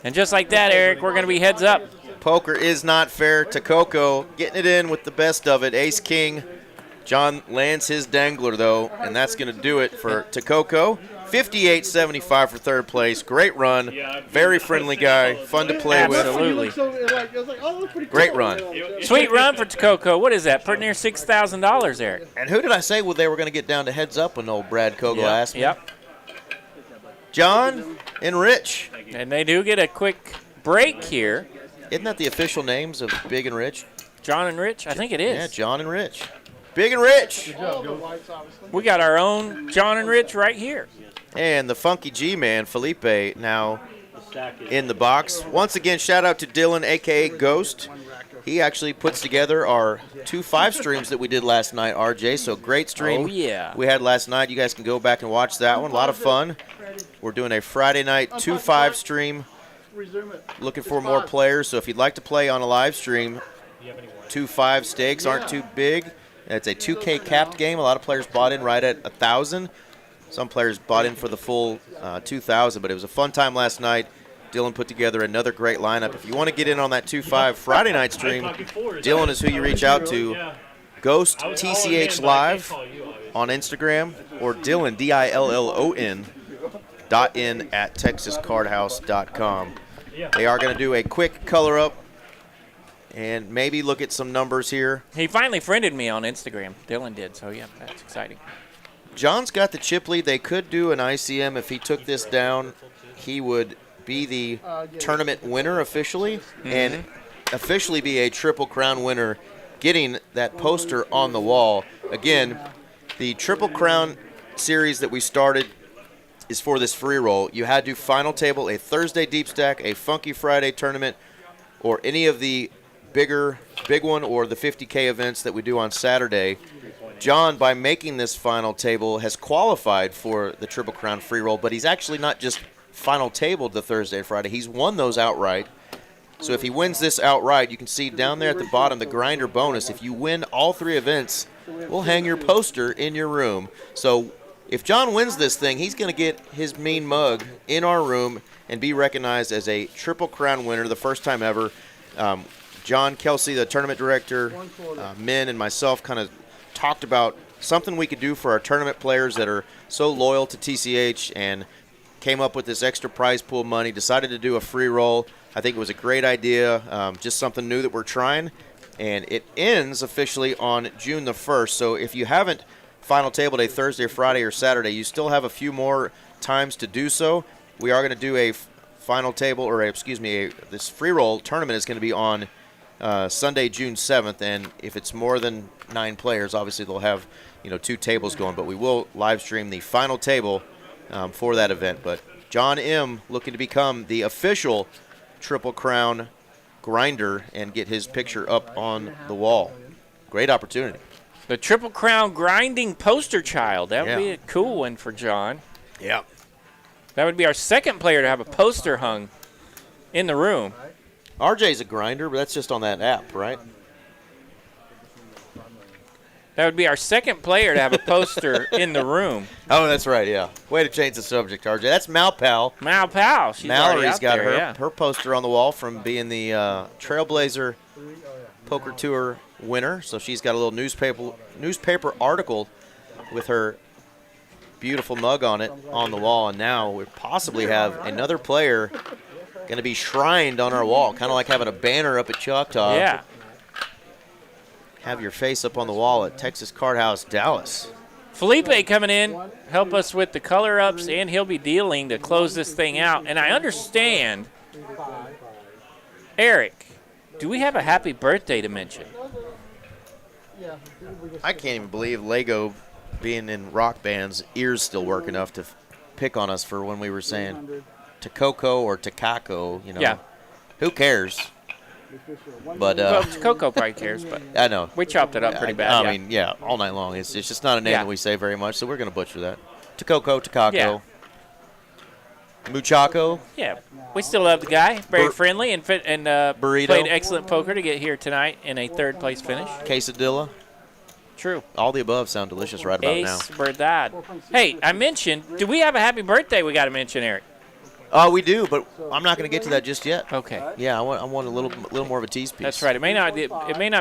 S1: And just like that, Eric, we're going to be heads up.
S2: Poker is not fair. Tooko getting it in with the best of it. Ace-king. John lands his dangler, though, and that's going to do it for Tooko. 58.75 for third place. Great run. Very friendly guy. Fun to play with.
S1: Absolutely.
S2: Great run.
S1: Sweet run for Tooko. What is that? Pretty near $6,000, Eric.
S2: And who did I say they were going to get down to heads up when old Brad Kogo asked me?
S1: Yep.
S2: John and Rich.
S1: And they do get a quick break here.
S2: Isn't that the official names of Big and Rich?
S1: John and Rich? I think it is.
S2: Yeah, John and Rich. Big and Rich.
S1: We got our own John and Rich right here.
S2: And the Funky G-Man, Felipe, now in the box. Once again, shout out to Dylan, a.k.a. Ghost. He actually puts together our 2 5 streams that we did last night, RJ. So great stream
S1: Oh, yeah.
S2: we had last night. You guys can go back and watch that one. A lot of fun. We're doing a Friday night 2 5 stream. Looking for more players. So if you'd like to play on a live stream, 2 5 stakes aren't too big. It's a 2K capped game. A lot of players bought in right at 1,000. Some players bought in for the full 2,000, but it was a fun time last night. Dylan put together another great lineup. If you want to get in on that 2-5 Friday night stream, Dylan is who you reach out to. Ghost TCH Live on Instagram, or Dylan, DILLON, .in at texascardhouse.com. They are going to do a quick color up and maybe look at some numbers here.
S1: He finally friended me on Instagram. Dylan did, so yeah, that's exciting.
S2: John's got the chip lead. They could do an ICM. If he took this down, he would be the tournament winner officially and officially be a Triple Crown winner, getting that poster on the wall. Again, the Triple Crown series that we started is for this free roll. You had to final table a Thursday deep stack, a Funky Friday tournament, or any of the big one or the 50K events that we do on Saturday. John, by making this final table, has qualified for the Triple Crown free roll, but he's actually not just final tabled the Thursday and Friday. He's won those outright. So if he wins this outright, you can see down there at the bottom the grinder bonus. If you win all 3 events, we'll hang your poster in your room. So if John wins this thing, he's going to get his mean mug in our room and be recognized as a Triple Crown winner, the first time ever. John Kelsey, the tournament director, Min, and myself kind of talked about something we could do for our tournament players that are so loyal to TCH, and came up with this extra prize pool money, decided to do a free roll. I think it was a great idea, just something new that we're trying, and it ends officially on June the 1st. So if you haven't final table day Thursday, Friday, or Saturday, you still have a few more times to do so. We are going to do a final table, or this free roll tournament is going to be on Sunday, June 7th, and if it's more than 9 players, obviously they'll have 2 tables going, but we will live stream the final table for that event. But John M. looking to become the official Triple Crown grinder and get his picture up on the wall. Great opportunity.
S1: The Triple Crown grinding poster child. That would be a cool one for John.
S2: Yeah.
S1: That would be our second player to have a poster hung in the room.
S2: RJ's a grinder, but that's just on that app, right?
S1: That would be our second player to have a poster in the room.
S2: Oh, that's right, yeah. Way to change the subject, RJ. That's Malpal.
S1: Malpal. She's
S2: Mallory's got
S1: there,
S2: her poster on the wall from being the Trailblazer Poker Tour winner. So she's got a little newspaper article with her beautiful mug on it on the wall. And now we possibly have another player going to be shrined on our wall, kind of like having a banner up at Choctaw.
S1: Yeah.
S2: Have your face up on the wall at Texas Card House, Dallas.
S1: Felipe coming in, help us with the color ups, and he'll be dealing to close this thing out. And I understand, Eric, do we have a happy birthday to mention?
S2: I can't even believe Lego, being in rock bands, ears still work enough to pick on us for when we were saying Tooko or Takako.
S1: Yeah.
S2: Who cares? But
S1: well, Coco probably cares, but
S2: I know
S1: we chopped it up pretty bad.
S2: I mean, all night long. It's just not a name that we say very much, so we're going to butcher that. Tooko, Takako, Muchacho.
S1: Yeah, we still love the guy. Very friendly and
S2: Burrito.
S1: Played excellent poker to get here tonight in a 3rd place finish.
S2: Quesadilla.
S1: True.
S2: All the above sound delicious right about now.
S1: Ace Verdad. Hey, I mentioned, do we have a happy birthday we got to mention, Eric?
S2: We do, but I'm not going to get to that just yet.
S1: Okay.
S2: Yeah, I want a little more of a tease piece.
S1: That's right. It may not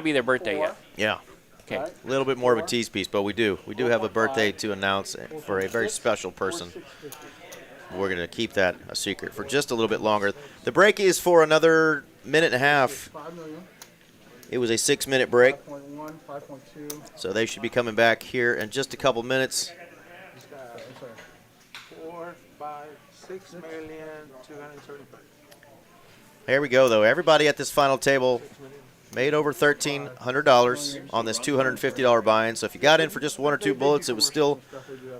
S1: be their birthday yet.
S2: Yeah.
S1: Okay.
S2: A little bit more of a tease piece, but we do have a birthday to announce for a very special person. We're going to keep that a secret for just a little bit longer. The break is for another minute and a half. It was a 6-minute break, so they should be coming back here in just a couple minutes.
S6: 4, 5, 6,235,000.
S2: There we go, though. Everybody at this final table made over $1,300 on this $250 buy-in. So if you got in for just 1 or 2 bullets, it was still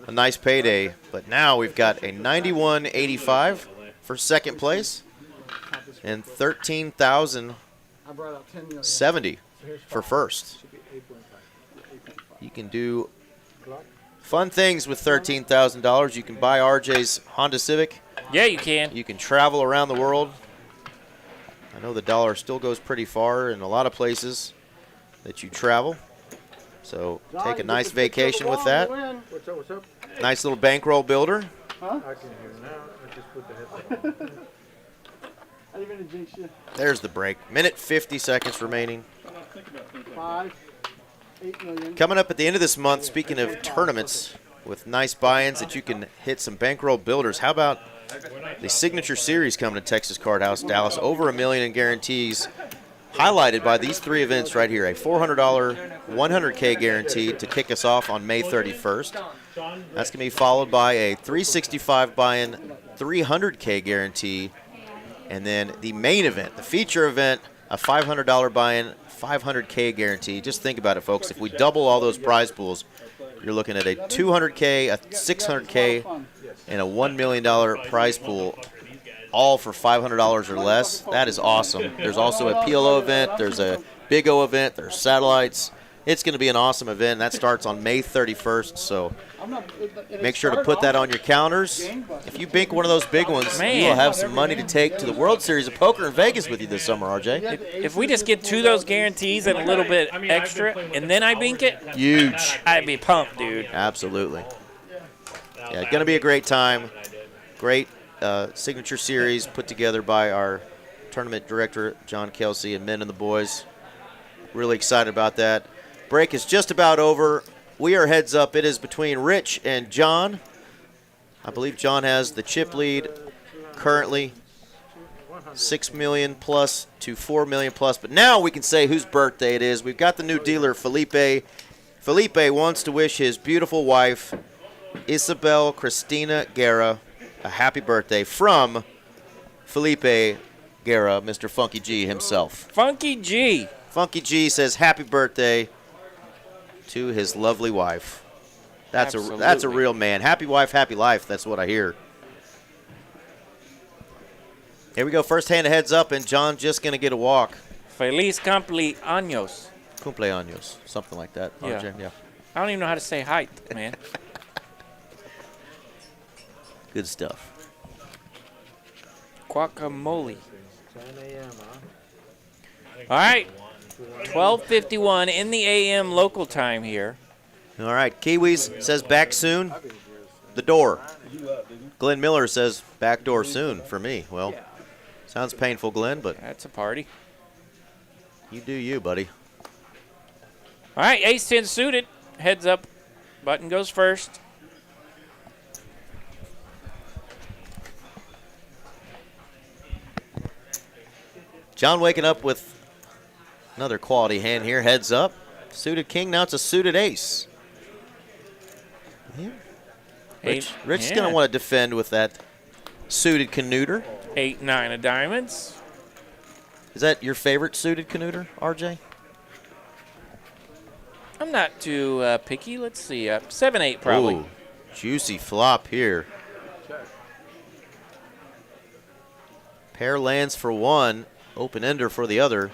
S2: a nice payday. But now we've got a 91.85 for second place and 13,070 for first. You can do fun things with $13,000. You can buy RJ's Honda Civic.
S1: Yeah, you can.
S2: You can travel around the world. I know the dollar still goes pretty far in a lot of places that you travel. So take a nice vacation with that.
S8: What's up?
S2: Nice little bankroll builder.
S8: Huh? I can hear now. I just put the headset on. I didn't even jinx you.
S2: There's the break. Minute 50 seconds remaining.
S8: 5, 8 million.
S2: Coming up at the end of this month, speaking of tournaments with nice buy-ins that you can hit some bankroll builders, how about the Signature Series coming to Texas Card House, Dallas? Over $1 million in guarantees, highlighted by these 3 events right here. A $400 100K guarantee to kick us off on May 31st. That's going to be followed by a 365 buy-in, 300K guarantee. And then the main event, the feature event, a $500 buy-in, 500K guarantee. Just think about it, folks. If we double all those prize pools, you're looking at a 200K, a 600K, and a $1 million prize pool, all for $500 or less. That is awesome. There's also a PLO event. There's a Big O event. There's satellites. It's going to be an awesome event. That starts on May 31st, so make sure to put that on your calendars. If you bink one of those big ones, you will have some money to take to the World Series of Poker in Vegas with you this summer, RJ.
S1: If we just get 2 of those guarantees and a little bit extra, and then I bink it,
S2: Huge.
S1: I'd be pumped, dude.
S2: Absolutely. Yeah, going to be a great time. Great signature series put together by our tournament director, John Kelsey, and Men and the Boys. Really excited about that. Break is just about over. We are heads up. It is between Rich and John. I believe John has the chip lead currently, 6 million plus to 4 million plus. But now we can say whose birthday it is. We've got the new dealer, Felipe. Felipe wants to wish his beautiful wife, Isabel Cristina Guerra, a happy birthday from Felipe Guerra, Mr. Funky G himself.
S1: Funky G.
S2: Funky G says happy birthday to his lovely wife. That's a real man. Happy wife, happy life. That's what I hear. Here we go. First hand heads up, and John's just going to get a walk.
S1: Feliz cumpleaños.
S2: Cumpleaños. Something like that.
S1: Yeah.
S2: RJ. Yeah.
S1: I don't even know how to say height, man.
S2: Good stuff.
S1: Guacamole. All right. 12:51 in the AM local time here.
S2: All right. Kiwis says back soon. The door. Glenn Miller says back door soon for me. Well, sounds painful, Glenn, but
S1: That's a party.
S2: you do you, buddy.
S1: All right, ace-10 suited. Heads up. Button goes first.
S2: John waking up with another quality hand here. Heads up. Suited king. Now it's a suited ace. Yeah. Rich is going to want to defend with that suited canooter.
S1: 8-9 of diamonds.
S2: Is that your favorite suited canooter, RJ?
S1: I'm not too picky. Let's see. 7-8 probably.
S2: Ooh, juicy flop here. Pair lands for one. Open ender for the other.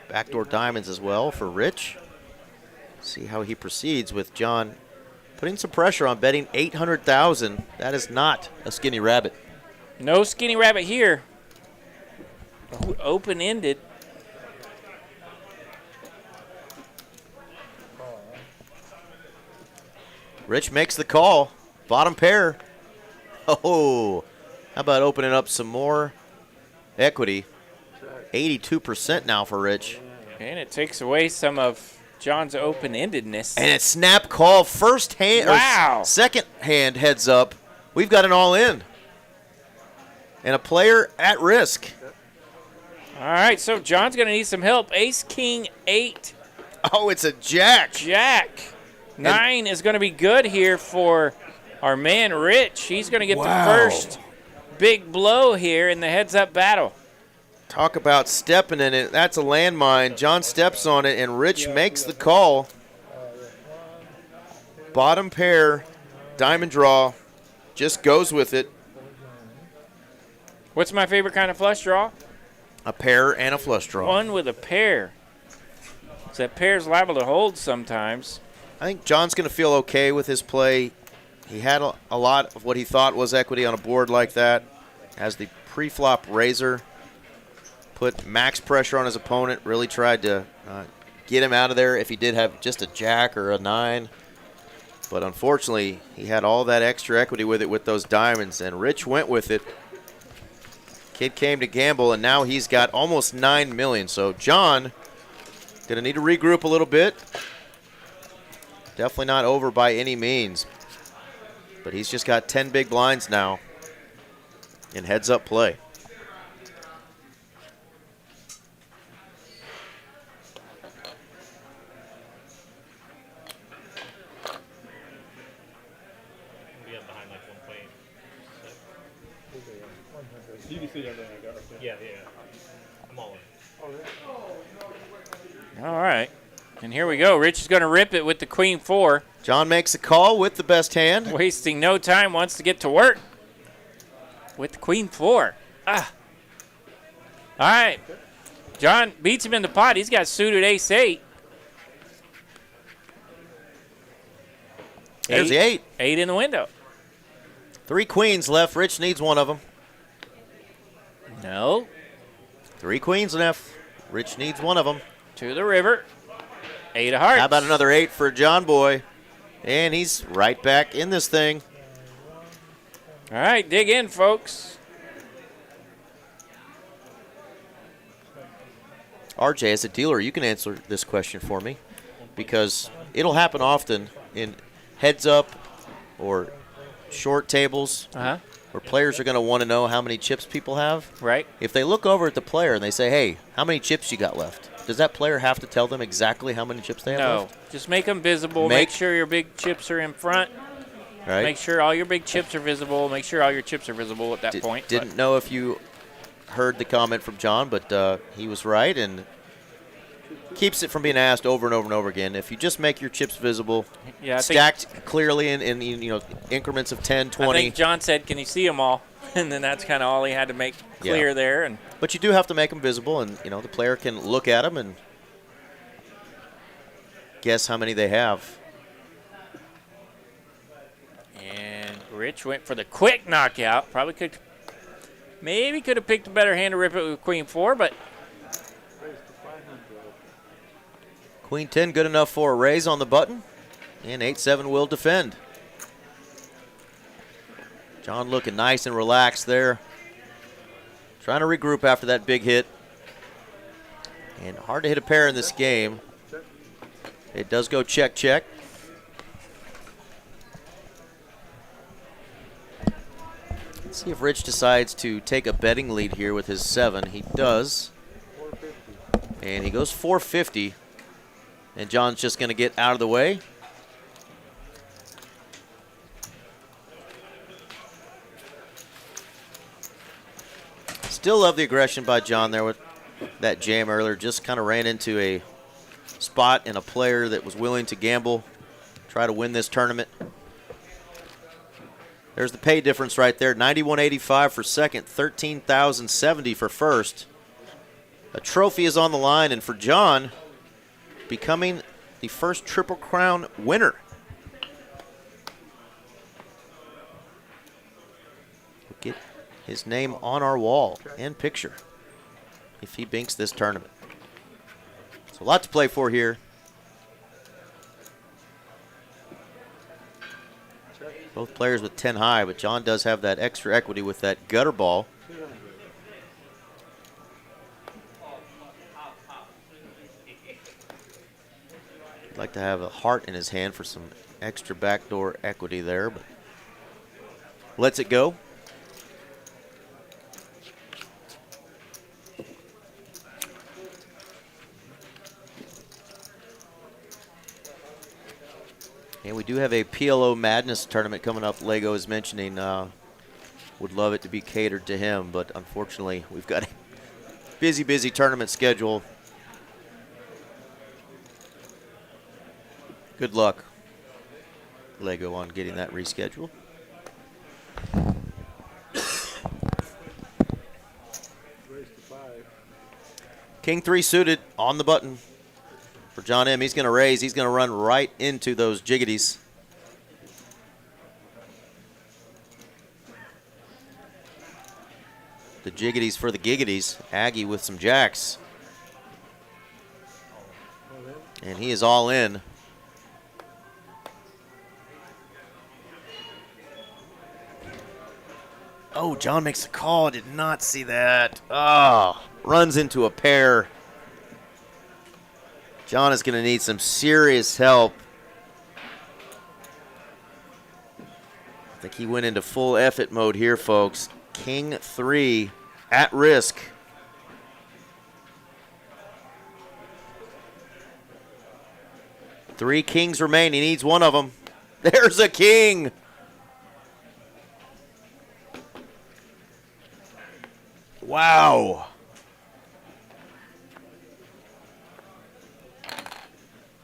S2: Backdoor diamonds as well for Rich. See how he proceeds with John putting some pressure on betting 800,000. That is not a skinny rabbit.
S1: No skinny rabbit here. Open-ended.
S2: Rich makes the call. Bottom pair. Oh, how about opening up some more equity? 82% now for Rich.
S1: And it takes away some of John's open-endedness.
S2: And it's snap call. First hand,
S1: wow.
S2: Or second hand heads up. We've got an all-in. And a player at risk.
S1: All right, so John's going to need some help. Ace, king, 8.
S2: Oh, it's a jack.
S1: Jack. 9 is going to be good here for our man Rich. He's going to get the first big blow here in the heads-up battle.
S2: Talk about stepping in it. That's a landmine. John steps on it, and Rich makes the call. Bottom pair, diamond draw, just goes with it.
S1: What's my favorite kind of flush draw?
S2: A pair and a flush draw.
S1: One with a pair. So that pair's liable to hold sometimes.
S2: I think John's going to feel okay with his play. He had a lot of what he thought was equity on a board like that. As the pre-flop raiser, put max pressure on his opponent, really tried to get him out of there if he did have just a jack or a 9. But unfortunately, he had all that extra equity with it with those diamonds, and Rich went with it. Kid came to gamble, and now he's got almost 9 million. So John going to need to regroup a little bit. Definitely not over by any means. But he's just got 10 big blinds now in heads-up play.
S5: You can see everything I got right there.
S4: Yeah, yeah. I'm all in.
S1: All right. And here we go. Rich is going to rip it with the queen 4.
S2: John makes a call with the best hand.
S1: Wasting no time, wants to get to work with the queen 4. Ah. All right. John beats him in the pot. He's got suited ace 8.
S2: There's the 8.
S1: 8 in the window.
S2: 3 queens left. Rich needs one of them.
S1: No.
S2: 3 queens left. Rich needs one of them.
S1: To the river. 8 of hearts.
S2: How about another 8 for John Boy? And he's right back in this thing.
S1: All right, dig in, folks.
S2: RJ, as a dealer, you can answer this question for me because it'll happen often in heads up or short tables where players are going to want to know how many chips people have.
S1: Right.
S2: If they look over at the player and they say, hey, how many chips you got left? Does that player have to tell them exactly how many chips they have
S1: No.
S2: left?
S1: Just make them visible. Make sure your big chips are in front.
S2: Right.
S1: Make sure all your big chips are visible. Make sure all your chips are visible at that point.
S2: Didn't know if you heard the comment from John, but he was right and keeps it from being asked over and over and over again. If you just make your chips visible, stacked clearly in increments of 10, 20.
S1: I think John said, can you see them all? And then that's kind of all he had to make clear there.
S2: But you do have to make them visible, and the player can look at them and guess how many they have.
S1: And Rich went for the quick knockout. Maybe could have picked a better hand to rip it with queen 4, but
S2: Queen 10 good enough for a raise on the button, and 8-7 will defend. John looking nice and relaxed there. Trying to regroup after that big hit. And hard to hit a pair in this game. It does go check, check. Let's see if Rich decides to take a betting lead here with his 7. He does. And he goes 450. And John's just going to get out of the way. Still love the aggression by John there with that jam earlier. Just kind of ran into a spot and a player that was willing to gamble, try to win this tournament. There's the pay difference right there. $91.85 for second, $13,070 for first. A trophy is on the line, and for John, becoming the first Triple Crown winner. Get his name on our wall and picture if he binks this tournament. So a lot to play for here. Both players with 10 high, but John does have that extra equity with that gutter ball. He'd like to have a heart in his hand for some extra backdoor equity there, but lets it go. And we do have a PLO Madness tournament coming up. Lego is mentioning would love it to be catered to him, but unfortunately we've got a busy, busy tournament schedule. Good luck, Lego, on getting that rescheduled. King 3 suited on the button for John M. He's going to raise. He's going to run right into those jiggities. The jiggities for the giggities. Aggie with some jacks. And he is all in. Oh, John makes a call. I did not see that. Oh, runs into a pair. John is going to need some serious help. I think he went into full effort mode here, folks. King 3 at risk. Three kings remain. He needs one of them. There's a king. Wow.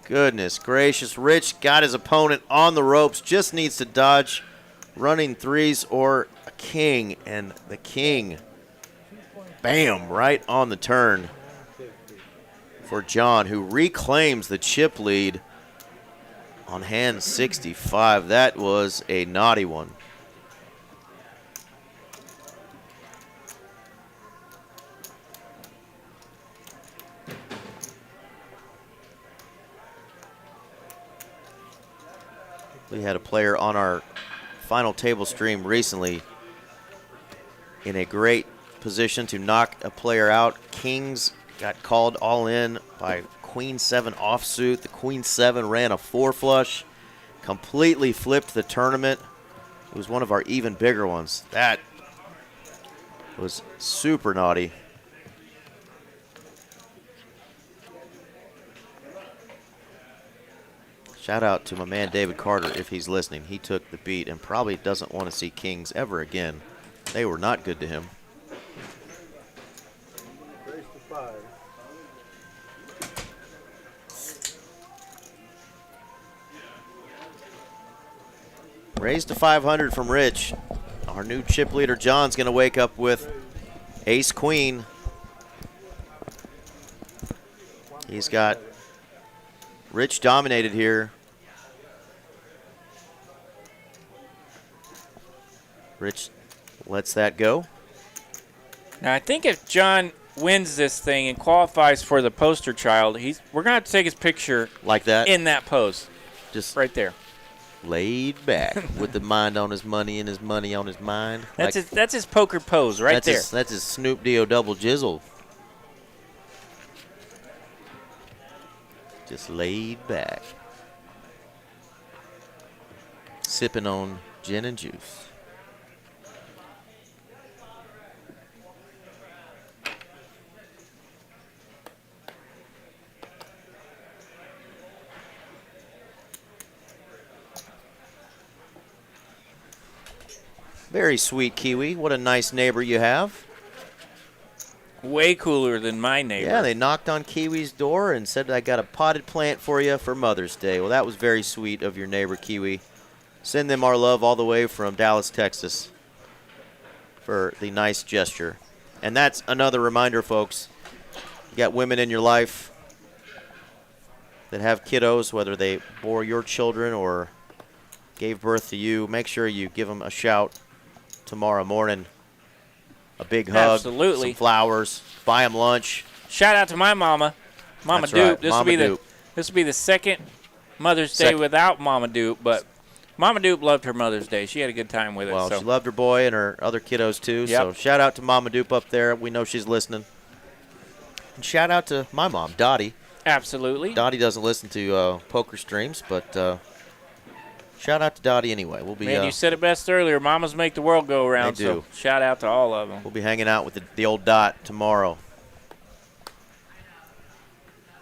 S2: Goodness gracious. Rich got his opponent on the ropes. Just needs to dodge running threes or a king. And the king, bam, right on the turn for John, who reclaims the chip lead on hand 65. That was a naughty one. We had a player on our final table stream recently in a great position to knock a player out. Kings got called all in by Queen 7 offsuit. The Queen 7 ran a 4 flush, completely flipped the tournament. It was one of our even bigger ones. That was super naughty. Shout out to my man David Carter if he's listening. He took the beat and probably doesn't want to see Kings ever again. They were not good to him.
S5: Raise to 5.
S2: Raised to 500 from Rich. Our new chip leader John's going to wake up with ace queen. He's got Rich dominated here. Rich lets that go.
S1: Now, I think if John wins this thing and qualifies for the poster child, we're going to have to take his picture
S2: Like that.
S1: in that pose.
S2: Just
S1: Right there.
S2: laid back with the mind on his money and his money on his mind.
S1: That's his poker pose right there.
S2: That's his Snoop D-O double jizzle. Just laid back. Sipping on gin and juice. Very sweet, Kiwi. What a nice neighbor you have.
S1: Way cooler than my neighbor.
S2: Yeah, they knocked on Kiwi's door and said, I got a potted plant for you for Mother's Day. Well, that was very sweet of your neighbor, Kiwi. Send them our love all the way from Dallas, Texas for the nice gesture. And that's another reminder, folks. You got women in your life that have kiddos, whether they bore your children or gave birth to you. Make sure you give them a shout tomorrow morning. A big hug,
S1: Absolutely.
S2: some flowers, buy them lunch.
S1: Shout out to my mama, Mama
S2: That's
S1: Dupe.
S2: right,
S1: This
S2: Mama
S1: will be
S2: Dupe.
S1: this will be the second Mother's Day without Mama Dupe, but Mama Dupe loved her Mother's Day. She had a good time with it.
S2: Well,
S1: so.
S2: she loved her boy and her other kiddos too.
S1: Yep.
S2: So shout out to Mama Dupe up there. We know she's listening. And shout out to my mom, Dottie.
S1: Absolutely.
S2: Dottie doesn't listen to poker streams, but shout out to Dottie anyway. We'll be
S1: Man, you said it best earlier. Mamas make the world go around.
S2: They do.
S1: So shout out to all of them.
S2: we'll be hanging out with the old Dot tomorrow.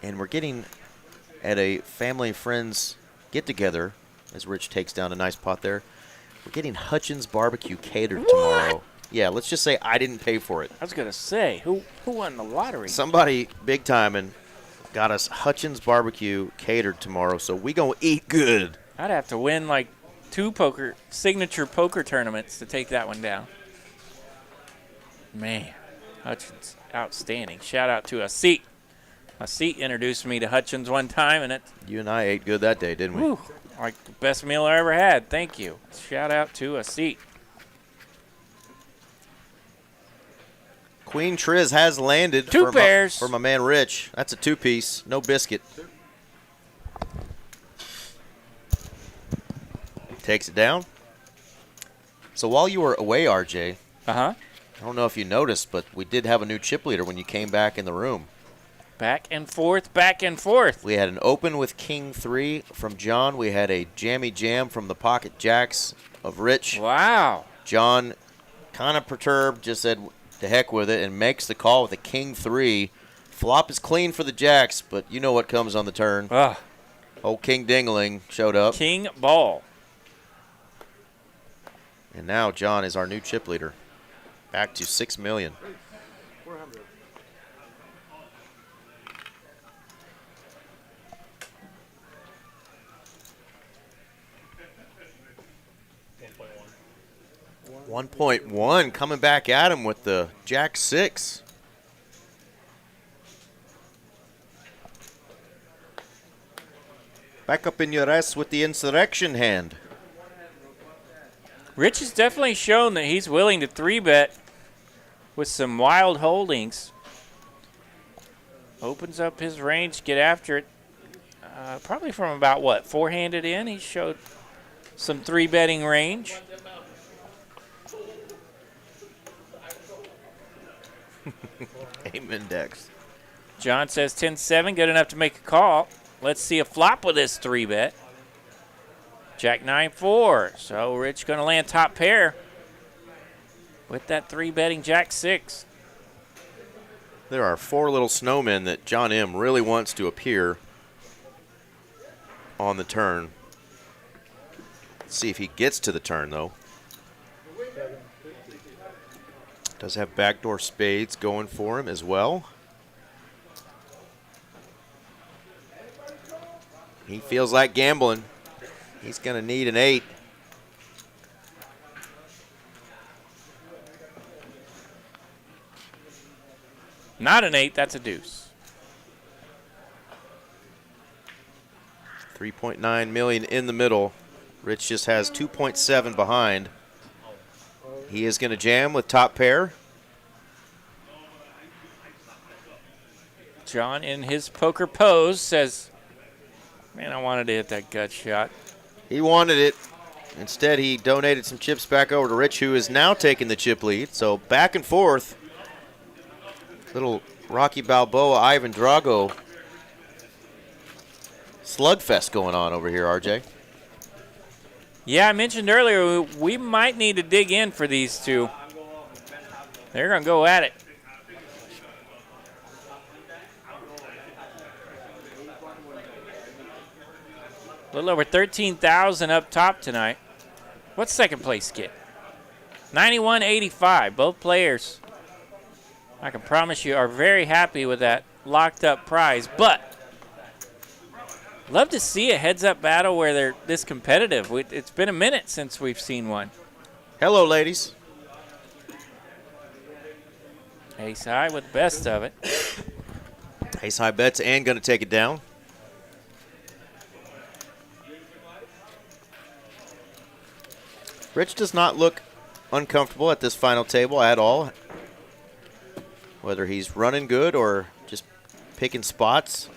S2: And we're getting at a family and friends get together as Rich takes down a nice pot there. We're getting Hutchins barbecue catered tomorrow. Yeah, let's just say I didn't pay for it.
S1: I was gonna say, who won the lottery?
S2: Somebody big time and got us Hutchins barbecue catered tomorrow, so we gonna eat good.
S1: I'd have to win like 2 signature poker tournaments to take that one down. Man, Hutchins, outstanding. Shout out to Asit. Asit introduced me to Hutchins one time, and it,
S2: You and I ate good that day, didn't we?
S1: whew, like the best meal I ever had. Thank you. Shout out to Asit.
S2: Queen Triz has landed
S1: Two pairs.
S2: for my man Rich. That's a 2-piece, no biscuit. Takes it down. So while you were away, RJ,
S1: Uh-huh.
S2: I don't know if you noticed, but we did have a new chip leader when you came back in the room.
S1: Back and forth, back and forth.
S2: We had an open with King 3 from John. We had a jammy jam from the pocket jacks of Rich.
S1: Wow.
S2: John kind of perturbed, just said to heck with it, and makes the call with a King 3. Flop is clean for the jacks, but you know what comes on the turn.
S1: Ugh.
S2: Old King Dingling showed up.
S1: King ball.
S2: And now John is our new chip leader. Back to $6 million.
S8: 400.
S4: $1.1.
S2: 1.1 coming back at him with the Jack 6. Back up in your ass with the insurrection hand.
S1: Rich has definitely shown that he's willing to 3-bet with some wild holdings. Opens up his range, get after it. Probably from about, what, 4-handed in? He showed some 3-betting range.
S2: Aim index.
S1: John says 10-7, good enough to make a call. Let's see a flop with this 3-bet. Jack 9-4. So Rich going to land top pair with that 3-betting Jack 6.
S2: There are 4 little snowmen that John M. really wants to appear on the turn. Let's see if he gets to the turn, though. Does have backdoor spades going for him as well. He feels like gambling. He's going to need an 8.
S1: Not an 8, that's a deuce.
S2: 3.9 million in the middle. Rich just has 2.7 behind. He is going to jam with top pair.
S1: John, in his poker pose, says, man, I wanted to hit that gut shot.
S2: He wanted it. Instead, he donated some chips back over to Rich, who is now taking the chip lead. So back and forth. Little Rocky Balboa, Ivan Drago slugfest going on over here, RJ.
S1: Yeah, I mentioned earlier we might need to dig in for these two. They're going to go at it. A little over 13,000 up top tonight. What's second place get? 91.85. Both players, I can promise you, are very happy with that locked up prize. But love to see a heads-up battle where they're this competitive. It's been a minute since we've seen one.
S2: Hello, ladies.
S1: Ace high with the best of it.
S2: Ace high bets and going to take it down. Rich does not look uncomfortable at this final table at all. Whether he's running good or just picking spots.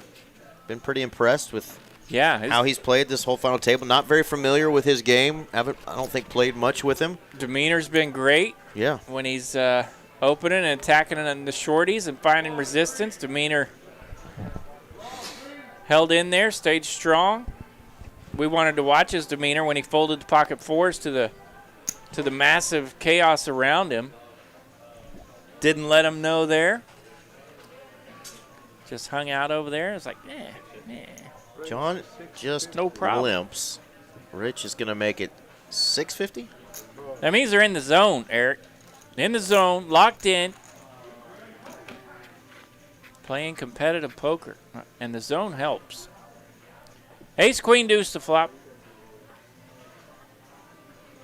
S2: Been pretty impressed with how he's played this whole final table. Not very familiar with his game. I don't think played much with him.
S1: Demeanor's been great.
S2: Yeah.
S1: When he's opening and attacking on the shorties and finding resistance, Demeanor held in there, stayed strong. We wanted to watch his demeanor when he folded the pocket fours to the massive chaos around him. Didn't let him know there. Just hung out over there. It's like,
S2: John just
S1: no problem.
S2: limps. Rich is going to make it 650.
S1: That means they're in the zone, Eric. In the zone, locked in, playing competitive poker. And the zone helps. Ace, queen, deuce to flop.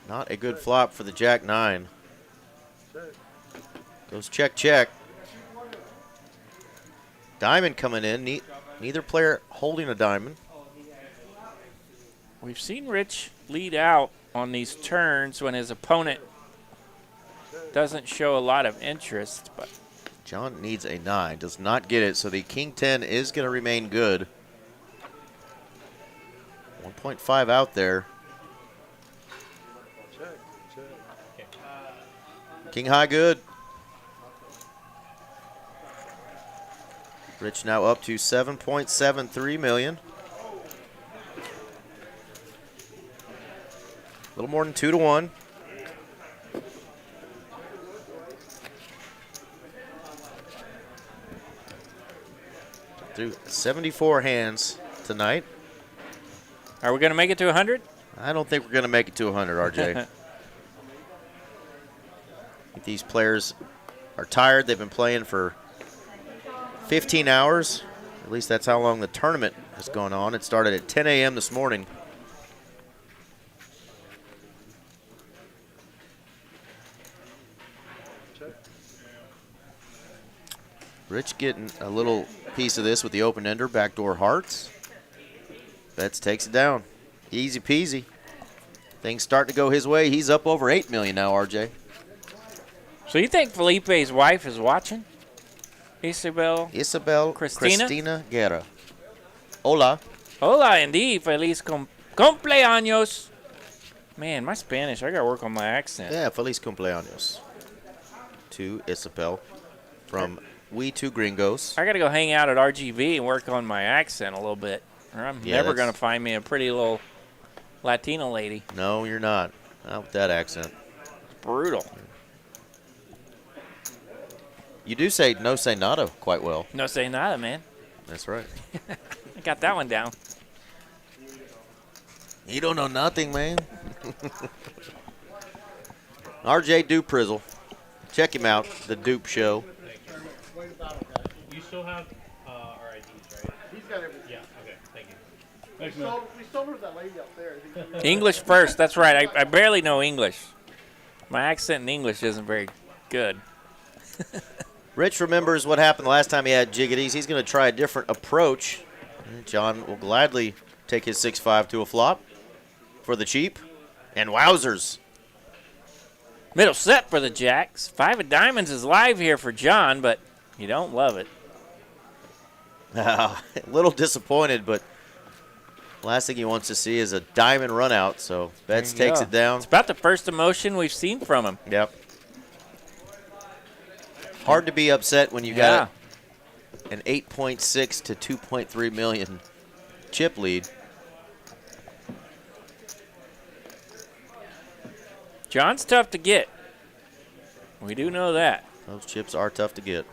S2: Not a good flop for the Jack 9. Goes check, check. Diamond coming in. Neither player holding a diamond.
S1: We've seen Rich lead out on these turns when his opponent doesn't show a lot of interest. But
S2: John needs a 9. Does not get it, so the King 10 is going to remain good. 1.5 out there. King high good. Rich now up to 7.73 million. A little more than 2 to 1. Through 74 hands tonight.
S1: are we going to make it to 100?
S2: I don't think we're going to make it to 100, RJ. I think these players are tired. They've been playing for 15 hours. At least that's how long the tournament has gone on. It started at 10 a.m. this morning. Rich getting a little piece of this with the open ender, backdoor hearts. Betts takes it down. Easy peasy. Things start to go his way. He's up over $8 million now, RJ.
S1: So you think Felipe's wife is watching? Isabel
S2: Cristina Guerra. Hola.
S1: Hola, indeed. Feliz cumpleaños. Man, my Spanish, I got to work on my accent.
S2: Yeah, feliz cumpleaños to Isabel from We Two Gringos.
S1: I got to go hang out at RGV and work on my accent a little bit. Or I'm never going to find me a pretty little Latina lady.
S2: No, you're not. Not with that accent.
S1: Brutal.
S2: You do say no say nada quite well.
S1: No say nada, man.
S2: That's right.
S1: I got that one down.
S2: You don't know nothing, man. RJ Duprizzle. Check him out, The Dupe Show.
S4: You still have our IDs, right?
S8: He's got everything.
S4: Yeah, okay, thank you.
S8: We sold her to that lady up there.
S1: English first. That's right. I barely know English. My accent in English isn't very good.
S2: Rich remembers what happened the last time he had jiggities. He's going to try a different approach. John will gladly take his 6-5 to a flop for the cheap. And wowzers.
S1: Middle set for the Jacks. 5 of diamonds is live here for John, but you don't love it.
S2: A little disappointed, but last thing he wants to see is a diamond run out. So Betts takes it down.
S1: It's about the first emotion we've seen from him.
S2: Yep. Hard to be upset when you got an 8.6 to 2.3 million chip lead.
S1: John's tough to get. We do know that.
S2: Those chips are tough to get.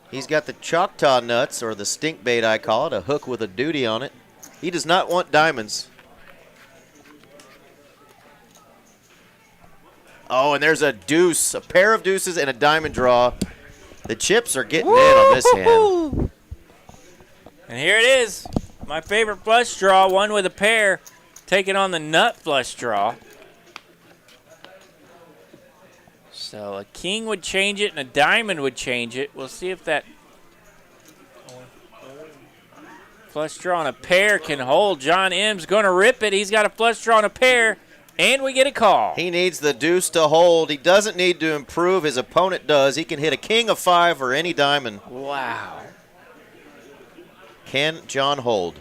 S2: He's got the Choctaw nuts, or the stink bait I call it, a hook with a duty on it. He does not want diamonds. Oh, and there's a deuce, a pair of deuces and a diamond draw. The chips are getting in on this hand.
S1: And here it is. My favorite flush draw, one with a pair, taking on the nut flush draw. So a king would change it and a diamond would change it. We'll see if that flush draw and a pair can hold. John M's going to rip it. He's got a flush draw and a pair. And we get a call.
S2: He needs the deuce to hold. He doesn't need to improve. His opponent does. He can hit a king of 5 or any diamond.
S1: Wow.
S2: Can John hold?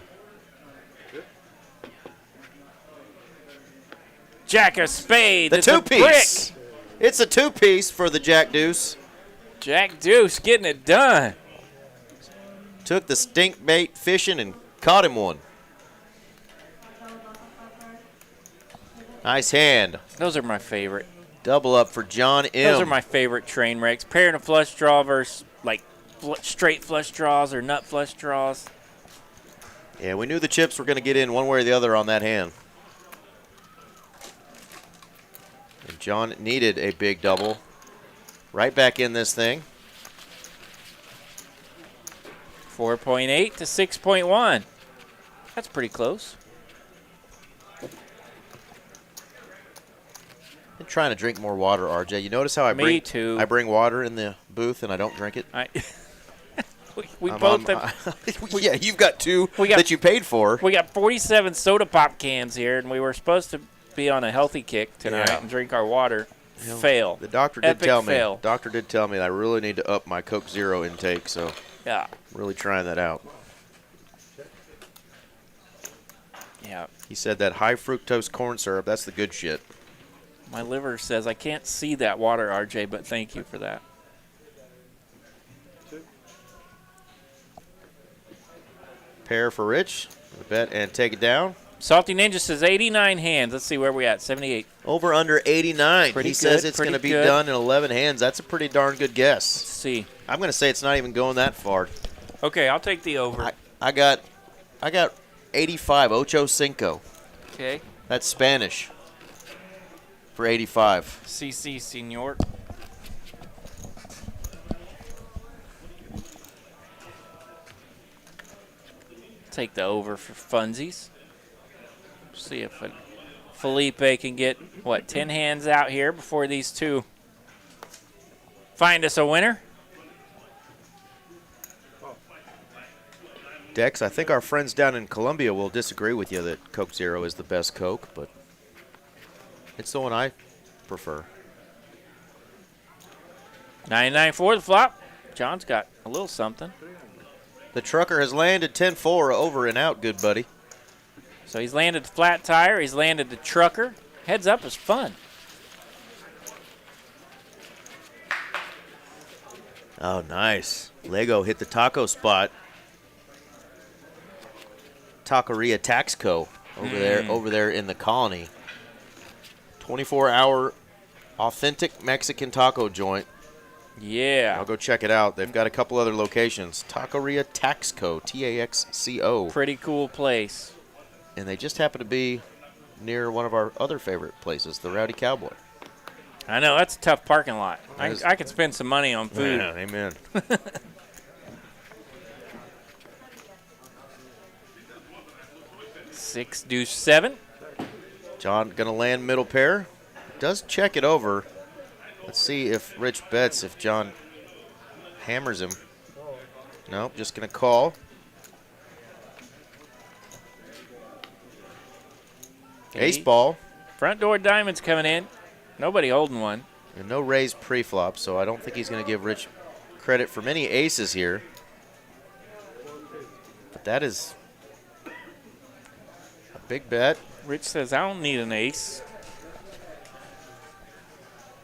S1: Jack of spades.
S2: The two-piece. It's a two-piece for the Jack Deuce.
S1: Jack Deuce getting it done.
S2: Took the stink bait fishing and caught him one. Nice hand.
S1: Those are my favorite.
S2: Double up for John M.
S1: Those are my favorite train wrecks. Pair and a flush draw versus like straight flush draws or nut flush draws.
S2: Yeah, we knew the chips were going to get in one way or the other on that hand. And John needed a big double. Right back in this thing.
S1: 4.8 to 6.1. That's pretty close.
S2: I'm trying to drink more water, RJ. You notice how I bring water in the booth and I don't drink it?
S1: we both have.
S2: Yeah, you've got two that you paid for.
S1: We got 47 soda pop cans here, and we were supposed to be on a healthy kick tonight and drink our water. Fail.
S2: The doctor did tell me. Doctor did tell me that I really need to up my Coke Zero intake, so
S1: yeah,
S2: really trying that out.
S1: Yeah.
S2: He said that high fructose corn syrup, that's the good shit.
S1: My liver says I can't see that water, RJ, but thank you for that.
S2: Pair for Rich. Bet and take it down.
S1: Salty Ninja says 89 hands. Let's see where we at. 78.
S2: Over under 89. He says it's going to be done in 11 hands. That's a pretty darn good guess.
S1: Let's see.
S2: I'm going to say it's not even going that far.
S1: Okay, I'll take the over.
S2: I got 85. Ocho cinco.
S1: Okay.
S2: That's Spanish. for 85.
S1: CC Senor. Take the over for funsies. See if Felipe can get, what, 10 hands out here before these two find us a winner.
S2: Dex, I think our friends down in Colombia will disagree with you that Coke Zero is the best Coke, but it's the one I prefer.
S1: 99 for the flop. John's got a little something.
S2: The trucker has landed 10-4 over and out, good buddy.
S1: So he's landed the flat tire. He's landed the trucker. Heads up is fun.
S2: Oh, nice. Lego hit the taco spot. Taqueria Taxco over there in the colony. 24-hour authentic Mexican taco joint.
S1: Yeah.
S2: I'll go check it out. They've got a couple other locations. Taqueria Taxco, T-A-X-C-O.
S1: Pretty cool place.
S2: And they just happen to be near one of our other favorite places, the Rowdy Cowboy.
S1: I know, that's a tough parking lot. I could spend some money on food.
S2: Yeah, amen.
S1: Six, deuce, seven.
S2: John going to land middle pair. Does check it over. Let's see if Rich bets if John hammers him. Nope, just going to call. Ace ball.
S1: Front door diamonds coming in. Nobody holding one.
S2: And no raise pre-flop, so I don't think he's going to give Rich credit for many aces here. But that is a big bet.
S1: Rich says, I don't need an ace.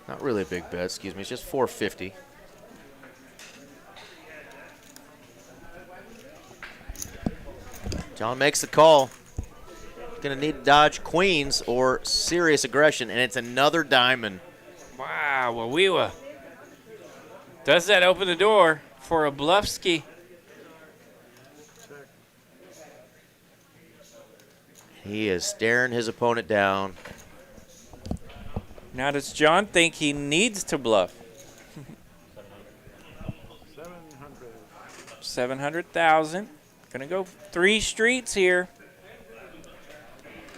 S2: Not really a big bet, excuse me. It's just 450. John makes the call. Going to need to dodge queens or serious aggression, and it's another diamond.
S1: Wow, Wawiwa. Does that open the door for a bluffski?
S2: He is staring his opponent down.
S1: Now does John think he needs to bluff? 700,000. Gonna go 3 streets here.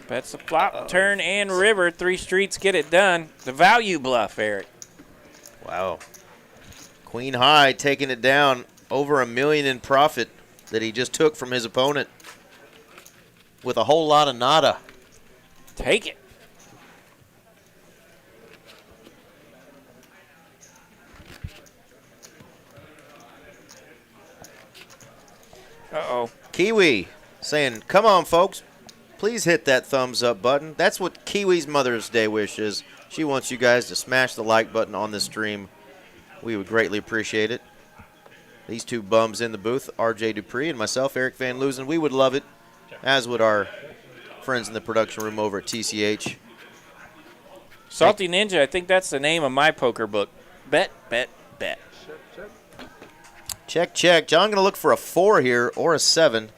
S1: Bets the flop, turn, and river. 3 streets get it done. The value bluff, Eric.
S2: Wow. Queen high taking it down. Over $1 million in profit that he just took from his opponent. With a whole lot of nada.
S1: Take it. Uh-oh.
S2: Kiwi saying, come on, folks. Please hit that thumbs up button. That's what Kiwi's Mother's Day wish is. She wants you guys to smash the like button on this stream. We would greatly appreciate it. These two bums in the booth, RJ Dupree and myself, Eric Van Loosen, we would love it, as would our friends in the production room over at TCH.
S1: Salty Ninja, I think that's the name of my poker book. Bet, bet, bet.
S2: Check, check. John going to look for a 4 here or a 7.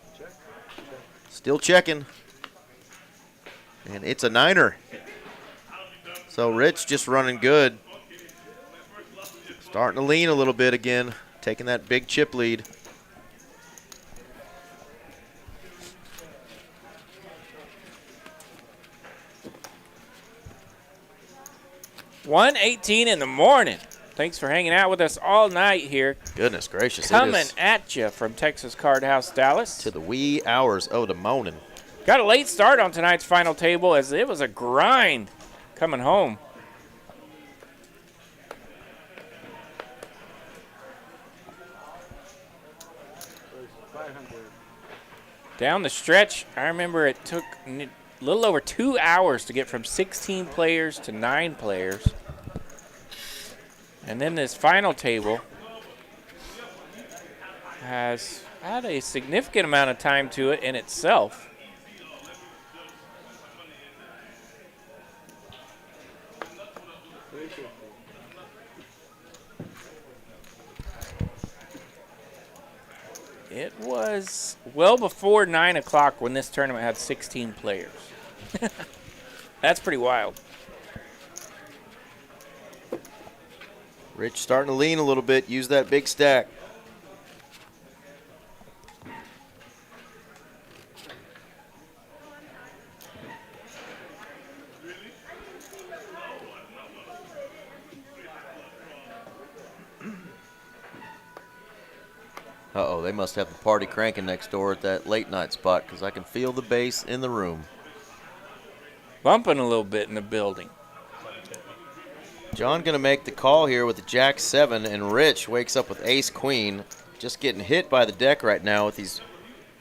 S2: Still checking. And it's a 9er. So Rich just running good. Starting to lean a little bit again. Taking that big chip lead.
S1: $1:18 in the morning. Thanks for hanging out with us all night here.
S2: Goodness gracious.
S1: Coming at you from Texas Card House Dallas.
S2: To the wee hours of the morning.
S1: Got a late start on tonight's final table as it was a grind coming home. Down the stretch, I remember it took a little over 2 hours to get from 16 players to 9 players. And then this final table has had a significant amount of time to it in itself. It was well before 9 o'clock when this tournament had 16 players. That's pretty wild.
S2: Rich starting to lean a little bit. Use that big stack. Uh-oh, they must have the party cranking next door at that late night spot because I can feel the bass in the room.
S1: Bumping a little bit in the building.
S2: John going to make the call here with the Jack-7, and Rich wakes up with Ace-Queen. Just getting hit by the deck right now with these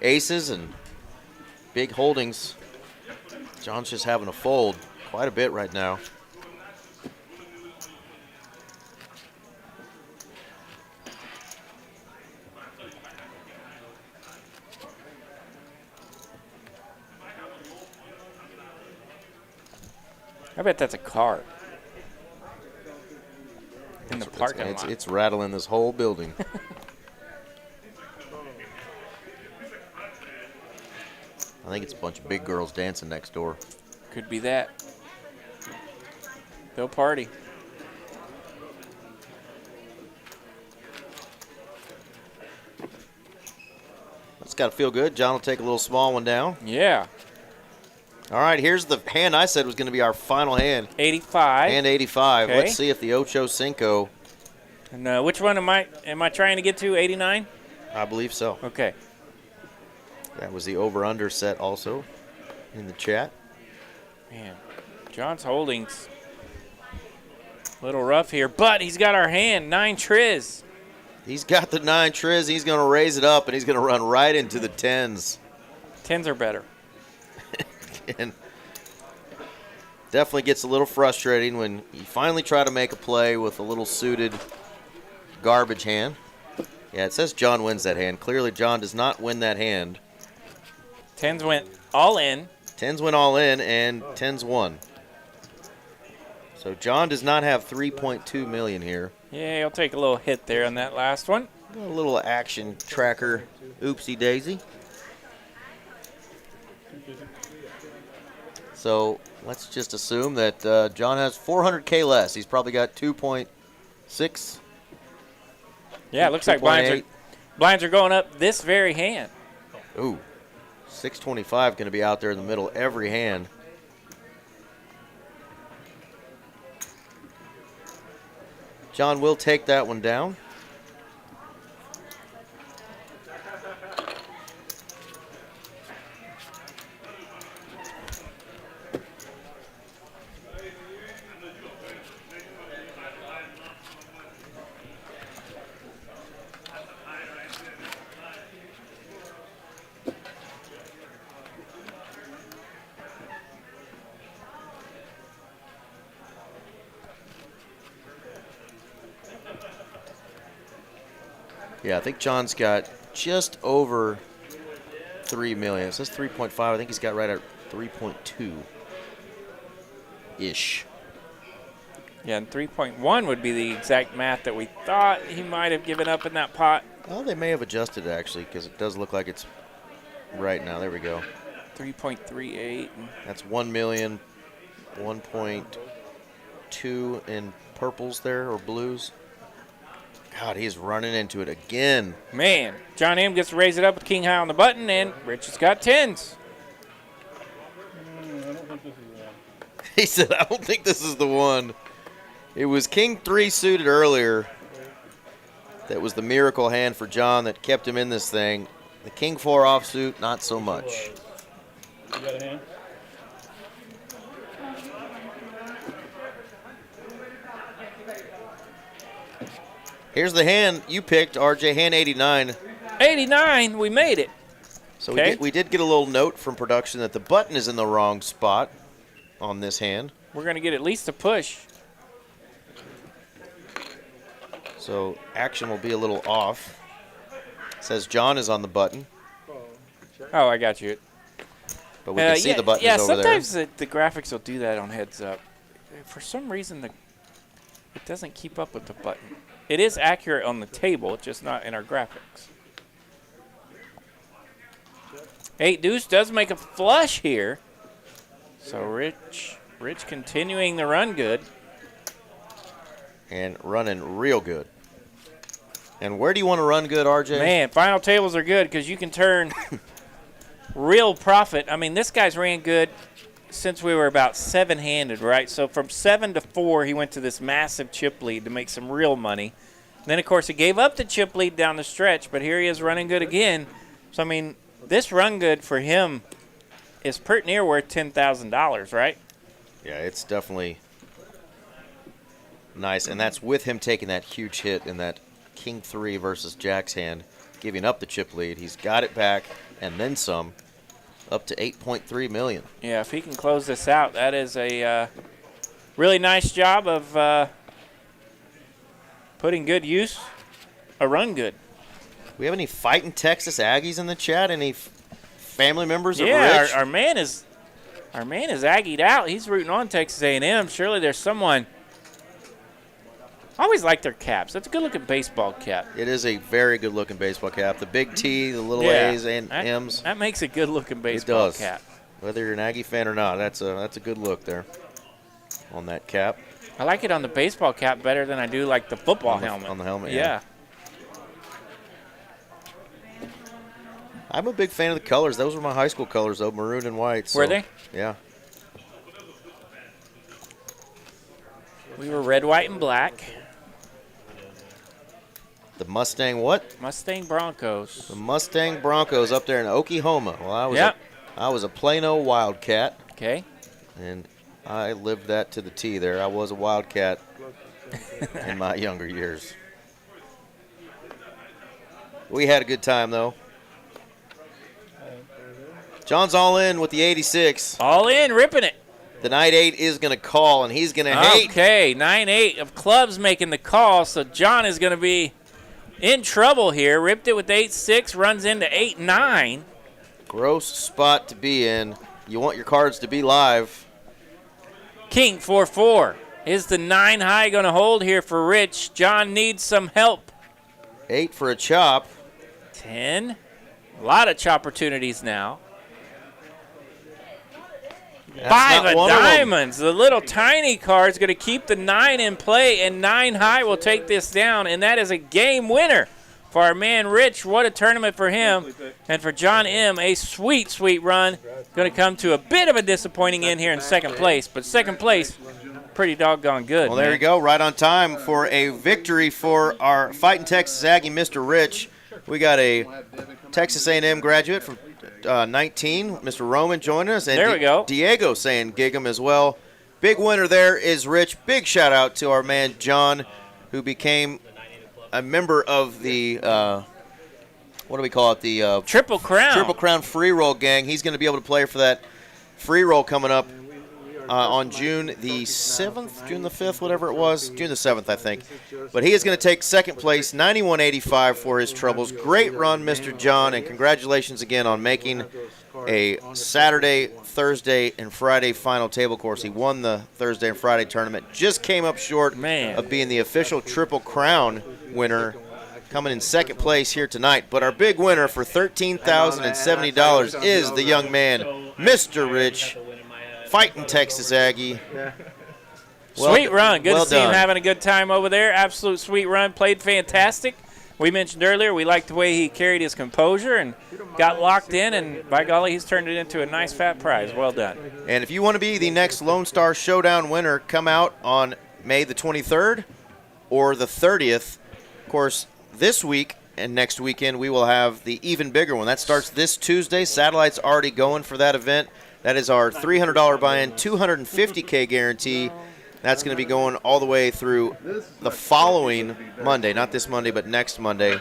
S2: aces and big holdings. John's just having to fold quite a bit right now.
S1: I bet that's a car. In the parking lot.
S2: It's rattling this whole building. I think it's a bunch of big girls dancing next door.
S1: Could be that. They'll party.
S2: That's got to feel good. John will take a little small one down.
S1: Yeah.
S2: All right, here's the hand I said was going to be our final hand.
S1: 85.
S2: Hand 85.
S1: Okay.
S2: Let's see if the Ocho Cinco.
S1: And which one am I trying to get to? 89?
S2: I believe so.
S1: Okay.
S2: That was the over-under set also in the chat.
S1: Man, John's holdings a little rough here, but he's got our hand, 9 triz.
S2: He's got the 9 triz. He's going to raise it up, and he's going to run right into the 10s.
S1: 10s are better.
S2: And definitely gets a little frustrating when you finally try to make a play with a little suited garbage hand. Yeah, it says John wins that hand. Clearly, John does not win that hand.
S1: 10s went all in.
S2: 10s went all in, and 10s won. So John does not have 3.2 million here.
S1: Yeah, he'll take a little hit there on that last one.
S2: A little action tracker, oopsie daisy. So let's just assume that John has 400K less. He's probably got 2.6.
S1: Yeah, it looks like blinds are going up this very hand.
S2: Ooh, 625 going to be out there in the middle every hand. John will take that one down. Yeah, I think John's got just over 3 million. It says 3.5. I think he's got right at 3.2-ish.
S1: Yeah, and 3.1 would be the exact math that we thought he might have given up in that pot.
S2: Well, they may have adjusted it, actually, because it does look like it's right now. There we go.
S1: 3.38.
S2: That's 1 million, 1.2 in purples there, or blues. God, he's running into it again.
S1: Man, John M gets to raise it up with king high on the button, and Rich has got 10s.
S5: I don't think this is the one.
S2: He said, I don't think this is the one. It was king 3 suited earlier. That was the miracle hand for John that kept him in this thing. The king 4 offsuit, not so much.
S5: You got a hand?
S2: Here's the hand you picked, RJ, hand 89.
S1: 89, we made it.
S2: So
S1: Okay.
S2: we did get a little note from production that the button is in the wrong spot on this hand.
S1: We're going to get at least a push.
S2: So action will be a little off. It says John is on the button,
S1: Oh, I got you.
S2: but we can see the button
S1: yeah,
S2: is over there.
S1: sometimes the graphics will do that on heads up. For some reason, it doesn't keep up with the button. It is accurate on the table, just not in our graphics. 8 deuce does make a flush here. So Rich continuing the run good.
S2: and running real good. And where do you want to run good, RJ?
S1: Man, final tables are good because you can turn real profit. I mean, this guy's ran good since we were about 7-handed, right? So from 7 to 4, he went to this massive chip lead to make some real money. Then, of course, he gave up the chip lead down the stretch, but here he is running good again. So, I mean, this run good for him is pretty near worth $10,000, right?
S2: Yeah, it's definitely nice. And that's with him taking that huge hit in that King 3 versus Jack's hand, giving up the chip lead. He's got it back and then some, up to $8.3 million.
S1: Yeah, if he can close this out, that is a really nice job of putting good use, a run good.
S2: We have any fighting Texas Aggies in the chat? Any family members of
S1: Yeah,
S2: Rich?
S1: our man is Aggied out. He's rooting on Texas A&M. Surely there's someone. I always like their caps. That's a good-looking baseball cap.
S2: It is a very good-looking baseball cap. The big T, the little
S1: Yeah,
S2: A's and M's.
S1: That makes a good-looking baseball
S2: does.
S1: cap.
S2: Whether you're an Aggie fan or not, that's a good look there on that cap.
S1: I like it on the baseball cap better than I do like the football
S2: On the-
S1: helmet.
S2: on the helmet,
S1: yeah.
S2: I'm a big fan of the colors. Those were my high school colors, though, maroon and white. So,
S1: Were they?
S2: Yeah.
S1: We were red, white, and black.
S2: The Mustang what?
S1: Mustang Broncos.
S2: The Mustang Broncos up there in Oklahoma. Well, I was a Plano Wildcat,
S1: Okay.
S2: and I lived that to the T there. I was a Wildcat in my younger years. We had a good time, though. John's all in with the 86.
S1: All in, ripping it.
S2: The Night 8 is going to call, and he's going to hate.
S1: Okay, 9-8 of clubs making the call, so John is going to be in trouble here. Ripped it with 8-6, runs into 8-9.
S2: Gross spot to be in. You want your cards to be live.
S1: King 4-4. Is the 9 high going to hold here for Rich? John needs some help.
S2: 8 for a chop.
S1: 10. A lot of chop opportunities now.
S2: That's
S1: 5
S2: not
S1: of
S2: one of 'em.
S1: diamonds. The little tiny card is going to keep the 9 in play, and 9 high will take this down, and that is a game winner for our man Rich. What a tournament for him. And for John M., a sweet, sweet run. Going to come to a bit of a disappointing end here in second place, but second place, pretty doggone good.
S2: Well, there
S1: man.
S2: you go. Right on time for a victory for our fighting Texas Aggie, Mr. Rich. We got a Texas A&M graduate from 19, Mr. Roman joining us. And
S1: There we go.
S2: Diego saying gig 'em as well. Big winner there is Rich. Big shout out to our man John, who became a member of the, what do we call it? The
S1: Triple Crown.
S2: Triple Crown free roll gang. He's going to be able to play for that free roll coming up on June the 7th, June the 5th, whatever it was. June the 7th, I think. But he is going to take second place, 91.85 for his troubles. Great run, Mr. John, and congratulations again on making a Saturday, Thursday, and Friday final table course. He won the Thursday and Friday tournament. Just came up short of being the official Triple Crown winner, coming in second place here tonight. But our big winner for $13,070 is the young man, Mr. Rich, fighting Texas Aggie.
S1: Sweet run. Good
S2: well
S1: to see him
S2: done.
S1: having a good time over there. Absolute sweet run. Played fantastic. We mentioned earlier we liked the way he carried his composure and got locked in, and by golly, he's turned it into a nice fat prize. Well done.
S2: And if you want to be the next Lone Star Showdown winner, come out on May the 23rd or the 30th. Of course, this week and next weekend we will have the even bigger one. That starts this Tuesday. Satellite's already going for that event. That is our $300 buy-in, $250K guarantee. That's going to be going all the way through the following Monday. Not this Monday, but next Monday.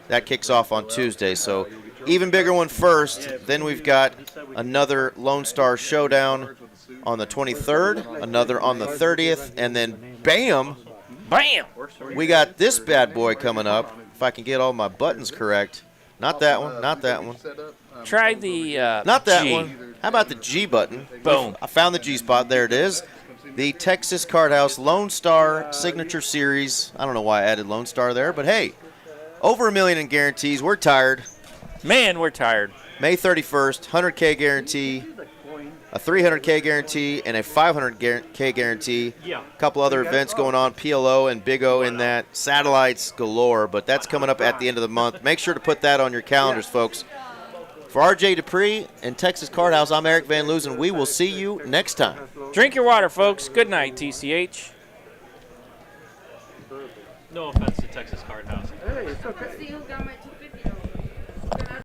S2: That kicks off on Tuesday. So even bigger one first. Then we've got another Lone Star Showdown on the 23rd, another on the 30th, and then bam, we got this bad boy coming up. If I can get all my buttons correct. Not that one, not that one.
S1: Try the
S2: Not that
S1: G.
S2: one. How about the G button?
S1: Boom.
S2: I found the G spot. There it is. The Texas Card House Lone Star Signature Series. I don't know why I added Lone Star there, but hey, over $1 million in guarantees. We're tired.
S1: Man, we're tired.
S2: May 31st, 100K guarantee. a 300K guarantee and a 500K guarantee.
S4: Yeah.
S2: A couple other events going on, PLO and Big O in that. Satellites galore, but that's coming up at the end of the month. Make sure to put that on your calendars, folks. For RJ Dupree and Texas Card House, I'm Eric Van Loosen. We will see you next time.
S1: Drink your water, folks. Good night, TCH.
S4: No offense to Texas Card House.
S8: Hey, it's okay.
S7: See who got my